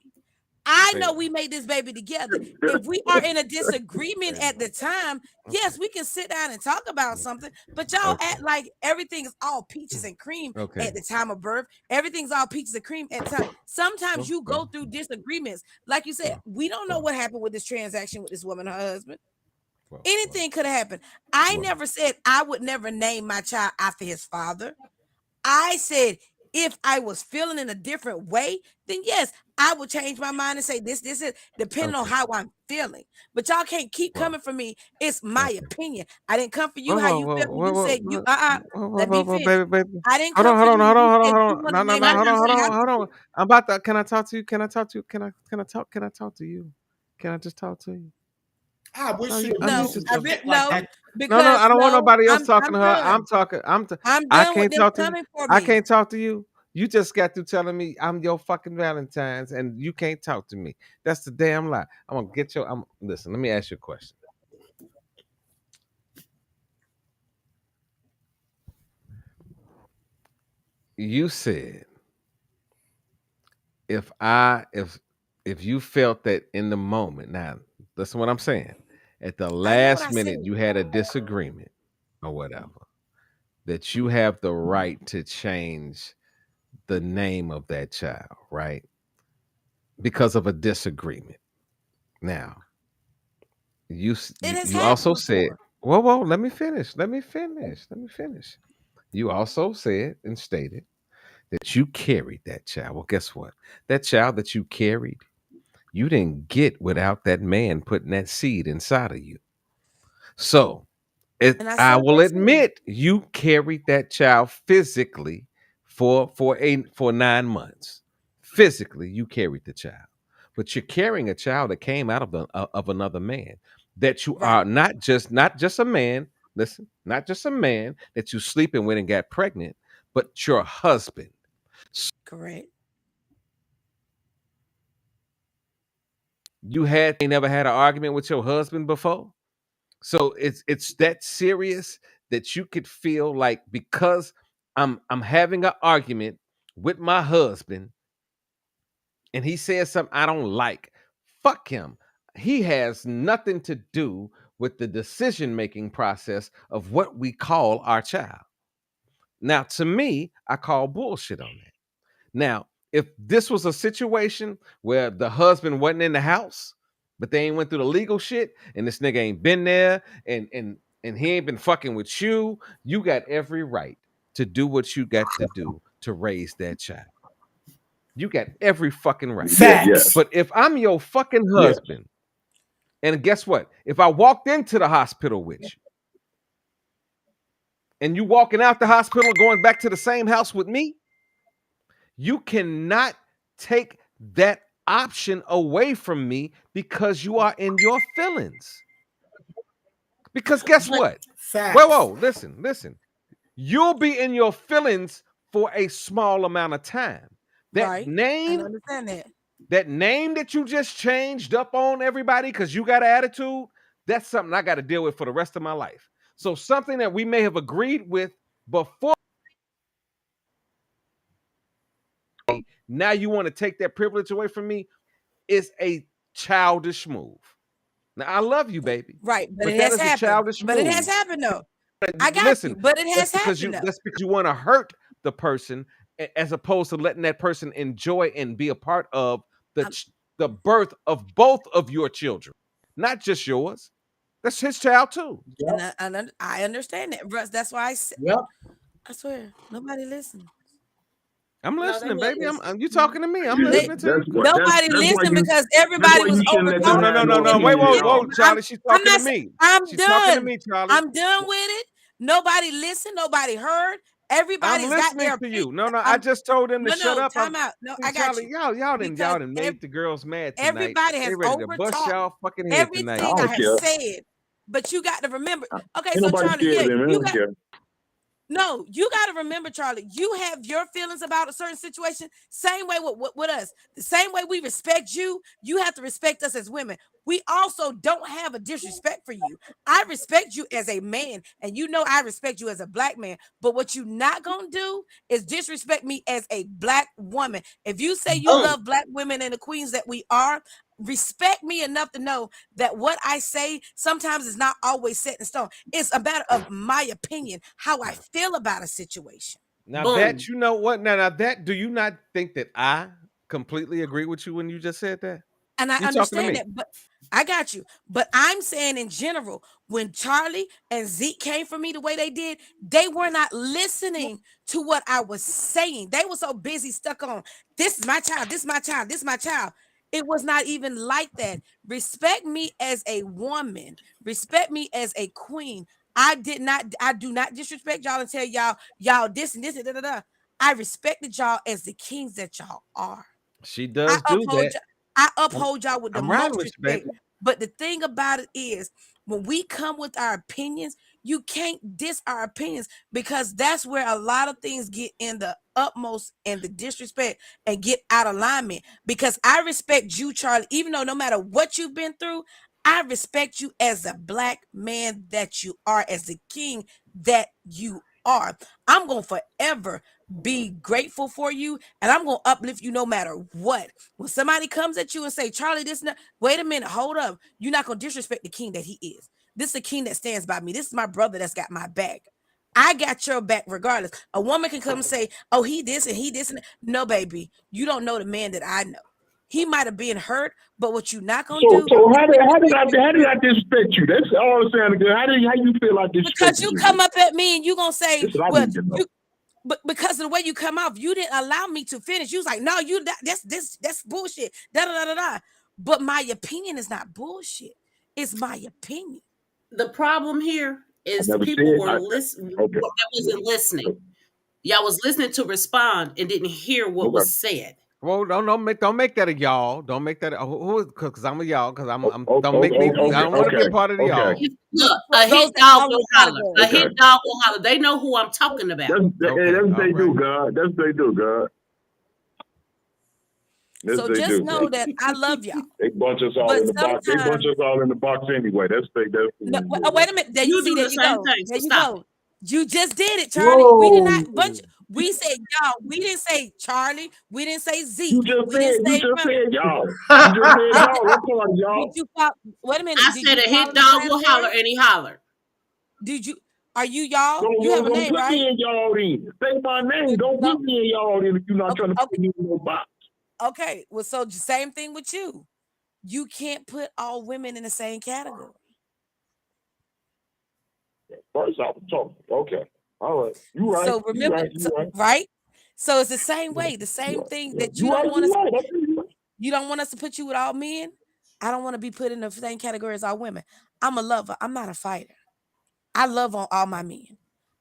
I know we made this baby together. If we are in a disagreement at the time, yes, we can sit down and talk about something. But y'all act like everything is all peaches and cream at the time of birth. Everything's all peaches and cream at the time. Sometimes you go through disagreements. Like you said, we don't know what happened with this transaction with this woman, her husband. Anything could have happened. I never said I would never name my child after his father. I said, if I was feeling in a different way, then yes, I would change my mind and say this is depending on how I'm feeling. But y'all can't keep coming for me. It's my opinion. I didn't come for you how you felt when you said you let me finish. Baby. I didn't Hold come for you. on. No. Hold on. I'm about to. Can I talk to you? Can I talk to you? Can I talk to you? Can I just talk to you? I wish you no, no, I don't want nobody else talking to her. I'm talking. I'm I done can't with them talk to coming you. for me. I can't talk to you. You just got through telling me I'm your fucking Valentine's and you can't talk to me. That's the damn lie. I'm gonna get your. Listen. Let me ask you a question. You said if you felt that in the moment. Now, listen what I'm saying. At the last minute, you had a disagreement or whatever. That you have the right to change the name of that child, right? Because of a disagreement. Now, you also said, whoa, let me finish. You also said and stated that you carried that child. Well, guess what? That child that you carried, you didn't get without that man putting that seed inside of you. So, I will admit you carried that child physically for 9 months. Physically, you carried the child, but you're carrying a child that came out of another man. That you are not just a man. Listen, not just a man that you sleeping with and got pregnant, but your husband. Correct. You never had an argument with your husband before. So it's that serious that you could feel like because I'm having an argument with my husband and he says something I don't like, fuck him. He has nothing to do with the decision-making process of what we call our child. Now, to me, I call bullshit on that. Now, if this was a situation where the husband wasn't in the house, but they ain't went through the legal shit, and this nigga ain't been there, and he ain't been fucking with you, you got every right to do what you got to do to raise that child. You got every fucking right. Facts. But if I'm your fucking husband, and guess what? If I walked into the hospital with you, and you walking out the hospital going back to the same house with me, you cannot take that option away from me because you are in your feelings. Because guess what? Facts. Whoa, listen. You'll be in your feelings for a small amount of time. That name, I understand that. That name that you just changed up on everybody because you got an attitude, that's something I got to deal with for the rest of my life. So something that we may have agreed with before, now you want to take that privilege away from me, is a childish move. Now I love you, baby. Right, but it that has is happened. a childish But move. it has happened though. I got Listen, you, but it has happened. That's because you want to hurt the person as opposed to letting that person enjoy and be a part of the birth of both of your children, not just yours. That's his child too. Yep. And I understand that, Russ. That's why I said. Yep. I swear, nobody listens. I'm listening, baby. You talking to me? I'm listening to you. Nobody listened because everybody was over talking. No. Wait, whoa, Charlie. She's talking to me. She's talking to me, Charlie. I'm done with it. Nobody listened. Nobody heard. Everybody's got their to you. No. I just told them to shut up. Time out. No, I got Charlie, you. Y'all didn't made the girls mad tonight. Everybody has bust y'all fucking head everything tonight. I have said. But you got to remember. Okay, so Charlie, No, you got to remember, Charlie, you have your feelings about a certain situation. Same way with us. The same way we respect you, you have to respect us as women. We also don't have a disrespect for you. I respect you as a man, and you know I respect you as a black man. But what you not gonna do is disrespect me as a black woman. If you say you love black women and the queens that we are, respect me enough to know that what I say sometimes is not always set in stone. It's a matter of my opinion, how I feel about a situation. Now Boom. that you know what now that do you not think that I completely agree with you when you just said that? And I You talking to understand me? that, but I got you. But I'm saying in general, when Charlie and Zeke came for me the way they did, they were not listening to what I was saying. They were so busy stuck on this is my child, this is my child, this is my child. It was not even like that. Respect me as a woman, respect me as a queen. I do not disrespect y'all and tell y'all this and this and da da da. I respected y'all as the kings that y'all are. She I does do uphold that. y'all. I I'm, uphold y'all with the I'm riding most with you, baby. respect. But the thing about it is, when we come with our opinions, you can't diss our opinions because that's where a lot of things get in the utmost and the disrespect and get out of alignment. Because I respect you, Charlie, even though no matter what you've been through, I respect you as a black man that you are, as the king that you are. I'm going to forever be grateful for you, and I'm going to uplift you no matter what. When somebody comes at you and say, Charlie, this, wait a minute, hold up. You're not going to disrespect the king that he is. This is the king that stands by me. This is my brother that's got my back. I got your back regardless. A woman can come and say, oh, he this and he this. And no, baby, you don't know the man that I know. He might have been hurt, but what you not going to do So is how did I disrespect you? That's all I'm saying. How you feel I because disrespected you you? come up at me and you going to say, This is what I well, need to know. you, but because of the way you come off, you didn't allow me to finish. You was like, no, that's bullshit. Da da da da da. But my opinion is not bullshit. It's my opinion. The problem here I is never people said were I listening. okay. That wasn't listening. Y'all was listening to respond and didn't hear what Okay. was said. Well, don't make that a y'all. Don't make that because I'm a y'all because I'm Oh, don't oh, make me. oh, I don't want to be a part of the okay. y'all. Look, For a those hit that dog follow will the holler. A category. hit dog will holler. They know who I'm talking about. That's Okay, what all they right. do, God. That's what they do, God. That's So what they just do. know that I love y'all. They bunch us all But in the box. They bunch sometimes, us all in the box anyway. That's no, what they wait a minute. There you You see, do there the you same go. thing, There so you stop it. go. You just did it, Charlie. We did not Whoa. we said y'all. We didn't say Charlie. We didn't say You Zeke. just We didn't said say y'all. You just said Did, y'all. I'm part of did y'all. you follow, wait a minute. I Did said you a follow hit the dog will holler, category? and he hollered. Did you are you y'all? You have a Don't name, put right? me in y'all then. Say my name. Well, Don't no, put me in y'all then if you're not okay, trying to put me in no box. okay. Well, so the same thing with you. You can't put all women in the same category. First off, talk. Okay. All right. You right. So You remember, right. You right. right? So it's the same way, the You same right. thing Yeah. that You right. You right. you don't want us to put you with all men. I don't want to be put in the same category as all women. I'm a lover. I'm not a fighter. I love on all my men.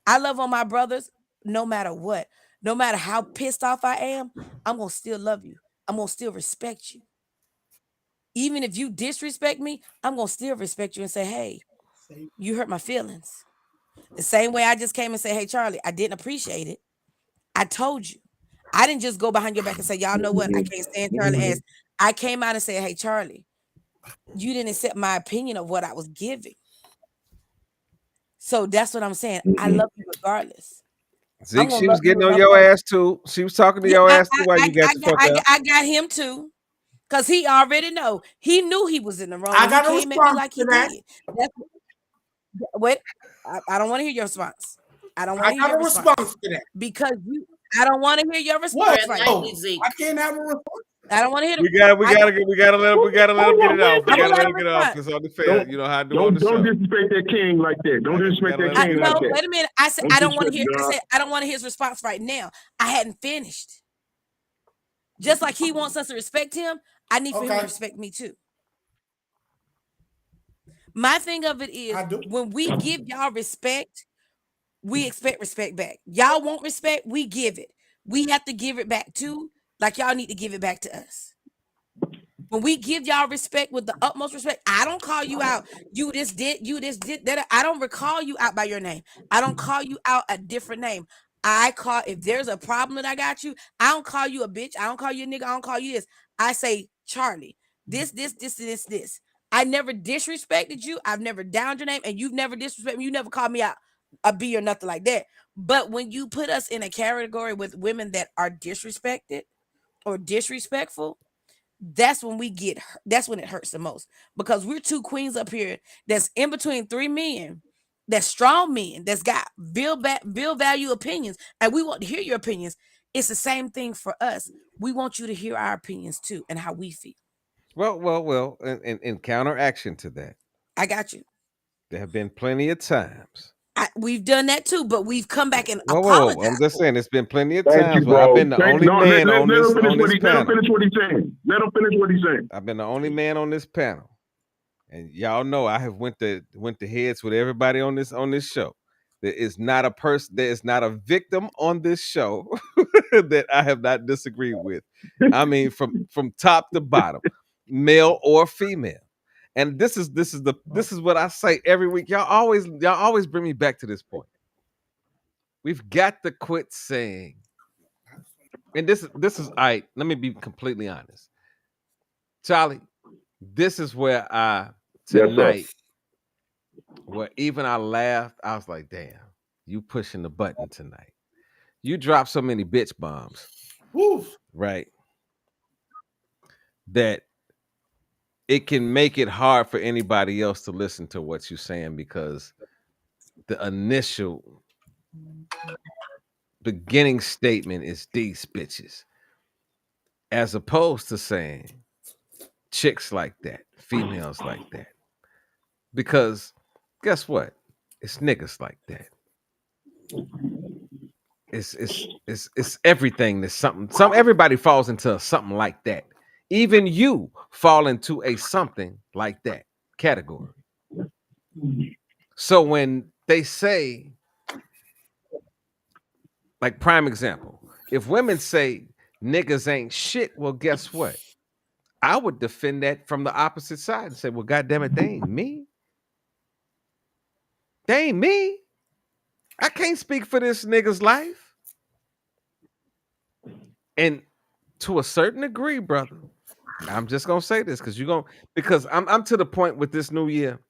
I love on my brothers no matter what. No matter how pissed off I am, I'm going to still love you. I'm going to still respect you. Even if you disrespect me, I'm going to still respect you and say, hey, you hurt my feelings. The same way I just came and say, hey, Charlie, I didn't appreciate it. I told you. I didn't just go behind your back and say, y'all know what? I can't stand Charlie as I came out and said, hey, Charlie, you didn't accept my opinion of what I was giving. So that's what I'm saying. I love you regardless. I'm Zeke, gonna she love was you getting on enough. your ass too. She was talking to Yeah, your ass too while you got the fuck up. I got him too. Cause he already know. He knew he was in the wrong I when he got a came at me response like he to that. did. That's wait. I don't want to hear your response. I don't want I to hear got your a response response to that. because I don't want to hear your Whoa. response Tread right now. lightly, Zeke. I can't have a response. I don't want to hear. We gotta let him get it off. We I'm gonna gotta let let him him get it off. respond. It's only fair. You know how I do on the Don't show. disrespect that king like that. Don't We disrespect gotta that let him king get it like No, off. that. wait a minute. I said Don't I don't want to disrespect hear. I God. said I don't want to hear his response right now. I hadn't finished. Just like he wants us to respect him, I need for him to Okay. respect me too. My thing of it I is do. when we give y'all respect, we expect respect back. Y'all want respect, we give it. We have to give it back too. Like y'all need to give it back to us. When we give y'all respect with the utmost respect, I don't call you out. You this did that. I don't recall you out by your name. I don't call you out a different name. I call, if there's a problem that I got you, I don't call you a bitch. I don't call you a nigga. I don't call you this. I say, Charlie, this. I never disrespected you. I've never downed your name, and you've never disrespected me. You never called me out a B or nothing like that. But when you put us in a category with women that are disrespected or disrespectful, that's when that's when it hurts the most, because we're two queens up here that's in between three men, that's strong men, that's got real value opinions, and we want to hear your opinions. It's the same thing for us. We want you to hear our opinions too and how we feel. Well. In counteraction to that, I got you. there have been plenty of times. We've done that too, but we've come back and Whoa. apologized. I'm just saying, it's been plenty of Thank you, times where I've bro. been the only No, man let on him this finish what panel. let him finish what he's saying. Let him finish what he's saying. I've been the only man on this panel, and y'all know I have went to heads with everybody on this show. There is not a person, there is not a victim on this show that I have not disagreed with. I mean, from top to bottom, male or female. And this is what I say every week. Y'all always bring me back to this point. We've got to quit saying, and this is let me be completely honest. Charlie, this is where tonight, where even I laughed, I was like, damn, you pushing the button tonight. You dropped so many bitch bombs. Woo. Right? That it can make it hard for anybody else to listen to what you're saying, because the initial beginning statement is these bitches, as opposed to saying chicks like that, females like that. Because guess what? It's niggas like that. It's everything that's something. Everybody falls into something like that. Even you fall into a something like that category. So when they say, like, prime example, if women say niggas ain't shit, well, guess what? I would defend that from the opposite side and say, well, goddamn it, they ain't me. They ain't me. I can't speak for this nigga's life. And to a certain degree, brother, I'm just gonna say this because I'm to the point with this new year.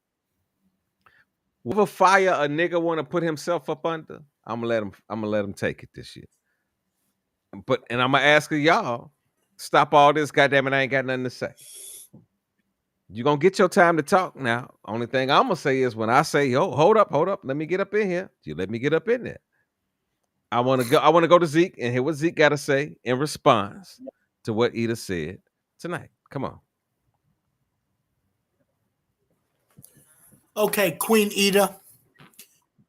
Whatever fire a nigga want to put himself up under, I'm gonna let him take it this year. But I'm gonna ask y'all, stop all this. Goddamn it, I ain't got nothing to say. You gonna get your time to talk now. Only thing I'm gonna say is, when I say, yo, hold up, let me get up in here. You let me get up in there. I want to go to Zeke and hear what Zeke got to say in response to what Ida said tonight. Come on. Okay, Queen Ida,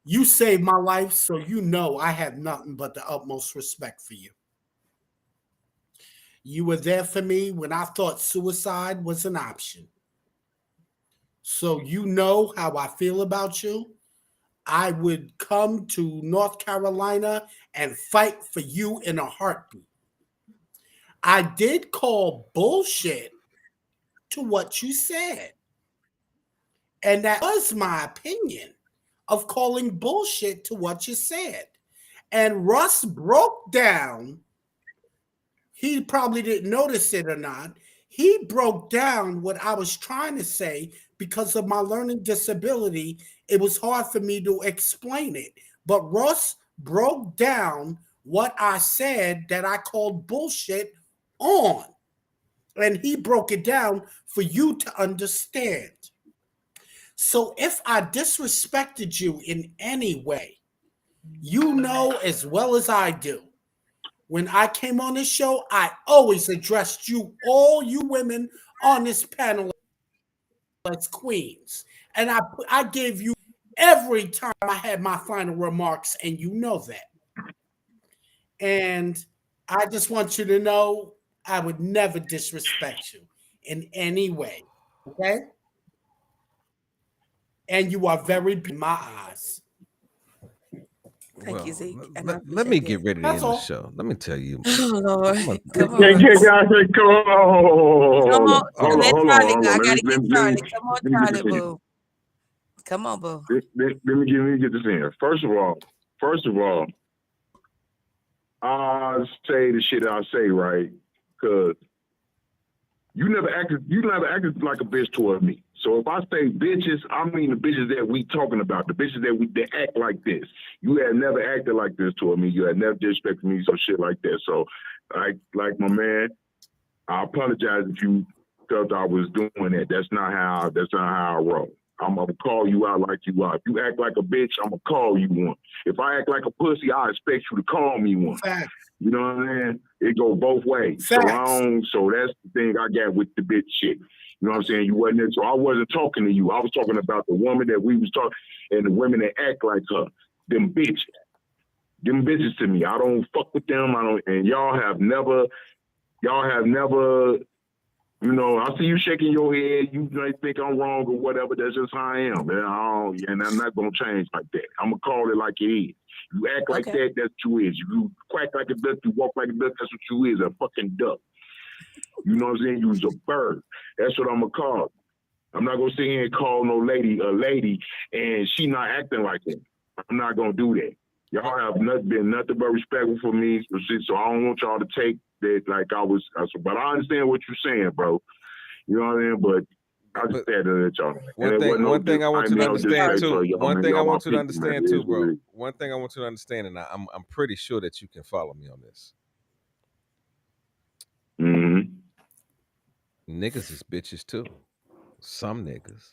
you saved my life, so you know I have nothing but the utmost respect for you. You were there for me when I thought suicide was an option. So you know how I feel about you. I would come to North Carolina and fight for you in a heartbeat. I did call bullshit to what you said. And that was my opinion of calling bullshit to what you said. And Russ broke down, he probably didn't notice it or not, he broke down what I was trying to say. Because of my learning disability, it was hard for me to explain it. But Russ broke down what I said that I called bullshit on. And he broke it down for you to understand. So if I disrespected you in any way, you know as well as I do, when I came on this show, I always addressed you, all you women on this panel, as queens. And I gave you every time I had my final remarks, and you know that. And I just want you to know I would never disrespect you in any way. Okay? And you are very big in my eyes. Thank you, Zeke. And Let me get ready to end the all. show. Let me tell you. Oh Lord, come on. Come on. Hold Let on. Charlie go. I Let gotta me get Charlie. Come on, let me get Charlie, this in. boo. Come on, boo. Let me get this in. First of all, I say the shit I say, right? Because you never acted like a bitch toward me. So if I say bitches, I mean the bitches that we talking about, the bitches that act like this. You had never acted like this toward me. You had never disrespected me, so shit like that. So, like my man, I apologize if you felt I was doing that. That's not how I roll. I'm gonna call you out like you are. If you act like a bitch, I'm gonna call you one. If I act like a pussy, I expect you to call me one. Facts. You know what I'm saying? It go both ways. Facts. So that's the thing I got with the bitch shit. You know what I'm saying? You wasn't there, so I wasn't talking to you. I was talking about the woman that we was talking, and the women that act like her. Them bitches. Them bitches to me. I don't fuck with them. And y'all have never, you know, I see you shaking your head. You might think I'm wrong or whatever. That's just how I am. And I'm not going to change like that. I'm going to call it like it is. You act like that, that's what you is. You quack like a duck, you walk like a duck, that's what you is, a fucking duck. You know what I'm saying? You was a bird. That's what I'm going to call it. I'm not going to sit here and call no lady a lady and she not acting like that. I'm not going to do that. Y'all have been nothing but respectful for me, so I don't want y'all to take that like I was. But I understand what you're saying, bro. You know what I mean? But I just had to let y'all. One thing I want you to understand too. One thing I want you to understand too, bro. Really. One thing I want you to understand, and I'm pretty sure that you can follow me on this. Mm-hmm. Niggas is bitches too. Some niggas.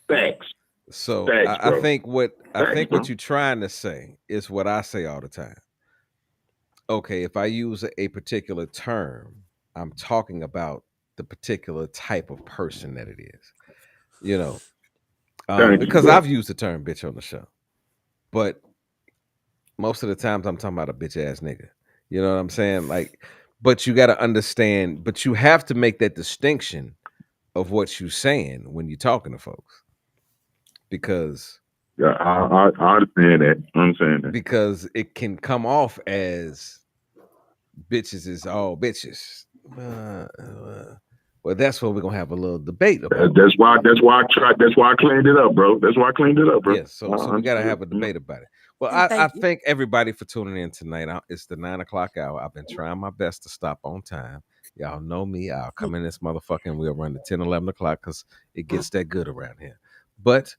Thanks. So Thanks, I think what you're trying to say is what I say all the time. Okay, if I use a particular term, I'm talking about the particular type of person that it is. You know, because I've used the term bitch on the show, but most of the times I'm talking about a bitch ass nigga. You know what I'm saying? Like, but you got to understand, but you have to make that distinction of what you're saying when you're talking to folks. Because I understand that. I understand that. Because it can come off as bitches is all bitches. Well, that's what we're gonna have a little debate about. That's why I cleaned it up, bro. That's why I cleaned it up, bro. Yes, so we gotta have a debate about it. Well, I thank everybody for tuning in tonight. It's the 9 o'clock hour. I've been trying my best to stop on time. Y'all know me. I'll come in this motherfucker and we'll run to 10, 11 o'clock because it gets that good around here. But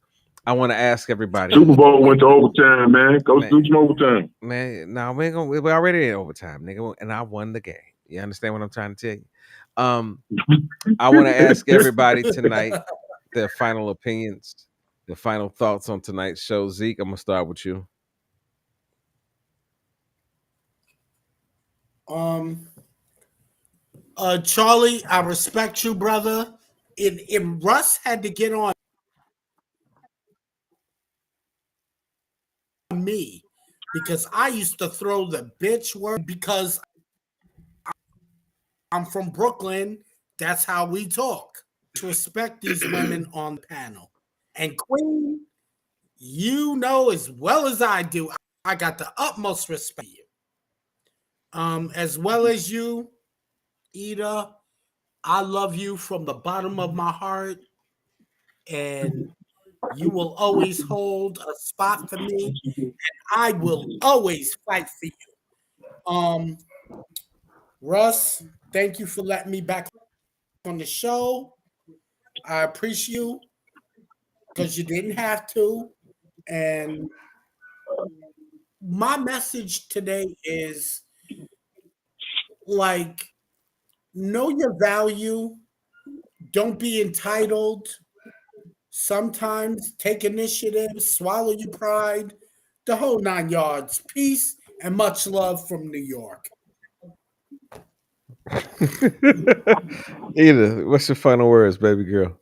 I want to ask everybody. Super Bowl went to overtime, man. Go do some overtime. Man, no, we're already in overtime, nigga. And I won the game. You understand what I'm trying to tell you? I want to ask everybody tonight their final opinions, their final thoughts on tonight's show. Zeke, I'm gonna start with you. Charlie, I respect you, brother. If Russ had to get on me because I used to throw the bitch word because I'm from Brooklyn. That's how we talk. To respect these women on the panel. And Queen, you know as well as I do, I got the utmost respect for you. As well as you, Ida, I love you from the bottom of my heart. And you will always hold a spot for me. And I will always fight for you. Russ, thank you for letting me back on the show. I appreciate you because you didn't have to. And my message today is like, know your value. Don't be entitled. Sometimes take initiative, swallow your pride, the whole 9 yards. Peace and much love from New York. Ida, what's your final words, baby girl?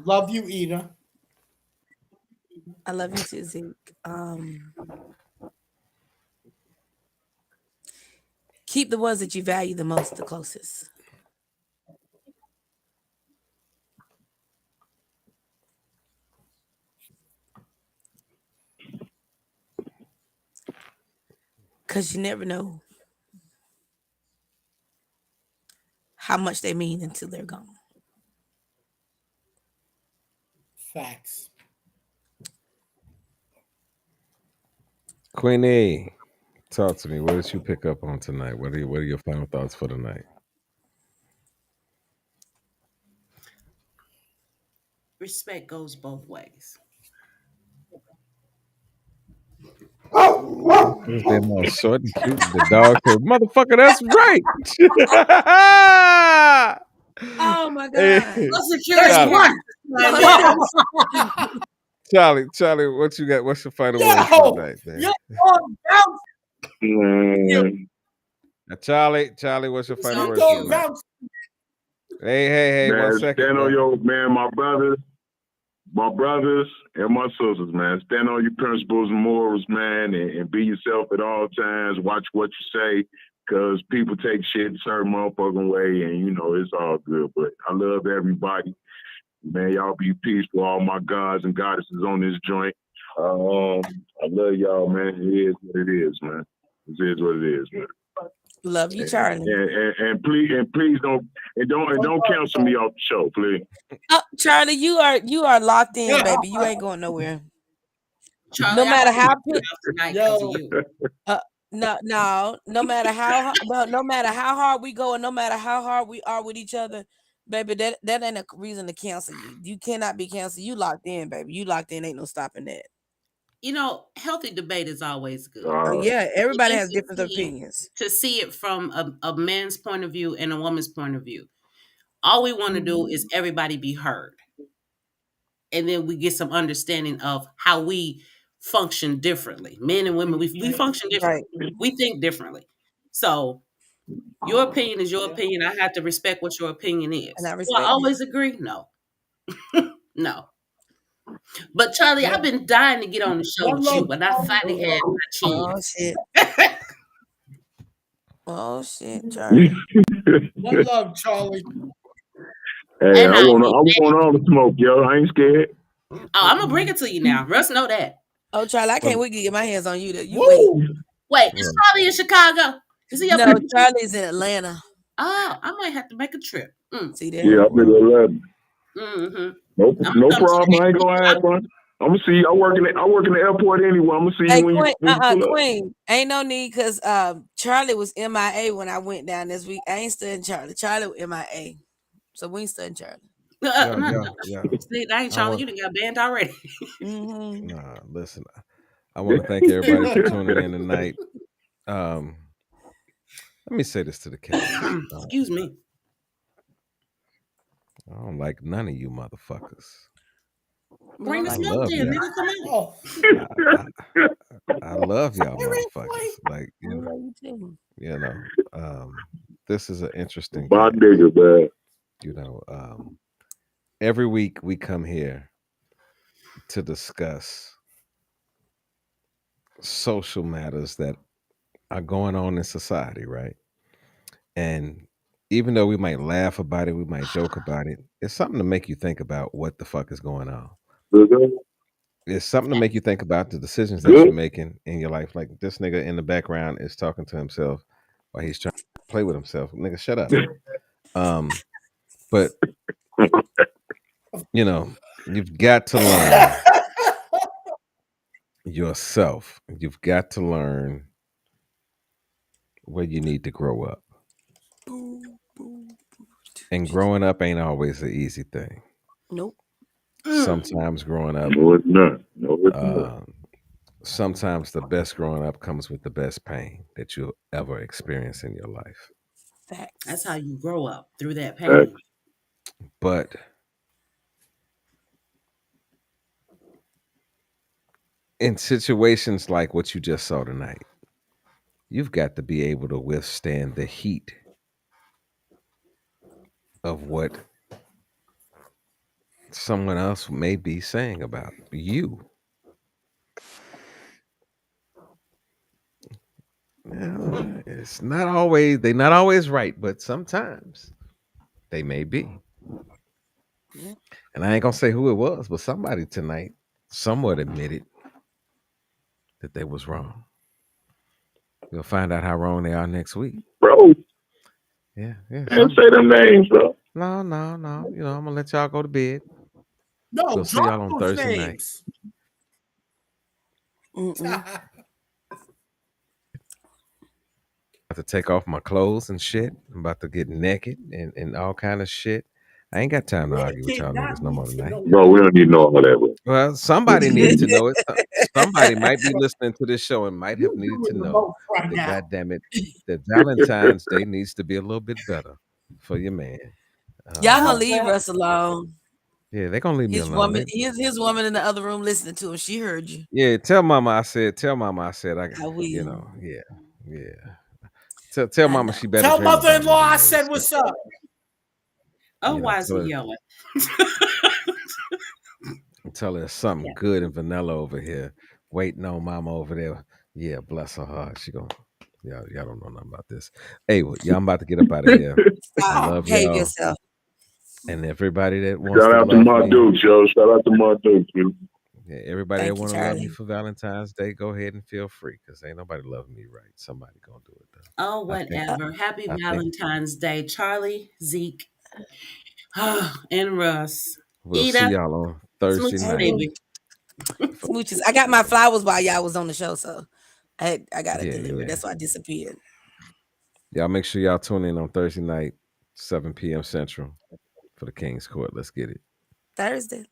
Love you, Ida. I love you too, Zeke. Keep the ones that you value the most the closest. Because you never know how much they mean until they're gone. Facts. Queenie, talk to me. What did you pick up on tonight? What are your final thoughts for tonight? Respect goes both ways. It's been all short and cute. The dog said, "Motherfucker, that's right." Oh my Hey, God. Security Charlie, what you got? What's your final words for Yo, tonight, man? yo, bounce. Man, Now, Charlie, what's your final on words for cue. tonight? Hey, 1 man, second, stand bro. on your man, my brothers, and my sisters, man. Stand on your principles and morals, man, and be yourself at all times. Watch what you say, because people take shit a certain motherfucking way, and it's all good. But I love everybody. Man, y'all be peaceful, all my gods and goddesses on this joint. I love y'all, man. It is what it is, man. It is what it is, man. Love you, Charlie. And please don't cancel me off the show, please. Charlie, you are locked in, baby. You ain't going nowhere. Charlie, No matter how tonight because of you. no matter how hard we go and no matter how hard we are with each other, baby, that ain't a reason to cancel you. You cannot be canceled. You locked in, baby. You locked in. Ain't no stopping that. Healthy debate is always good. Yeah, everybody And has different opinions. To see it from a man's point of view and a woman's point of view. All we want to do is everybody be heard. And then we get some understanding of how we function differently. Men and women, we function differently. Right. We think differently. So your opinion is your opinion. I have to respect what your opinion is. And I Do I respect always agree? No. No. But Charlie, I've been dying to get on the show with you, but I finally had my chance. Oh shit, Charlie. One love, Charlie. Hey, I want all the smoke, yo. I ain't scared. Oh, I'm gonna bring it to you now. Russ know that. Oh, Charlie, I can't wait to get my hands on you. Wait, is Charlie in Chicago? Is he up No, Charlie's in Atlanta. Oh, I might have to make a trip. See that? Yeah, I'm in 11. Mm-hmm. No problem. I ain't gonna have fun. I'm gonna see you. I work in the airport anyway. I'm gonna see you when you pull up. Queen, ain't no need because Charlie was MIA when I went down this week. I ain't studying Charlie. Charlie was MIA, so we ain't studying Charlie. Yeah. See, that ain't Charlie. You done got banned already. Nah, listen. I want to thank everybody for tuning in tonight. Let me say this to the cat. Excuse me. I don't like none of you motherfuckers. Bring the smoke in, nigga. Come on. I love y'all motherfuckers. Like, this is an interesting my nigga, man. Every week we come here to discuss social matters that are going on in society, right? And even though we might laugh about it, we might joke about it, it's something to make you think about what the fuck is going on. It's something to make you think about the decisions that you're making in your life. Like this nigga in the background is talking to himself while he's trying to play with himself. Nigga, shut up. But you've got to learn yourself. You've got to learn where you need to grow up. And growing up ain't always an easy thing. Nope. Sometimes growing up, no, it's not. Sometimes the best growing up comes with the best pain that you'll ever experience in your life. Facts. That's how you grow up, through that pain. But in situations like what you just saw tonight, you've got to be able to withstand the heat of what someone else may be saying about you. It's not always, they're not always right, but sometimes they may be. Yeah. And I ain't gonna say who it was, but somebody tonight somewhat admitted that they was wrong. You'll find out how wrong they are next week. Bro, yeah. Can't say them names, bro. No. You know, I'm gonna let y'all go to bed. No, We'll see drop y'all on those Thursday night. names. About to take off my clothes and shit. I'm about to get naked and all kind of shit. I ain't got time to argue with y'all niggas no more tonight. Bro, we don't need to know all that, bro. Well, somebody needs to know it. Somebody might be listening to this show and might have needed to know that, goddamn it, that Valentine's Day needs to be a little bit better for your man. Y'all gonna leave Russ alone. Yeah, they're gonna leave me alone. Woman, his woman in the other room listening to him. She heard you. Yeah, tell mama I said I will. you know, yeah. Tell mama she better Tell dream about me mother-in-law I tonight. said what's up. Oh, You know, why is he yelling? Tell her something good and vanilla over here, waiting on mama over there. Yeah, bless her heart. She gonna, y'all don't know nothing about this. Hey, well, y'all, I'm about to get up out of here. I love y'all. Yourself. And everybody that wants Shout to out to love my me. Dukes, yo. Shout out to my Dukes, yo. Yeah, everybody that want to love me for Valentine's Day, go ahead and feel free, because ain't nobody loving me right. Somebody gonna do it though. Oh, whatever. Happy Valentine's Day, Charlie, Zeke, and Russ. We'll see y'all on Thursday night. Baby. Smooches. I got my flowers while y'all was on the show, so I got it delivered. Yeah. That's why I disappeared. Y'all make sure y'all tune in on Thursday night, 7 p.m. Central for the King's Court. Let's get it. Thursday.